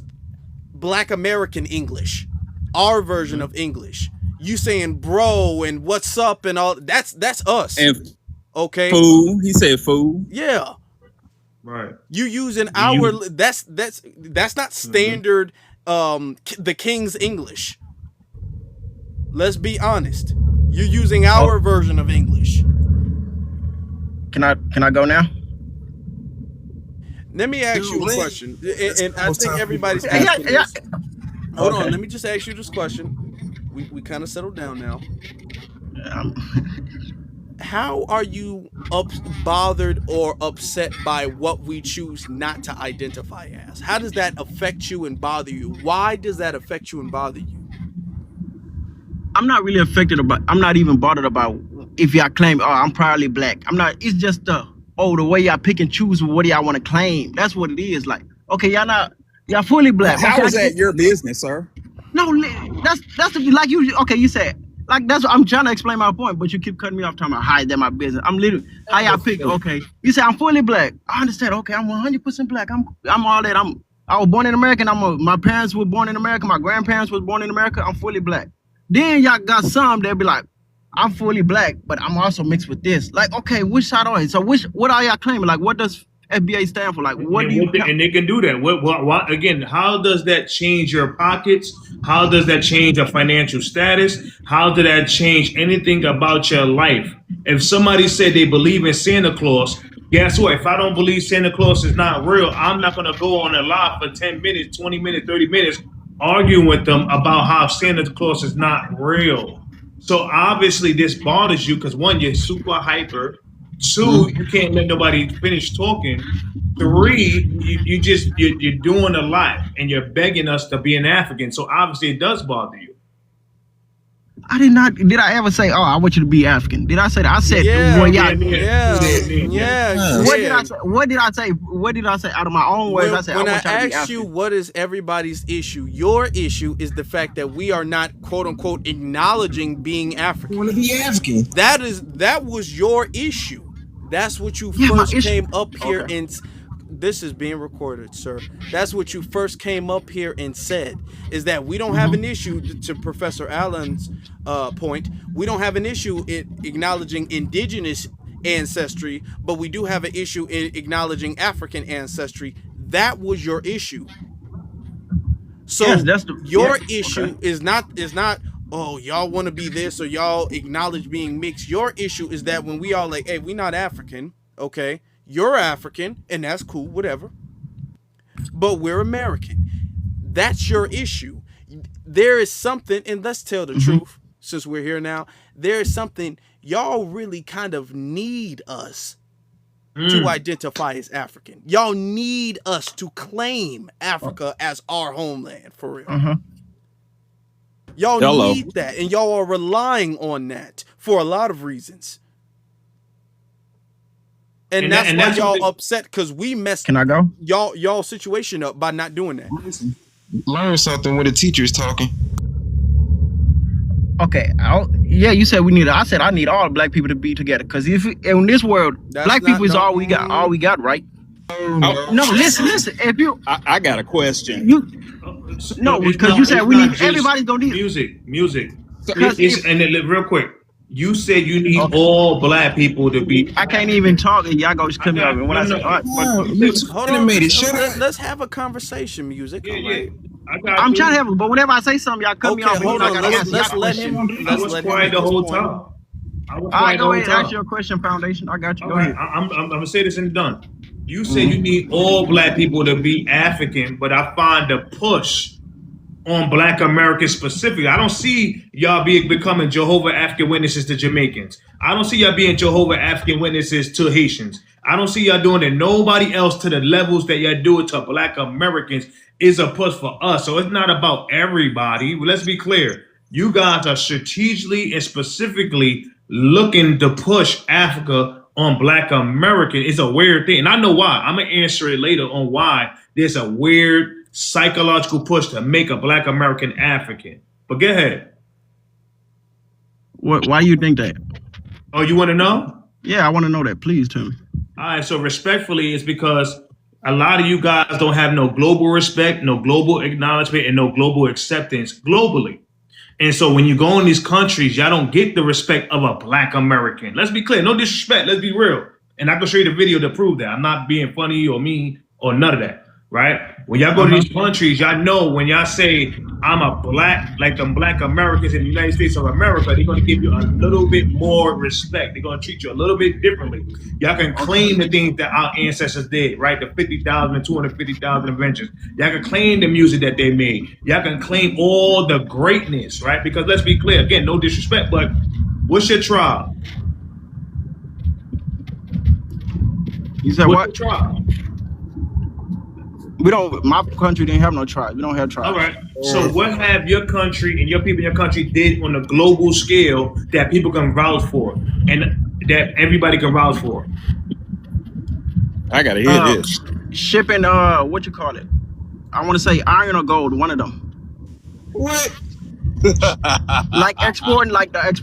Black American English, our version of English. You saying bro and what's up and all that's us. And okay. Fool. He said fool. Yeah. Right. You using our that's not standard the King's English. Let's be honest. You're using our version of English. Can I go now? Let me ask you a question, and I think everybody's asking this. Hold on, let me just ask you this question. We kind of settled down now. How are you bothered or upset by what we choose not to identify as? How does that affect you and bother you? Why does that affect you and bother you? I'm not really affected about. I'm not even bothered about if y'all claim, "Oh, I'm proudly Black." I'm not. It's just the way y'all pick and choose what y'all want to claim. That's what it is. Like, okay, y'all fully Black. How is that your business, sir? No, that's like you. Okay, you said like that's. I'm trying to explain my point, but you keep cutting me off. Talking about how that my business. I'm literally how y'all pick. Okay, you say I'm fully Black. I understand. Okay, I'm 100% Black. I'm all that. I was born in America. My parents were born in America. My grandparents was born in America. I'm fully Black. Then y'all got some they'll be like, I'm fully Black, but I'm also mixed with this. Like, okay, which side are you? So what are y'all claiming? Like, what does FBA stand for? Like, what do you? And they can do that. What? Again, how does that change your pockets? How does that change your financial status? How does that change anything about your life? If somebody said they believe in Santa Claus, guess what? If I don't believe Santa Claus is not real, I'm not going to go on a live for 10 minutes, 20 minutes, 30 minutes arguing with them about how Santa Claus is not real. So obviously this bothers you because one, you're super hyper. Two, you can't let nobody finish talking. Three, you're doing a lot and you're begging us to be an African. So obviously it does bother you. I did not. Did I ever say, "Oh, I want you to be African"? Did I say that? I said, "Well, yeah." What did I say? What did I say? What did I say? Out of my own words, I said, when "I I want y'all to be asked African." you what is everybody's issue, your issue is the fact that we are not quote unquote acknowledging being African. I want to be African. That was your issue. That's what you first came up here and. This is being recorded, sir. That's what you first came up here and said, is that we don't have an issue, to Professor Allen's point, we don't have an issue in acknowledging indigenous ancestry, but we do have an issue in acknowledging African ancestry. That was your issue. So your issue is not, oh, y'all want to be this or y'all acknowledge being mixed. Your issue is that when we all like, hey, we not African, okay? You're African, and that's cool, whatever. But we're American. That's your issue. There is something, and let's tell the truth, since we're here now, there is something, y'all really kind of need us to identify as African. Y'all need us to claim Africa as our homeland, for real. Y'all need that, and y'all are relying on that for a lot of reasons. And that's why y'all upset, because we messed y'all situation up by not doing that. Learn something when the teacher is talking. Okay, yeah, you said we need. I said I need all black people to be together, because if in this world, black people is all we got, right? No, listen. If you, I got a question. No, because you said we need. Everybody's gonna need music. And real quick. You said you need all black people to be. I can't even talk, and y'all go just cut me off. When I say, hold on, let's have a conversation, music. I'm trying to have, but whenever I say something, y'all cut me off. Hold on, let's let him. I was quiet the whole time. All right, go ahead. Ask your question, Foundation. I got you. Go ahead. I'm gonna say this and done. You said you need all black people to be African, but I find the push on Black Americans specifically. I don't see y'all becoming Jehovah African Witnesses to Jamaicans. I don't see y'all being Jehovah African Witnesses to Haitians. I don't see y'all doing it. Nobody else to the levels that y'all do it to Black Americans is a push for us. So it's not about everybody. Let's be clear. You guys are strategically and specifically looking to push Africa on Black American. It's a weird thing. And I know why. I'm going to answer it later on why there's a weird psychological push to make a Black American African. But go ahead. Why do you think that? Oh, you want to know? Yeah, I want to know that. Please tell me. All right, so respectfully, it's because a lot of you guys don't have no global respect, no global acknowledgement, and no global acceptance globally. And so when you go in these countries, y'all don't get the respect of a Black American. Let's be clear. No disrespect. Let's be real. And I can show you the video to prove that. I'm not being funny or mean or none of that. Right? When y'all go to these countries, y'all know when y'all say, I'm a black, like them Black Americans in the United States of America, they're going to give you a little bit more respect. They're going to treat you a little bit differently. Y'all can claim the things that our ancestors did, right? The 50,000 and 250,000 inventions. Y'all can claim the music that they made. Y'all can claim all the greatness, right? Because let's be clear, again, no disrespect, but what's your tribe? You said what's your tribe? We don't. My country didn't have no tribes. We don't have tribes. All right. So what have your country and your people in your country did on a global scale that people can vouch for and that everybody can vouch for? I gotta hear this. Shipping. What you call it? I want to say iron or gold. One of them. What? Like exporting, that's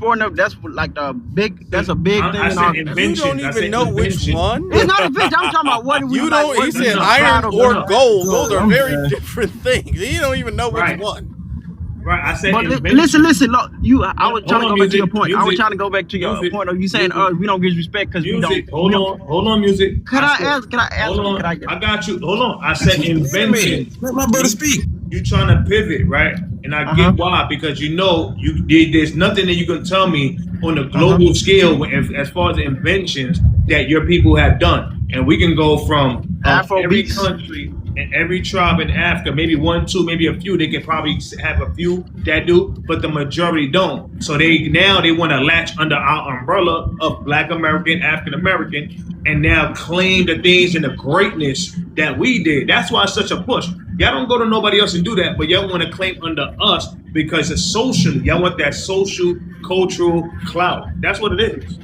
like the big. That's a big thing. You don't even know which one. It's not invention. I'm talking about what you don't. He said iron or gold. Those are very different things. You don't even know which one. Right, I said But invention. listen. Look, I was trying to go back to your point. I was Music, trying to go back to your music, point of you saying, music, we don't get respect because we don't. music. Hold on, music. Can I ask? Hold on, I got you. Hold on. I said Wait a minute. invention. Let my brother speak. You trying to pivot, right? And I get why, because there's nothing that you can tell me on a global scale as far as inventions that your people have done. And we can go from every country and every tribe in Africa, maybe 1, 2, maybe a few. They can probably have a few that do, but the majority don't. So they want to latch under our umbrella of Black American, African American, and now claim the things and the greatness that we did. That's why it's such a push. Y'all don't go to nobody else and do that, but y'all want to claim under us because it's socially. Y'all want that social, cultural clout. That's what it is.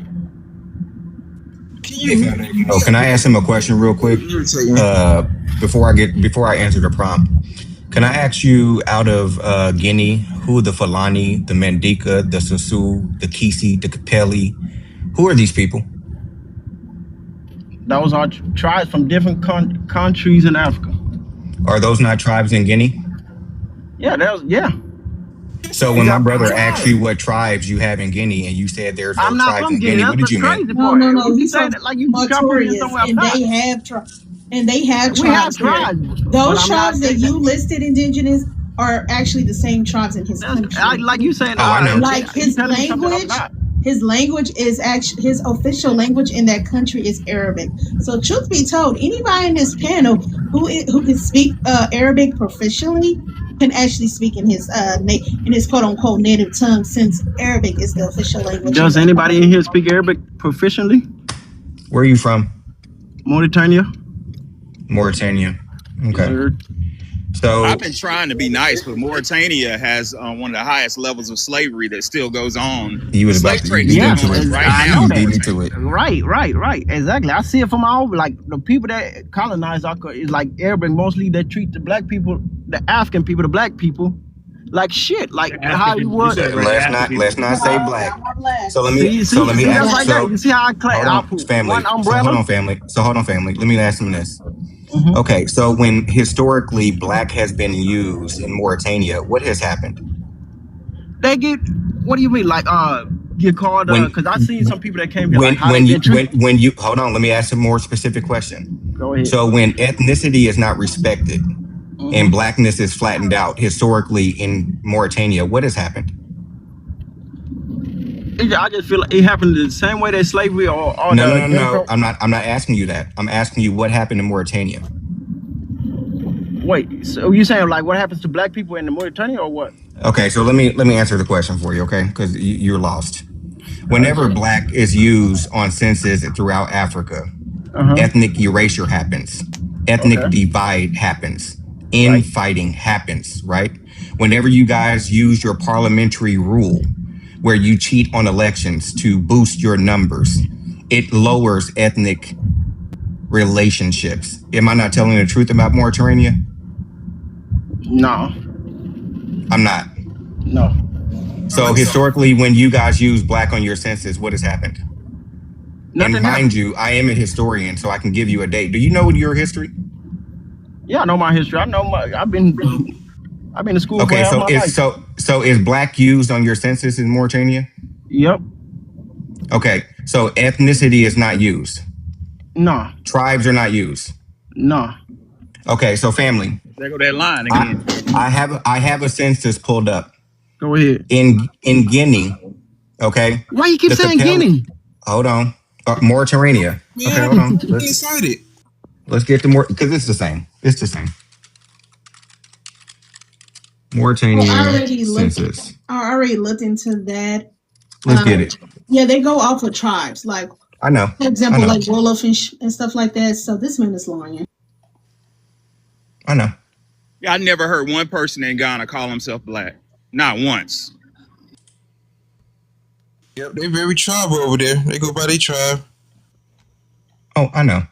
Can I ask him a question real quick? Before I answer the prompt, can I ask you out of Guinea, who the Fulani, the Mandinka, the Susu, the Kisi, the Capelli, who are these people? Those are tribes from different countries in Africa. Are those not tribes in Guinea? Yeah. So when my brother asked you what tribes you have in Guinea and you said there's no I'm not tribes from in Guinea. Guinea, what did you mean? No. You He's say from that like you Notorious, somewhere and else. they have tribes. We have here. tribes. Those tribes that you listed indigenous are actually the same tribes in his country. Like you saying, I know. Like his language. His language is actually his official language in that country is Arabic. So, truth be told, anybody in this panel who can speak Arabic proficiently can actually speak in his quote unquote native tongue, since Arabic is the official language. Does anybody in here speak Arabic proficiently? Where are you from? Mauritania. Okay. So I've been trying to be nice, but Mauritania has one of the highest levels of slavery that still goes on. You was about to beat me to it. I know You that. beat me to it. Right. Exactly. I see it from all like the people that colonize is like Arabic mostly. That treat the black people, the African people, the black people, like shit. Like how you would. Let's not say black. So let me ask. You see how I put family. one umbrella. Hold on, family. Let me ask him this. Okay, so when historically black has been used in Mauritania, what has happened? They get. What do you mean? Like get called? Because I seen some people that came here. When you hold on, let me ask a more specific question. Go ahead. So when ethnicity is not respected and blackness is flattened out historically in Mauritania, what has happened? I just feel like it happened the same way that slavery or No. I'm not asking you that. I'm asking you what happened in Mauritania. Wait, so you saying like what happens to black people in the Mauritania or what? Okay, so let me answer the question for you, okay? Because you're lost. Whenever black is used on census throughout Africa, ethnic erasure happens. Ethnic divide happens. Infighting happens, right? Whenever you guys use your parliamentary rule, where you cheat on elections to boost your numbers, it lowers ethnic relationships. Am I not telling the truth about Mauritania? No. I'm not. No. So historically, when you guys use black on your census, what has happened? And mind you, I am a historian, so I can give you a date. Do you know your history? Yeah, I know my history. I've been to school. Okay, for my life. so is black used on your census in Mauritania? Yep. Okay, so ethnicity is not used. No. Tribes are not used. No. Okay, so family. There go that line again. I have a census pulled up. Go ahead. In Guinea, okay. Why you keep saying Guinea? Hold on, Mauritania. Yeah, okay, hold on. Get excited. Let's get to more because it's the same. It's the same. Mauritania census. I already looked into that. Let's get it. Yeah, they go off of tribes. Like I know. For example, like Wolof and stuff like that. So this man is lying. I know. Yeah, I never heard one person in Ghana call himself black. Not once. Yep, they very tribal over there. They go by their tribe. Oh, I know.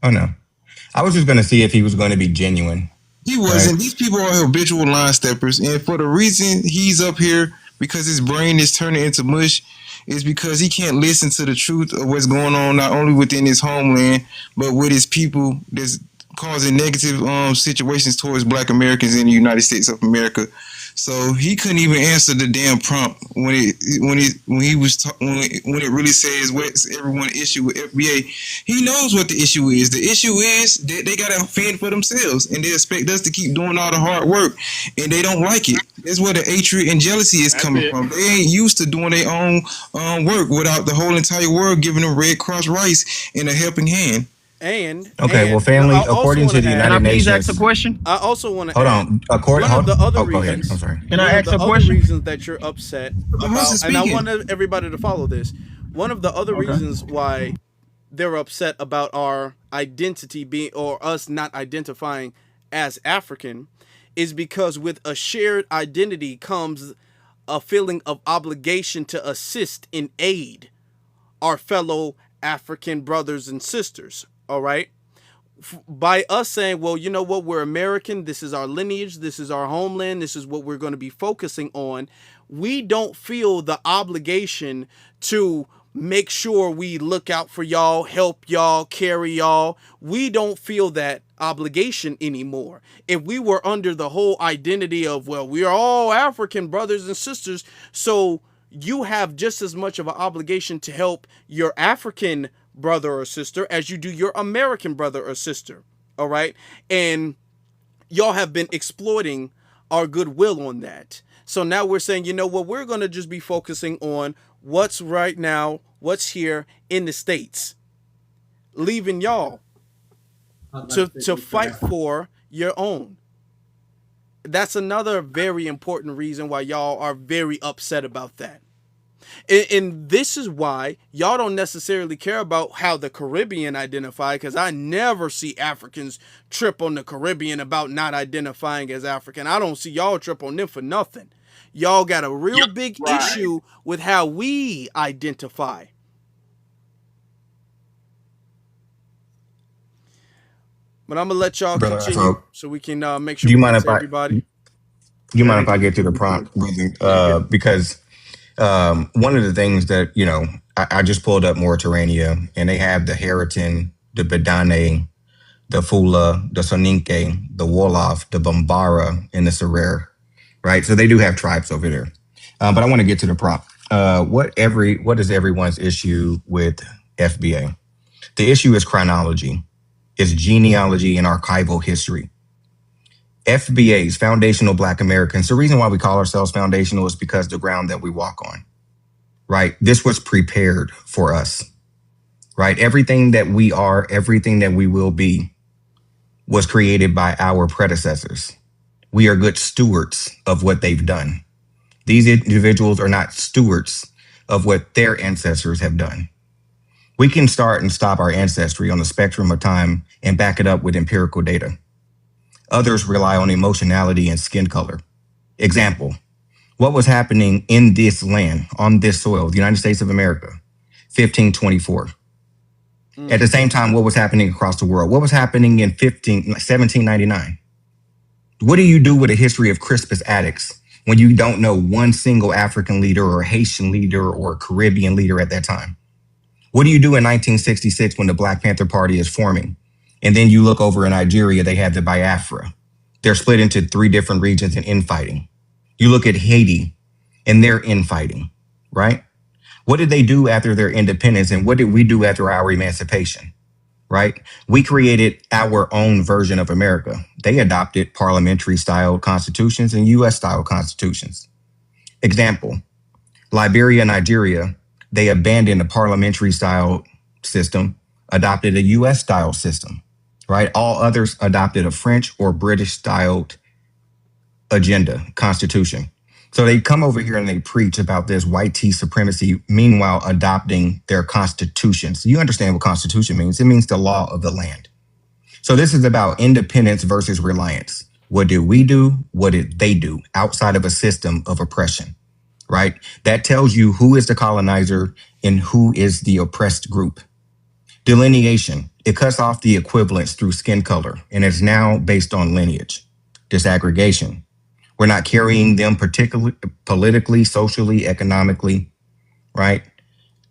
I was just going to see if he was going to be genuine. He wasn't. Right? These people are habitual line steppers. And for the reason he's up here, because his brain is turning into mush, is because he can't listen to the truth of what's going on, not only within his homeland, but with his people that's causing negative situations towards Black Americans in the United States of America. So he couldn't even answer the damn prompt when it really says what's everyone issue with FBA. He knows what the issue is. The issue is that they gotta fend for themselves and they expect us to keep doing all the hard work and they don't like it. That's where the hatred and jealousy is coming from. They ain't used to doing their own work without the whole entire world giving them Red Cross rice and a helping hand. Well, family, according to the United Nations. I also want to Hold add, on. one of the other Go ahead. reasons. I'm sorry. Can I ask a question? Reasons that you're upset about, and I speaking. want everybody to follow this. One of the other reasons why they're upset about our identity being, or us not identifying as African, is because with a shared identity comes a feeling of obligation to assist and aid our fellow African brothers and sisters. All right. By us saying, well, you know what, we're American, this is our lineage, this is our homeland, this is what we're going to be focusing on, we don't feel the obligation to make sure we look out for y'all, help y'all, carry y'all. We don't feel that obligation anymore. If we were under the whole identity of, well, we are all African brothers and sisters, so you have just as much of an obligation to help your African brother or sister as you do your American brother or sister. All right. And y'all have been exploiting our goodwill on that. So now we're saying, you know what, we're going to just be focusing on what's right now, what's here in the States, leaving y'all to fight for your own. That's another very important reason why y'all are very upset about that. And this is why y'all don't necessarily care about how the Caribbean identify, because I never see Africans trip on the Caribbean about not identifying as African. I don't see y'all trip on them for nothing. Y'all got a real big issue with how we identify. But I'm going to let y'all continue so we can make sure we get to everybody. Do you mind if I get to the prompt, brother? Because one of the things that, I just pulled up Mauritania, and they have the Heriton, the Bedane, the Fula, the Soninke, the Wolof, the Bambara, and the Serer, right? So they do have tribes over there. But I want to get to the prompt. What is everyone's issue with FBA? The issue is chronology, it's genealogy and archival history. FBA's Foundational Black Americans, the reason why we call ourselves foundational is because the ground that we walk on, right? This was prepared for us, right? Everything that we are, everything that we will be was created by our predecessors. We are good stewards of what they've done. These individuals are not stewards of what their ancestors have done. We can start and stop our ancestry on the spectrum of time and back it up with empirical data. Others rely on emotionality and skin color. Example, what was happening in this land, on this soil, the United States of America, 1524? At the same time, what was happening across the world? What was happening in 1799? What do you do with a history of Crispus Attucks when you don't know one single African leader or Haitian leader or Caribbean leader at that time? What do you do in 1966 when the Black Panther Party is forming? And then you look over in Nigeria, they have the Biafra. They're split into 3 different regions and infighting. You look at Haiti and they're infighting, right? What did they do after their independence? And what did we do after our emancipation, right? We created our own version of America. They adopted parliamentary style constitutions and US style constitutions. Example, Liberia, Nigeria, they abandoned the parliamentary style system, adopted a US style system, right? All others adopted a French or British styled agenda, constitution. So they come over here and they preach about this white tea supremacy, meanwhile adopting their constitution. So you understand what constitution means. It means the law of the land. So this is about independence versus reliance. What did we do? What did they do outside of a system of oppression, right? That tells you who is the colonizer and who is the oppressed group. Delineation, it cuts off the equivalence through skin color and is now based on lineage. Disaggregation, we're not carrying them particularly politically, socially, economically, right?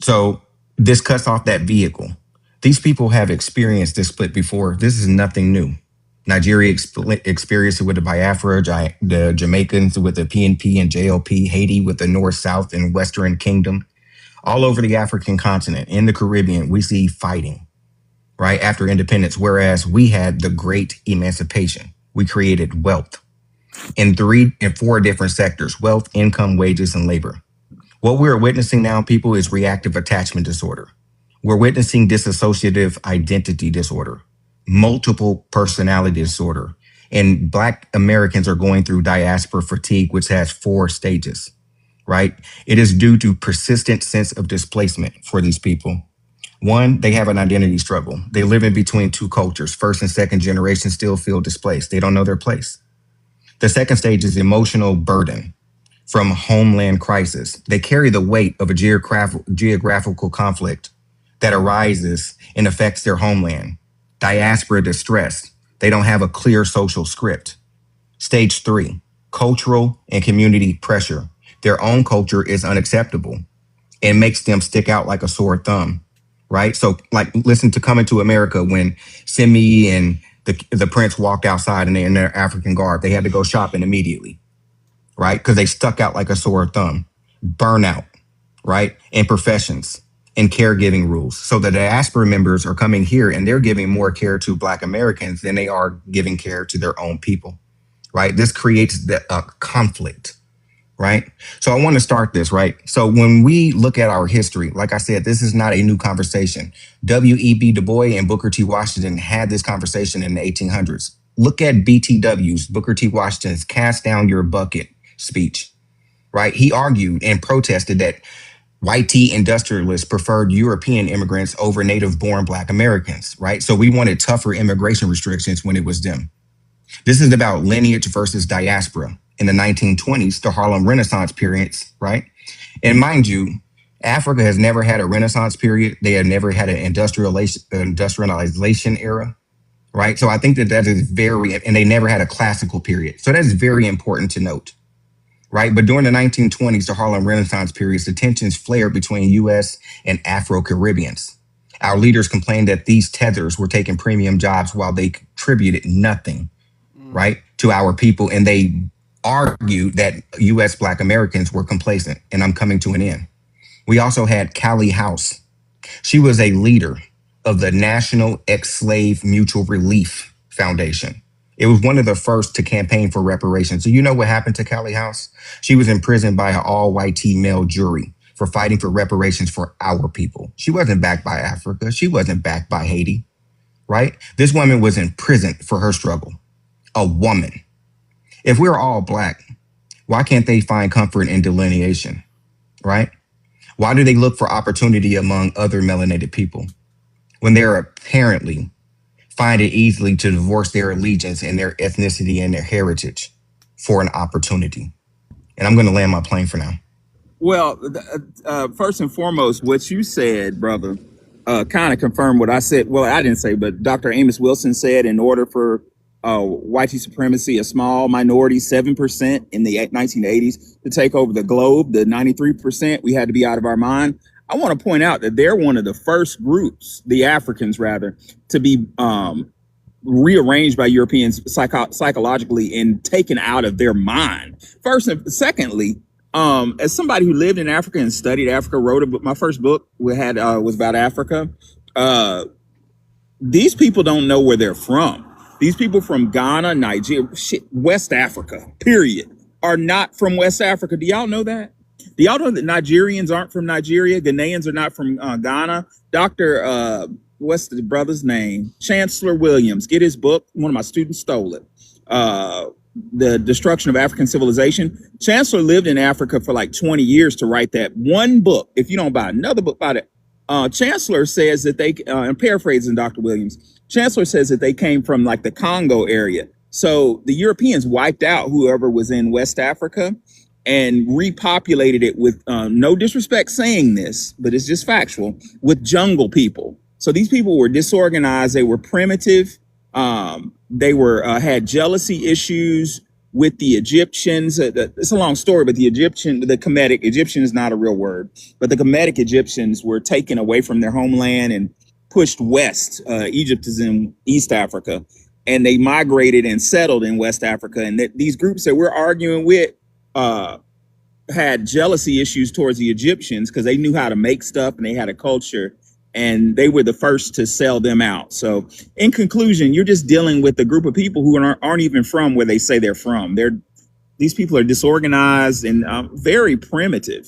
So this cuts off that vehicle. These people have experienced this split before. This is nothing new. Nigeria experienced it with the Biafra, the Jamaicans with the PNP and JLP, Haiti with the North, South, and Western Kingdom. All over the African continent, in the Caribbean, we see fighting, right, after independence, whereas we had the great emancipation. We created wealth in 3 and 4 different sectors: wealth, income, wages, and labor. What we're witnessing now, people, is reactive attachment disorder. We're witnessing dissociative identity disorder, multiple personality disorder, and Black Americans are going through diaspora fatigue, which has 4 stages, right? It is due to persistent sense of displacement for these people. 1, they have an identity struggle. They live in between 2 cultures. First and second generation still feel displaced. They don't know their place. The second stage is emotional burden from homeland crisis. They carry the weight of a geographical conflict that arises and affects their homeland. Diaspora distress. They don't have a clear social script. Stage 3, cultural and community pressure. Their own culture is unacceptable and makes them stick out like a sore thumb, right? So like, listen to Coming to America when Simi and the prince walked outside and they're in their African garb. They had to go shopping immediately, right? Because they stuck out like a sore thumb. Burnout, right? And professions and caregiving rules. So the diaspora members are coming here and they're giving more care to Black Americans than they are giving care to their own people, right? This creates the conflict, right? So I want to start this, right? So when we look at our history, like I said, this is not a new conversation. W.E.B. Du Bois and Booker T. Washington had this conversation in the 1800s. Look at BTW's, Booker T. Washington's cast down your bucket speech, right? He argued and protested that white tea industrialists preferred European immigrants over native-born Black Americans, right? So we wanted tougher immigration restrictions when it was them. This is about lineage versus diaspora. In the 1920s, the Harlem Renaissance periods, right? And mind you, Africa has never had a Renaissance period. They have never had an industrialization era, right? So I think that is and they never had a classical period. So that's very important to note, right? But during the 1920s, the Harlem Renaissance periods, the tensions flared between U.S. and Afro-Caribbeans. Our leaders complained that these tethers were taking premium jobs while they contributed nothing, right, to our people. And they argued that U.S. Black Americans were complacent, and I'm coming to an end. We also had Callie House. She was a leader of the National Ex-Slave Mutual Relief Foundation. It was one of the first to campaign for reparations. So you know what happened to Callie House? She was imprisoned by an all-white male jury for fighting for reparations for our people. She wasn't backed by Africa. She wasn't backed by Haiti, right? This woman was in prison for her struggle. A woman. If we're all Black, why can't they find comfort in delineation, right? Why do they look for opportunity among other melanated people when they're apparently find it easily to divorce their allegiance and their ethnicity and their heritage for an opportunity? And I'm going to land my plane for now. Well, first and foremost, what you said, brother, kind of confirmed what I said. Well, I didn't say, but Dr. Amos Wilson said in order for white supremacy, a small minority, 7% in the 1980s, to take over the globe, the 93%, we had to be out of our mind. I want to point out that they're one of the first groups, the Africans rather, to be rearranged by Europeans psychologically and taken out of their mind. First and secondly, as somebody who lived in Africa and studied Africa, wrote a book, my first book was about Africa. These people don't know where they're from. These people from Ghana, Nigeria, West Africa, period, are not from West Africa. Do y'all know that? Do y'all know that Nigerians aren't from Nigeria? Ghanaians are not from Ghana? What's the brother's name? Chancellor Williams. Get his book. One of my students stole it. The Destruction of African Civilization. Chancellor lived in Africa for like 20 years to write that one book. If you don't buy another book about it, Chancellor says that they, I'm paraphrasing Dr. Williams, Chancellor says that they came from like the Congo area. So the Europeans wiped out whoever was in West Africa and repopulated it with, no disrespect saying this, but it's just factual, with jungle people. So these people were disorganized. They were primitive. They were had jealousy issues with the Egyptians. It's a long story, but the Kemetic, Egyptian is not a real word, but the Kemetic Egyptians were taken away from their homeland and pushed west. Egypt is in East Africa. and they migrated and settled in West Africa. And these groups that we're arguing with had jealousy issues towards the Egyptians because they knew how to make stuff and they had a culture, and they were the first to sell them out. So in conclusion, you're just dealing with a group of people who aren't even from where they say they're from. These people are disorganized and very primitive.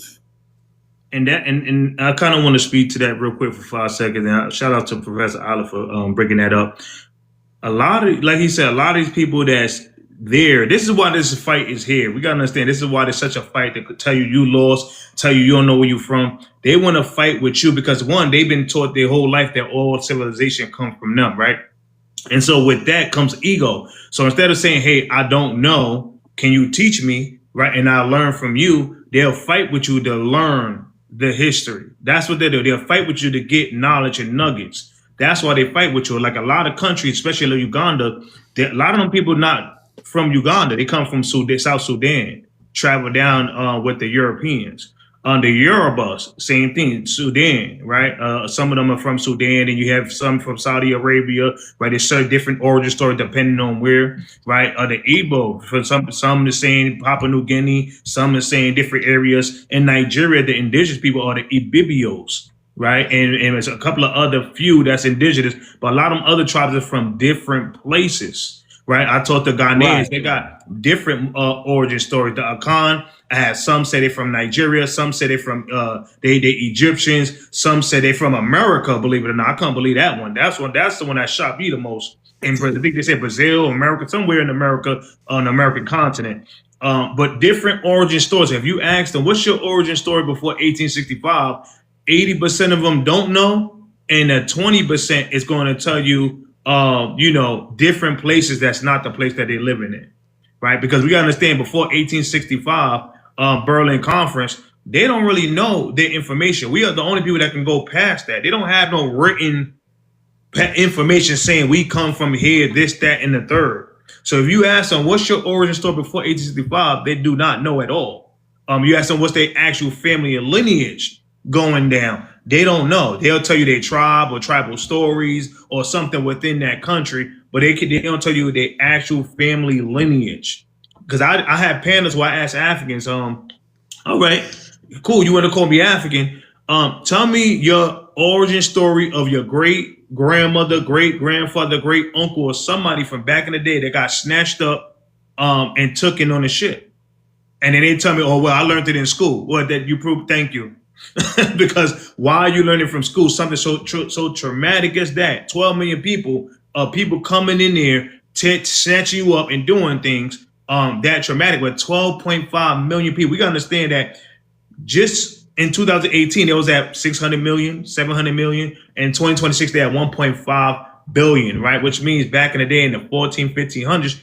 And I kind of want to speak to that real quick for 5 seconds. And shout out to Professor Oliver for breaking that up. A lot of, like he said, a lot of these people that's there, this is why this fight is here. We got to understand, this is why there's such a fight that could tell you lost, tell you don't know where you're from. They want to fight with you because, one, they've been taught their whole life that all civilization comes from them, right? And so with that comes ego. So instead of saying, hey, I don't know, can you teach me, right? And I'll learn from you, they'll fight with you to learn the history. That's what they do. They'll fight with you to get knowledge and nuggets. That's why they fight with you. Like a lot of countries, especially like Uganda, a lot of them people not from Uganda. They come from South Sudan, travel down with the Europeans. The Yorubas, same thing, Sudan, right? Some of them are from Sudan, and you have some from Saudi Arabia, right? There's certain different origin stories depending on where, right? The Igbo, for some are saying Papua New Guinea, some are saying different areas. In Nigeria, the indigenous people are the Ibibios, right? And there's a couple of other few that's indigenous, but a lot of them other tribes are from different places, right? I talked to Ghanaians, right. They got different origin stories. The Akan, I had some say they from Nigeria, some say they from they Egyptians, some say they from America, believe it or not. I can't believe that one. That's the one that shocked me the most. In Brazil, I think they said Brazil, America, somewhere in America, on the American continent. But different origin stories. If you ask them, what's your origin story before 1865? 80% of them don't know, and 20% is going to tell you, different places that's not the place that they're living in, right? Because we got to understand, before 1865, Berlin Conference, they don't really know their information. We are the only people that can go past that. They don't have no written information saying we come from here, this, that, and the third. So if you ask them, what's your origin story before 1865, they do not know at all. You ask them, what's their actual family and lineage going down, they don't know. They'll tell you their tribe or tribal stories or something within that country, but they don't tell you their actual family lineage. Because I had panels where I asked Africans, all right, cool, you want to call me African? Tell me your origin story of your great grandmother, great grandfather, great uncle, or somebody from back in the day that got snatched up and took in on a ship. And then they tell me, oh, well, I learned it in school. Well, that you proved, thank you. Because why are you learning from school something so traumatic as that? 12 million people coming in there, snatching you up and doing things that traumatic with 12.5 million people. We got to understand that just in 2018, there was at 600 million, 700 million. And 2026, they had 1.5 billion, right? Which means back in the day in the 1500s,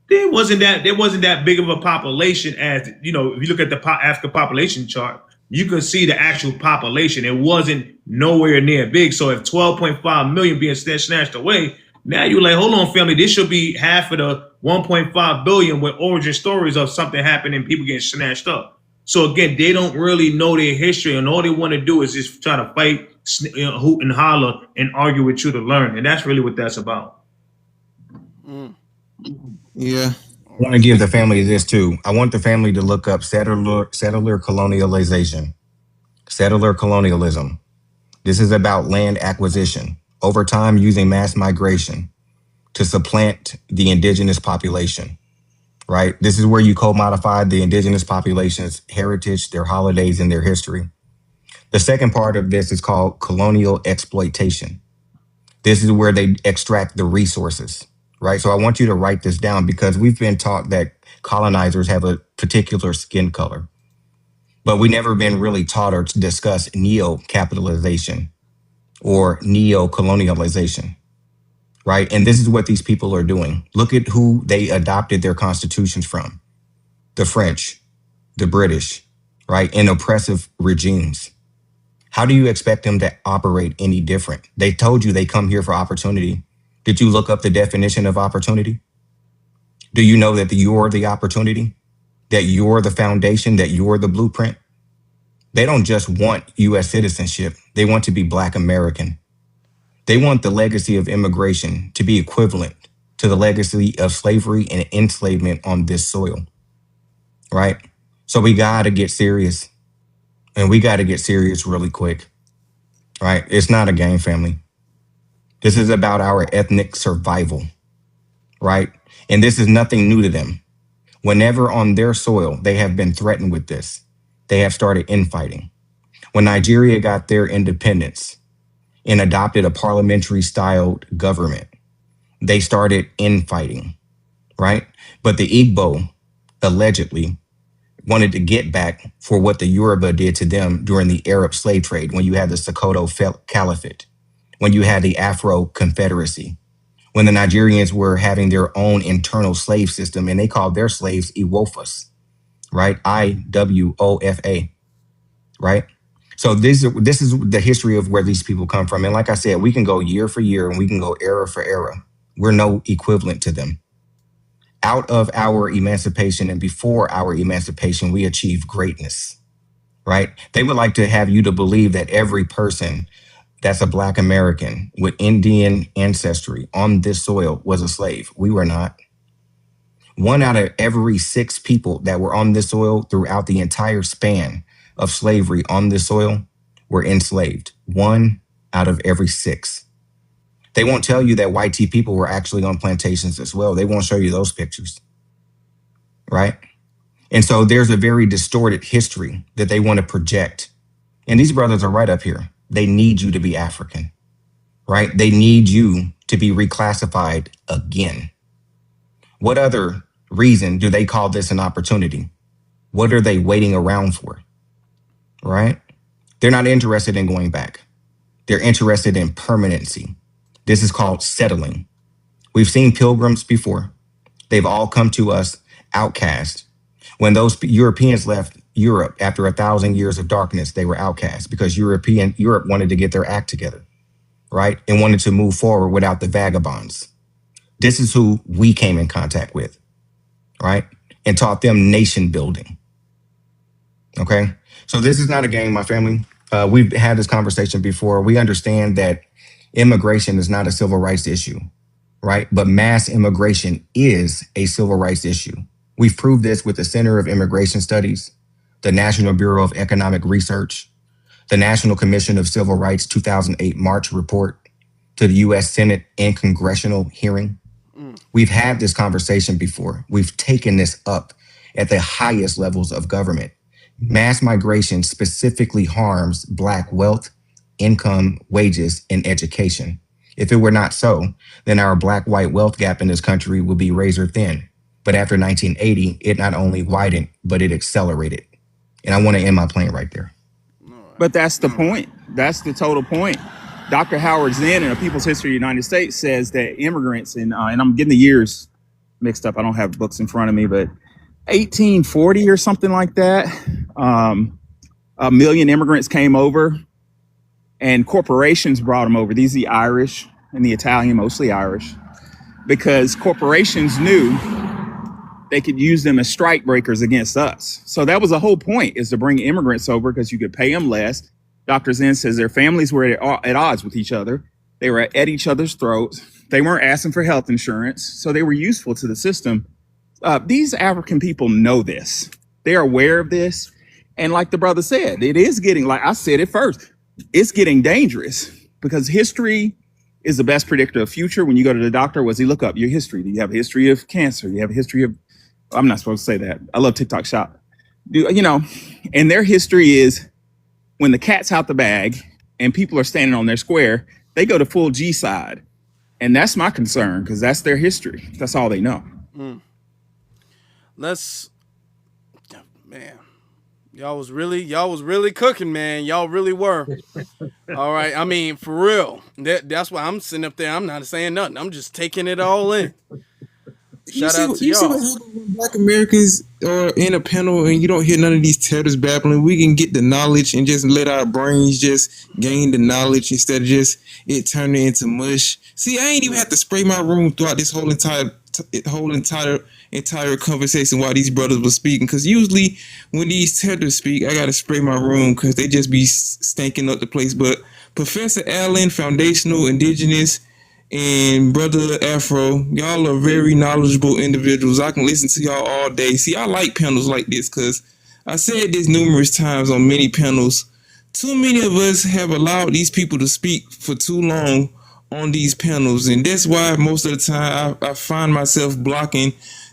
there wasn't that big of a population as, if you look at the African population chart, you can see the actual population. It wasn't nowhere near big. So if 12.5 million being snatched away, now you're like, hold on, family, this should be half of the 1.5 billion with origin stories of something happening, people getting snatched up. So again, they don't really know their history, and all they want to do is just try to fight, hoot and holler, and argue with you to learn. And that's really what that's about. Yeah. I want to give the family this too. I want the family to look up settler colonialization, settler colonialism. This is about land acquisition over time using mass migration to supplant the indigenous population, right? This is where you co-modify the indigenous population's heritage, their holidays, and their history. The second part of this is called colonial exploitation. This is where they extract the resources, right? So I want you to write this down because we've been taught that colonizers have a particular skin color, but we never been really taught or to discuss neo-capitalization or neo-colonialization, right? And this is what these people are doing. Look at who they adopted their constitutions from. The French, the British, right? And oppressive regimes. How do you expect them to operate any different? They told you they come here for opportunity. Did you look up the definition of opportunity? Do you know that you're the opportunity? That you're the foundation, that you're the blueprint? They don't just want U.S. citizenship. They want to be Black American. They want the legacy of immigration to be equivalent to the legacy of slavery and enslavement on this soil, right? So we got to get serious, and we got to get serious really quick, right? It's not a game, family. This is about our ethnic survival, right? And this is nothing new to them. Whenever on their soil they have been threatened with this, they have started infighting. When Nigeria got their independence and adopted a parliamentary styled government, they started infighting, right? But the Igbo allegedly wanted to get back for what the Yoruba did to them during the Arab slave trade, when you had the Sokoto Caliphate, when you had the Afro Confederacy, when the Nigerians were having their own internal slave system, and they called their slaves Iwofas, right? IWOFA, right? So this is the history of where these people come from. And like I said, we can go year for year and we can go era for era. We're no equivalent to them. Out of our emancipation and before our emancipation, we achieved greatness, right? They would like to have you to believe that every person that's a Black American with Indian ancestry on this soil was a slave. We were not. 1 out of every 6 people that were on this soil throughout the entire span of slavery on this soil were enslaved. 1 out of every 6. They won't tell you that white tea people were actually on plantations as well. They won't show you those pictures, right? And so there's a very distorted history that they want to project. And these brothers are right up here. They need you to be African, right? They need you to be reclassified again. What other reason do they call this an opportunity? What are they waiting around for, right? They're not interested in going back. They're interested in permanency. This is called settling. We've seen pilgrims before. They've all come to us outcast. When those Europeans left Europe after 1,000 years of darkness, they were outcast because Europe wanted to get their act together, right? And wanted to move forward without the vagabonds. This is who we came in contact with, right? And taught them nation building. Okay? So this is not a game, my family. We've had this conversation before. We understand that immigration is not a civil rights issue, right? But mass immigration is a civil rights issue. We've proved this with the Center of Immigration Studies, the National Bureau of Economic Research, the National Commission of Civil Rights 2008 March report, to the U.S. Senate and congressional hearing. We've had this conversation before. We've taken this up at the highest levels of government. Mass migration specifically harms Black wealth, income, wages, and education. If it were not so, then our Black-white wealth gap in this country would be razor thin. But after 1980, it not only widened, but it accelerated. And I want to end my plane right there. But that's the point. That's the total point. Dr. Howard Zinn in A People's History of the United States says that immigrants, and I'm getting the years mixed up. I don't have books in front of me, but 1840 or something like that, 1 million immigrants came over and corporations brought them over. These are the Irish and the Italian, mostly Irish, because corporations knew they could use them as strike breakers against us. So that was the whole point, is to bring immigrants over because you could pay them less. Dr. Zinn says their families were at odds with each other. They were at each other's throats. They weren't asking for health insurance, so they were useful to the system. These African people know this. They're aware of this. And like the brother said, it is getting, like I said it first, it's getting dangerous because history is the best predictor of future. When you go to the doctor, what does he look up? Your history. Do you have a history of cancer? You have a history of, I'm not supposed to say that. I love TikTok Shop. And their history is when the cat's out the bag and people are standing on their square, they go to full G side. And that's my concern because that's their history. That's all they know. Man, y'all was really cooking, man. Y'all really were. All right. I mean, for real. That's why I'm sitting up there. I'm not saying nothing. I'm just taking it all in. Shout out to y'all. See what happens when Black Americans are in a panel and you don't hear none of these tatters babbling. We can get the knowledge and just let our brains just gain the knowledge instead of just it turning into mush. See, I ain't even have to spray my room throughout this whole entire conversation while these brothers were speaking. Because usually when these tatters speak, I gotta spray my room because they just be stinking up the place. But Professor Allen, foundational, indigenous, and Brother Afro. Y'all are very knowledgeable individuals. I can listen to y'all all day. See, I like panels like this because I said this numerous times on many panels. Too many of us have allowed these people to speak for too long on these panels, and that's why most of the time I find myself blocking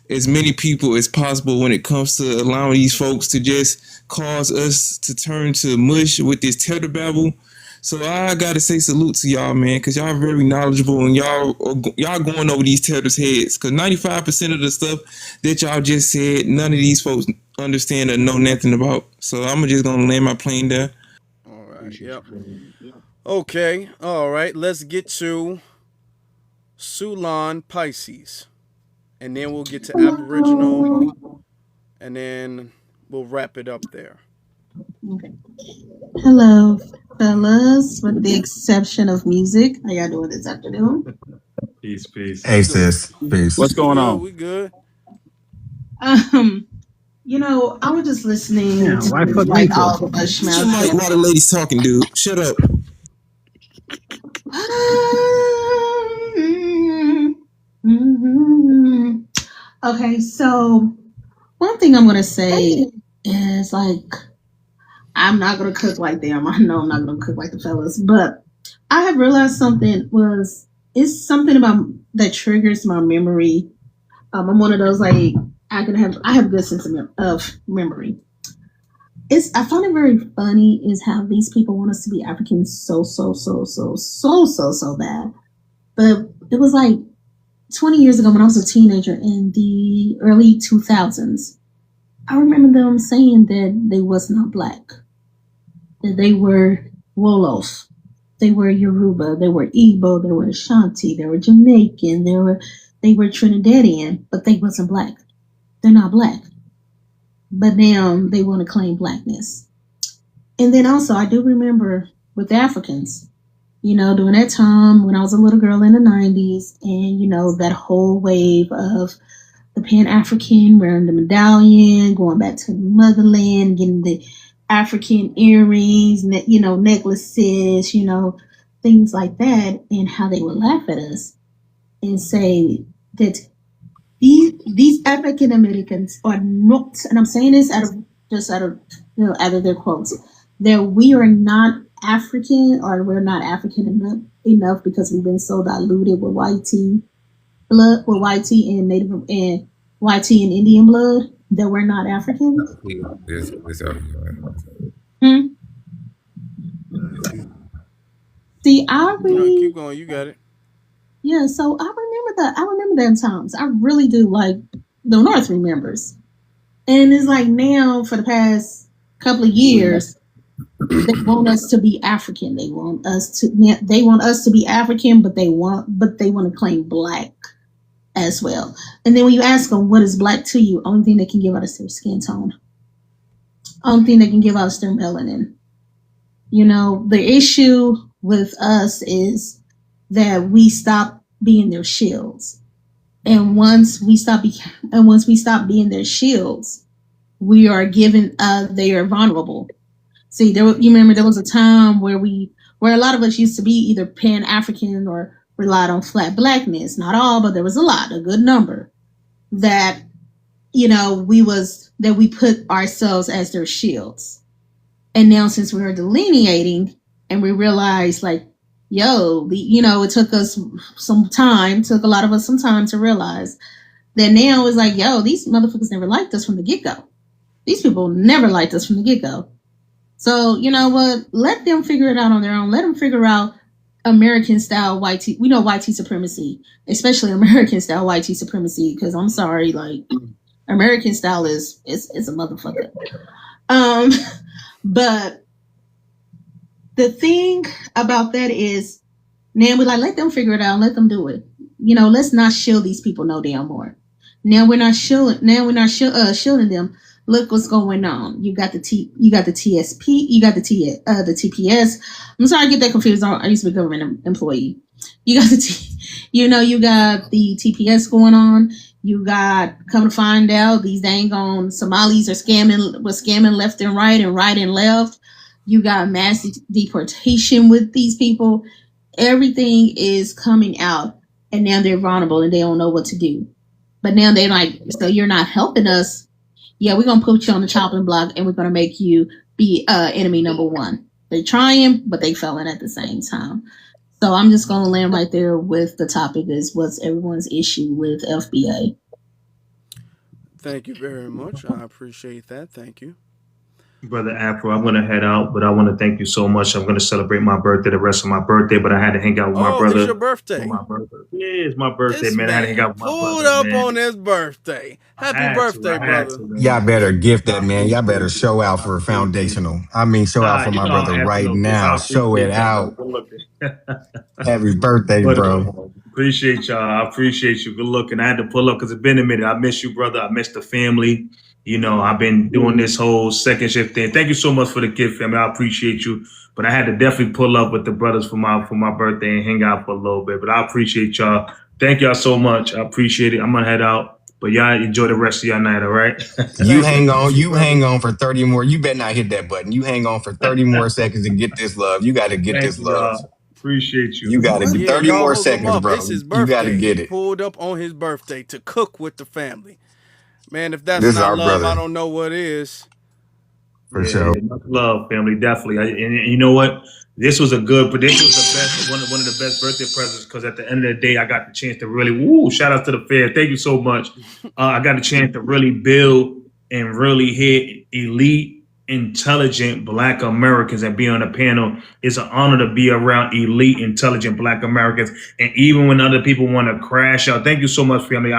as many people as possible when it comes to allowing these folks to just cause us to turn to mush with this tether babble. So I gotta say salute to y'all, man, because y'all very knowledgeable and y'all going over these tethers' heads. Because 95% of the stuff that y'all just said, none of these folks understand or know nothing about. So I'm just gonna land my plane there. All right. Yep. Okay. All right. Let's get to Sulan Pisces, and then we'll get to Aboriginal, and then we'll wrap it up there. Okay. Hello, fellas, with the exception of music. How y'all doing this afternoon? Peace, peace. Hey sis, peace. What's going on? We good. You know, I was just listening to why fuck like me all for? the Shut your mic Bushmouth. while the lady's talking, dude. Shut up. Okay, so one thing I'm gonna say is like I'm not gonna cook like them. I know I'm not gonna cook like the fellas, but I have realized something was it's something about that triggers my memory. I'm one of those like I have a good sense of memory. I find it very funny is how these people want us to be African so bad. But it was like 20 years ago when I was a teenager in the early 2000s. I remember them saying that they was not black, that they were Wolof, they were Yoruba, they were Igbo, they were Ashanti, they were Jamaican, they were Trinidadian, but they wasn't black. They're not black. But now they want to claim blackness. And then also, I do remember with Africans, you know, during that time when I was a little girl in the 90s, and, you know, that whole wave of the Pan-African, wearing the medallion, going back to the motherland, getting the African earrings, you know, necklaces, you know, things like that, and how they would laugh at us and say that these African Americans are not, and I'm saying this out of their quotes, that we are not African, or we're not African enough because we've been so diluted with white blood, with white and Native and white and Indian blood, that we're not African. See, keep going. You got it. Yeah, so I remember them times. I really do. Like the North remembers. And it's like now for the past couple of years, they want us to be African. They want us to be African, but they want to claim black as well. And then when you ask them what is black to you, only thing they can give out is their skin tone. Only thing they can give out is their melanin. You know, the issue with us is that we stop being their shields. And once we stop being their shields, we are they are vulnerable. See, you remember there was a time where a lot of us used to be either Pan-African or relied on flat blackness. Not all, but there was a good number that, you know, we put ourselves as their shields. And now since we are delineating and we realize like, it took us took a lot of us some time to realize that now it's like, these motherfuckers never liked us from the get-go. These people never liked us from the get-go. So, you know what? Let them figure it out on their own. Let them figure out American style white tea. We know white tea supremacy, especially American style white tea supremacy, because I'm sorry, like American style is a motherfucker. But the thing about that is now we let them figure it out, let them do it. You know, let's not shield these people no damn more. Now we're not shielding them. Look what's going on. You got the TSP, you got the TPS. I'm sorry I get that confused. I used to be a government employee. You got you got the TPS going on. You got, come to find out, these dang on Somalis are scamming left and right and left. You got mass deportation with these people. everything is coming out, and now they're vulnerable and they don't know what to do. But now they're like, so you're not helping us. Yeah, we're gonna put you on the chopping block and we're gonna make you be enemy number one. They're trying, but they failing at the same time. So I'm just gonna land right there with the topic is what's everyone's issue with FBA. Thank you very much. I appreciate that. Thank you. Brother Afro, I'm going to head out, but I want to thank you so much. I'm going to celebrate my birthday the rest of my birthday, but I had to hang out with my brother. It's your birthday. My birthday. Yeah, it's my birthday, This man. I had to hang out with my pulled brother, up man. on his birthday. Happy birthday, brother. Y'all better gift that, man. Y'all better show out for foundational. I mean, show out for my brother right now. Show it out. Happy birthday, bro. Appreciate y'all. I appreciate you. Good looking. I had to pull up because it's been a minute. I miss you, brother. I miss the family. You know, I've been doing this whole second shift thing. Thank you so much for the gift, family. I appreciate you. But I had to definitely pull up with the brothers for my birthday and hang out for a little bit. But I appreciate y'all. Thank y'all so much. I appreciate it. I'm gonna head out. But y'all enjoy the rest of your night, all right? You hang on for 30 more. You better not hit that button. You hang on for 30 more seconds and get this love. You got to get this love. Appreciate you. You got to get 30 more seconds, bro. It's his birthday. You got to get it. He pulled up on his birthday to cook with the family. Man, if that's This not our love, brother. I don't know what is. For sure. Much love, family, definitely. And you know what? This was the best, one of the best birthday presents because at the end of the day, I got the chance to really, shout out to the fair. Thank you so much. I got a chance to really build and really hit elite, intelligent Black Americans and be on a panel. It's an honor to be around elite, intelligent Black Americans. And even when other people want to crash out, thank you so much, family.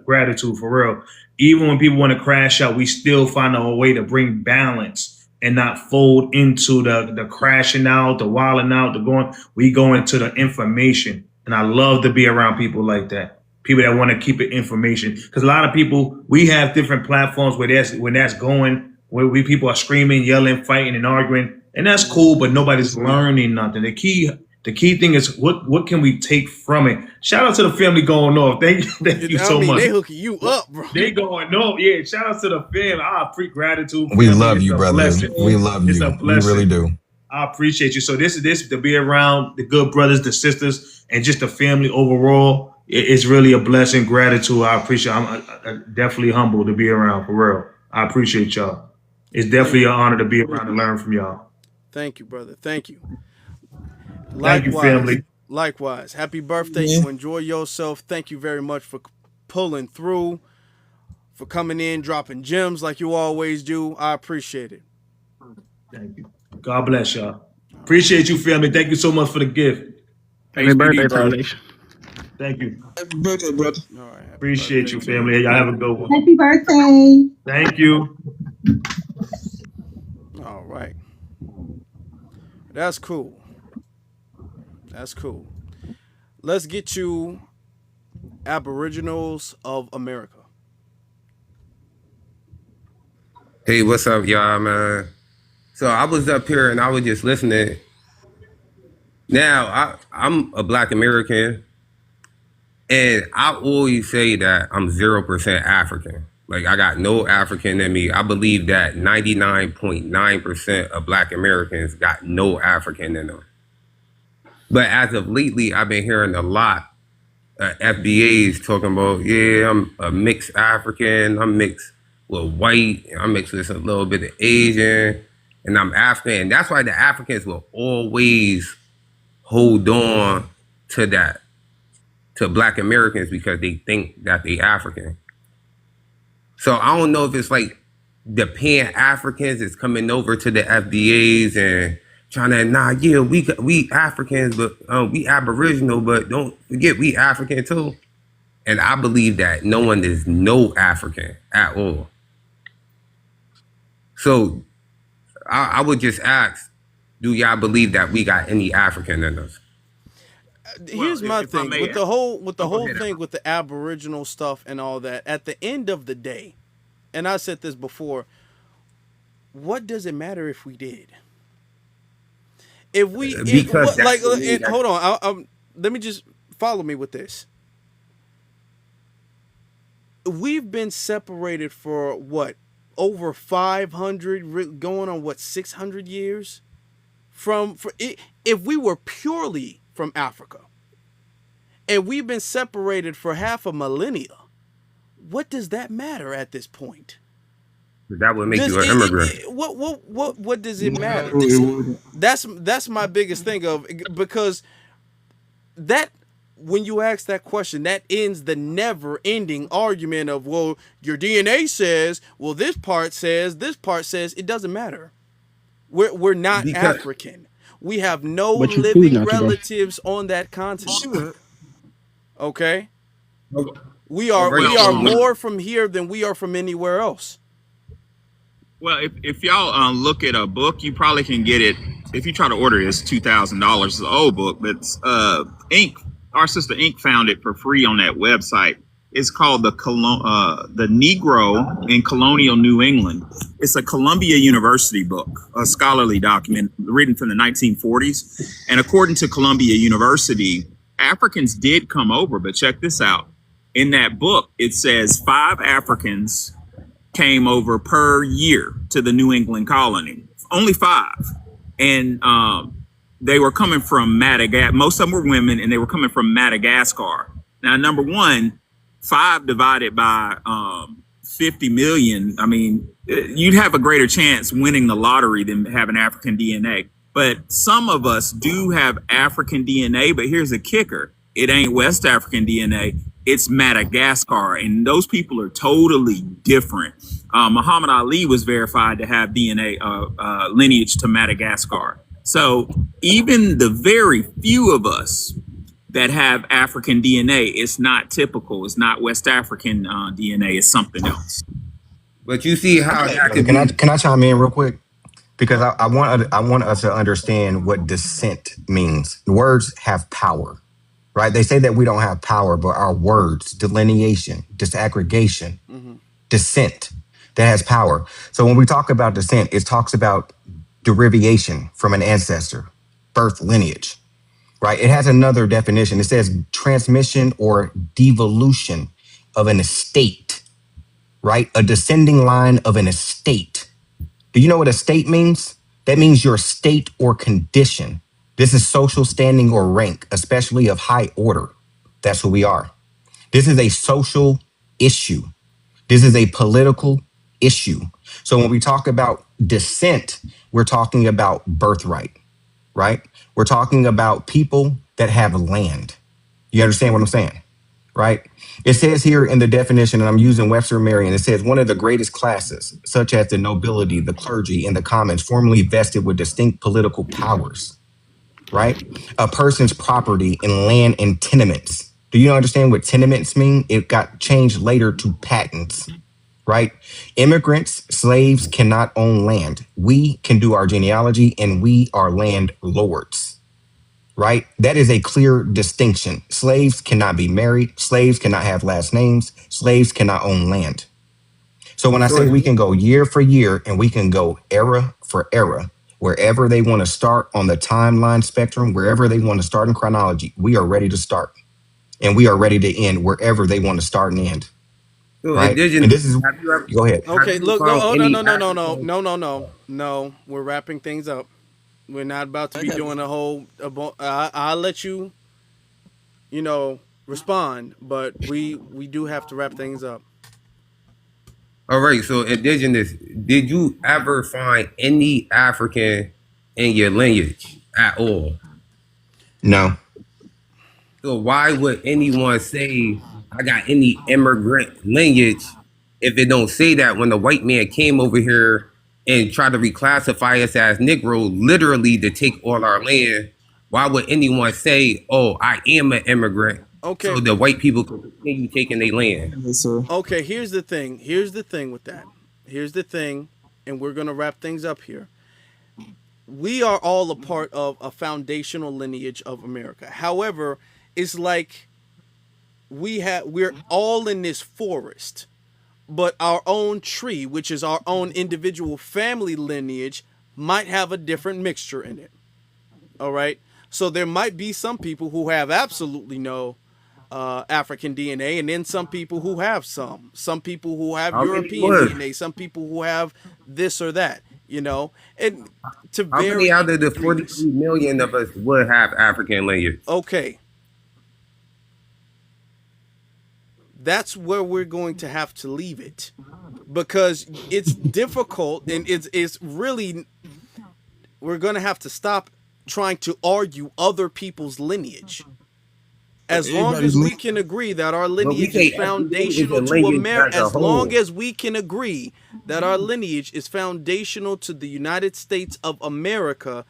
Gratitude for real. Even when people want to crash out, we still find a way to bring balance and not fold into the crashing out, the wilding out, the going. We go into the information. And I love to be around people like that. People that want to keep it information. Because a lot of people, we have different platforms where that's going, where people are screaming, yelling, fighting, and arguing. And that's cool, but nobody's learning nothing. The key thing is what can we take from it? Shout out to the family going off. Thank you so much. They hooking you up, bro. They going off. Yeah, shout out to the family. I appreciate gratitude. We love you, brother. We love you. It's a blessing. We really do. I appreciate you. So this to be around the good brothers, the sisters, and just the family overall. It's really a blessing. Gratitude. I appreciate. I'm definitely humbled to be around for real. I appreciate y'all. It's definitely an honor to be around and learn from y'all. Thank you, brother. Thank you. Thank you, family. Likewise. Happy birthday. You enjoy yourself. Thank you very much for pulling through, for coming in, dropping gems like you always do. I appreciate it. Thank you. God bless y'all. Appreciate you, family. Thank you so much for the gift. Happy birthday, Foundation. Thank you. Happy birthday, brother. All right. Appreciate you, family. Y'all have a good one. Happy birthday. Thank you. All right. That's cool. That's cool. Let's get you Aboriginals of America. Hey, what's up, y'all, man? So I was up here and I was just listening. Now, I'm a Black American, and I always say that I'm 0% African. Like, I got no African in me. I believe that 99.9% of Black Americans got no African in them. But as of lately, I've been hearing a lot of FBAs talking about, yeah, I'm a mixed African, I'm mixed with white, I'm mixed with a little bit of Asian, and I'm African. And that's why the Africans will always hold on to that, to Black Americans, because they think that they African. So I don't know if it's like the Pan-Africans is coming over to the FBAs and trying to, we Africans, but we Aboriginal, but don't forget we African too. And I believe that no one is no African at all. So I would just ask, do y'all believe that we got any African in us? Here's my thing with the whole thing with the Aboriginal stuff and all that. At the end of the day, and I said this before, what does it matter if we did? If we hold on, let me just follow me with this. We've been separated for what, over 500, going on what, 600 years? If we were purely from Africa. And we've been separated for half a millennia. What does that matter at this point? That would make Does you an immigrant. what does it No, matter? it wouldn't. That's my biggest thing of, because that, when you ask that question, that ends the never ending argument of, well, your DNA says, well, this part says, it doesn't matter. We're not Because African. We have no But you could living not today. relatives on that continent. Okay? all We are right, more from here than we are from anywhere else. Well, if y'all look at a book, you probably can get it. If you try to order it, it's $2,000. It's an old book, but Ink. Our sister Ink found it for free on that website. It's called the Negro in Colonial New England. It's a Columbia University book, a scholarly document written from the 1940s. And according to Columbia University, Africans did come over, but check this out. In that book, it says 5 Africans came over per year to the New England colony. Only 5. And they were coming from Madagascar. Most of them were women, and they were coming from Madagascar. Now, number one, 5 divided by 50 million. I mean, you'd have a greater chance winning the lottery than having African DNA. But some of us do have African DNA, but here's a kicker. It ain't West African DNA. It's Madagascar, and those people are totally different. Muhammad Ali was verified to have DNA lineage to Madagascar. So even the very few of us that have African DNA, it's not typical. It's not West African DNA. It's something else. but you see how that could Can I chime in real quick? Because I want us to understand what descent means. The words have power, right? They say that we don't have power, but our words, delineation, disaggregation, descent, that has power. So when we talk about descent, it talks about derivation from an ancestor, birth lineage, right? It has another definition. It says transmission or devolution of an estate, right? A descending line of an estate. Do you know what estate means? That means your state or condition. This is social standing or rank, especially of high order. That's who we are. This is a social issue. This is a political issue. So when we talk about descent, we're talking about birthright, right? We're talking about people that have land. You understand what I'm saying, right? It says here in the definition, and I'm using Webster Merriam, it says one of the greatest classes, such as the nobility, the clergy, and the commons, formerly vested with distinct political powers, right? A person's property in land and tenements. Do you understand what tenements mean? It got changed later to patents, right? Immigrants, slaves cannot own land. We can do our genealogy, and we are landlords, right? That is a clear distinction. Slaves cannot be married. Slaves cannot have last names. Slaves cannot own land. So when I say we can go year for year and we can go era for era, wherever they want to start on the timeline spectrum, wherever they want to start in chronology, we are ready to start. And we are ready to end wherever they want to start and end. so Right? And this is, have you ever, go ahead. Okay, have you look, found oh, any no. We're wrapping things up. We're not about to be doing a whole. I'll let you, respond, but we do have to wrap things up. All right, so indigenous, did you ever find any African in your lineage at all? No. So why would anyone say I got any immigrant lineage if it don't say that when the white man came over here and tried to reclassify us as Negro, literally to take all our land? Why would anyone say, "Oh, I am an immigrant"? Okay. So the white people can continue taking their land. Yes, sir. Okay, here's the thing. With that. Here's the thing, and we're gonna wrap things up here. We are all a part of a foundational lineage of America. However, it's like we're all in this forest, but our own tree, which is our own individual family lineage, might have a different mixture in it. All right? So there might be some people who have absolutely no African DNA, and then some people who have some people who have European DNA, some people who have this or that. you know, and to How many varying out of the degrees. 43 million of us would have African lineage? Okay. That's where we're going to have to leave it, because it's difficult, and it's really, we're going to have to stop trying to argue other people's lineage. As long as we can agree that our But we lineage say is FBA is foundational a to lineage America, as a as long whole. as we can agree that our lineage is foundational to the United States of America,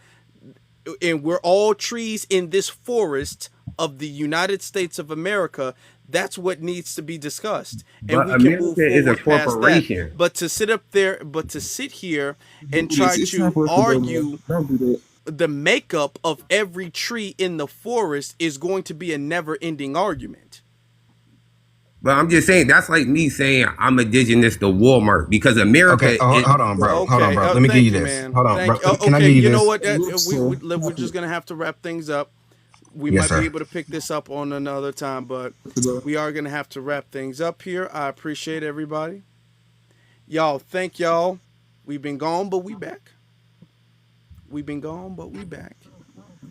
and we're all trees in this forest of the United States of America, that's what needs to be discussed, and But we can move America is a forward past that. corporation. But to sit here and try It's time to for us to go, man. argue Don't do that. the makeup of every tree in the forest is going to be a never-ending argument. But I'm just saying, that's like me saying I'm indigenous to Walmart, because America. Okay, hold on, bro. Hold on, bro. Let me give Thank you you, this. man. Hold on, Thank bro. you. Can I Okay, give you you this? know what? We're just gonna have to wrap things up. We Yes, might sir. be able to pick this up on another time, but we are gonna have to wrap things up here. I appreciate everybody. Y'all, thank y'all. We've been gone, but we back. We've been gone, but we back.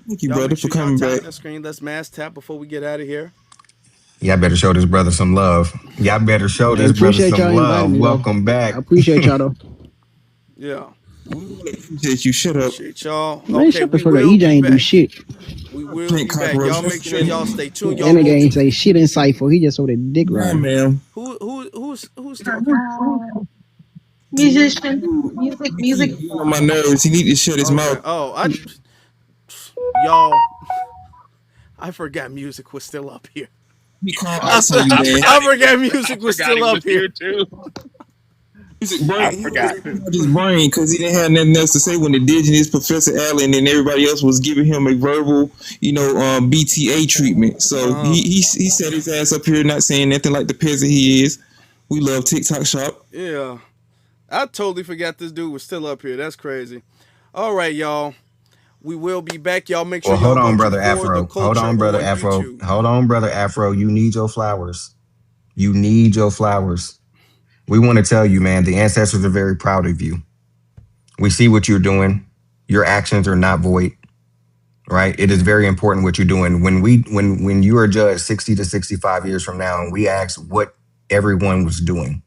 Thank you, Y'all brother, make for sure y'all coming tap back. that screen. Let's mass tap before we get out of here. Y'all better show this brother some love. Y'all better show I this brother appreciate y'all some love. inviting me though. Welcome I back. appreciate y'all though. Yeah. Appreciate you. Shut up. Appreciate y'all. Man, Okay, shut the we fuck up. will EJ be ain't do back. shit. We will Pink be back. Y'all cockroach. make sure y'all stay tuned. Y'all And go nigga ain't to say shit insightful. He just over there dick Yeah, riding. man. who's talking? Musician, music, He music. keep getting on my nerves. He need to shut his Okay. mouth. Oh, y'all, I forgot music was still up here. He called ice on you, I man. forgot music was forgot still he up was here. here too. Music brain. I He forgot. had his brain because he didn't have nothing else to say when the indigenous Professor Allen and everybody else was giving him a verbal, BTA treatment. So he set his ass up here, not saying nothing like the peasant he is. We love TikTok shop. Yeah, I totally forgot this dude was still up here. That's crazy. All right, y'all. We will be back. Y'all make sure Well, y'all hold go on, to brother For the Afro. Hold Culture on, brother on Afro. YouTube. Hold on, brother Afro. You need your flowers. You need your flowers. We want to tell you, man, the ancestors are very proud of you. We see what you're doing. Your actions are not void, right? It is very important what you're doing. When you are judged 60 to 65 years from now, and we ask what everyone was doing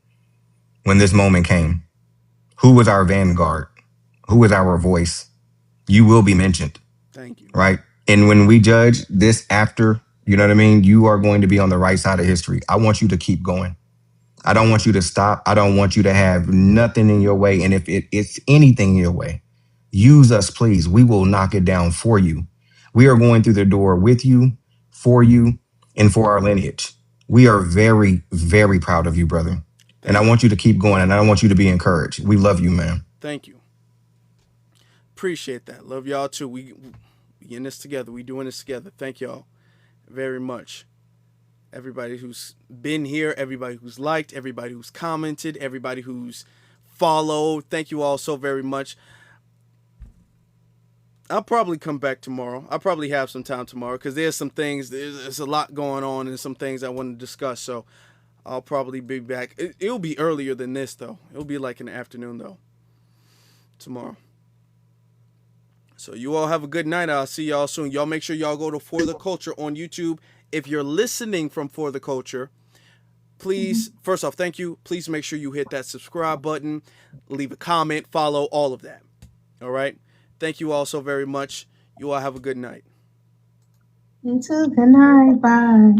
when this moment came, who was our vanguard? Who was our voice? You will be mentioned. Thank you. Right? And when we judge this after, you know what I mean? You are going to be on the right side of history. I want you to keep going. I don't want you to stop. I don't want you to have nothing in your way. And if it's anything in your way, use us, please. We will knock it down for you. We are going through the door with you, for you, and for our lineage. We are very, very proud of you, brother. And I want you to keep going, and I want you to be encouraged. We love you, man. Thank you. Appreciate that. Love y'all too. We in this together. We doing this together. Thank y'all very much. Everybody who's been here, everybody who's liked, everybody who's commented, everybody who's followed. Thank you all so very much. I'll probably come back tomorrow. I'll probably have some time tomorrow because there's some things, there's a lot going on and some things I want to discuss. So I'll probably be back. It'll be earlier than this though. It'll be like in the afternoon though. Tomorrow. So you all have a good night. I'll see y'all soon. Y'all make sure y'all go to For the Culture on YouTube. If you're listening from For the Culture, please, first off, thank you. Please make sure you hit that subscribe button, leave a comment, follow, all of that. All right? Thank you all so very much. You all have a good night. Until good night. Bye.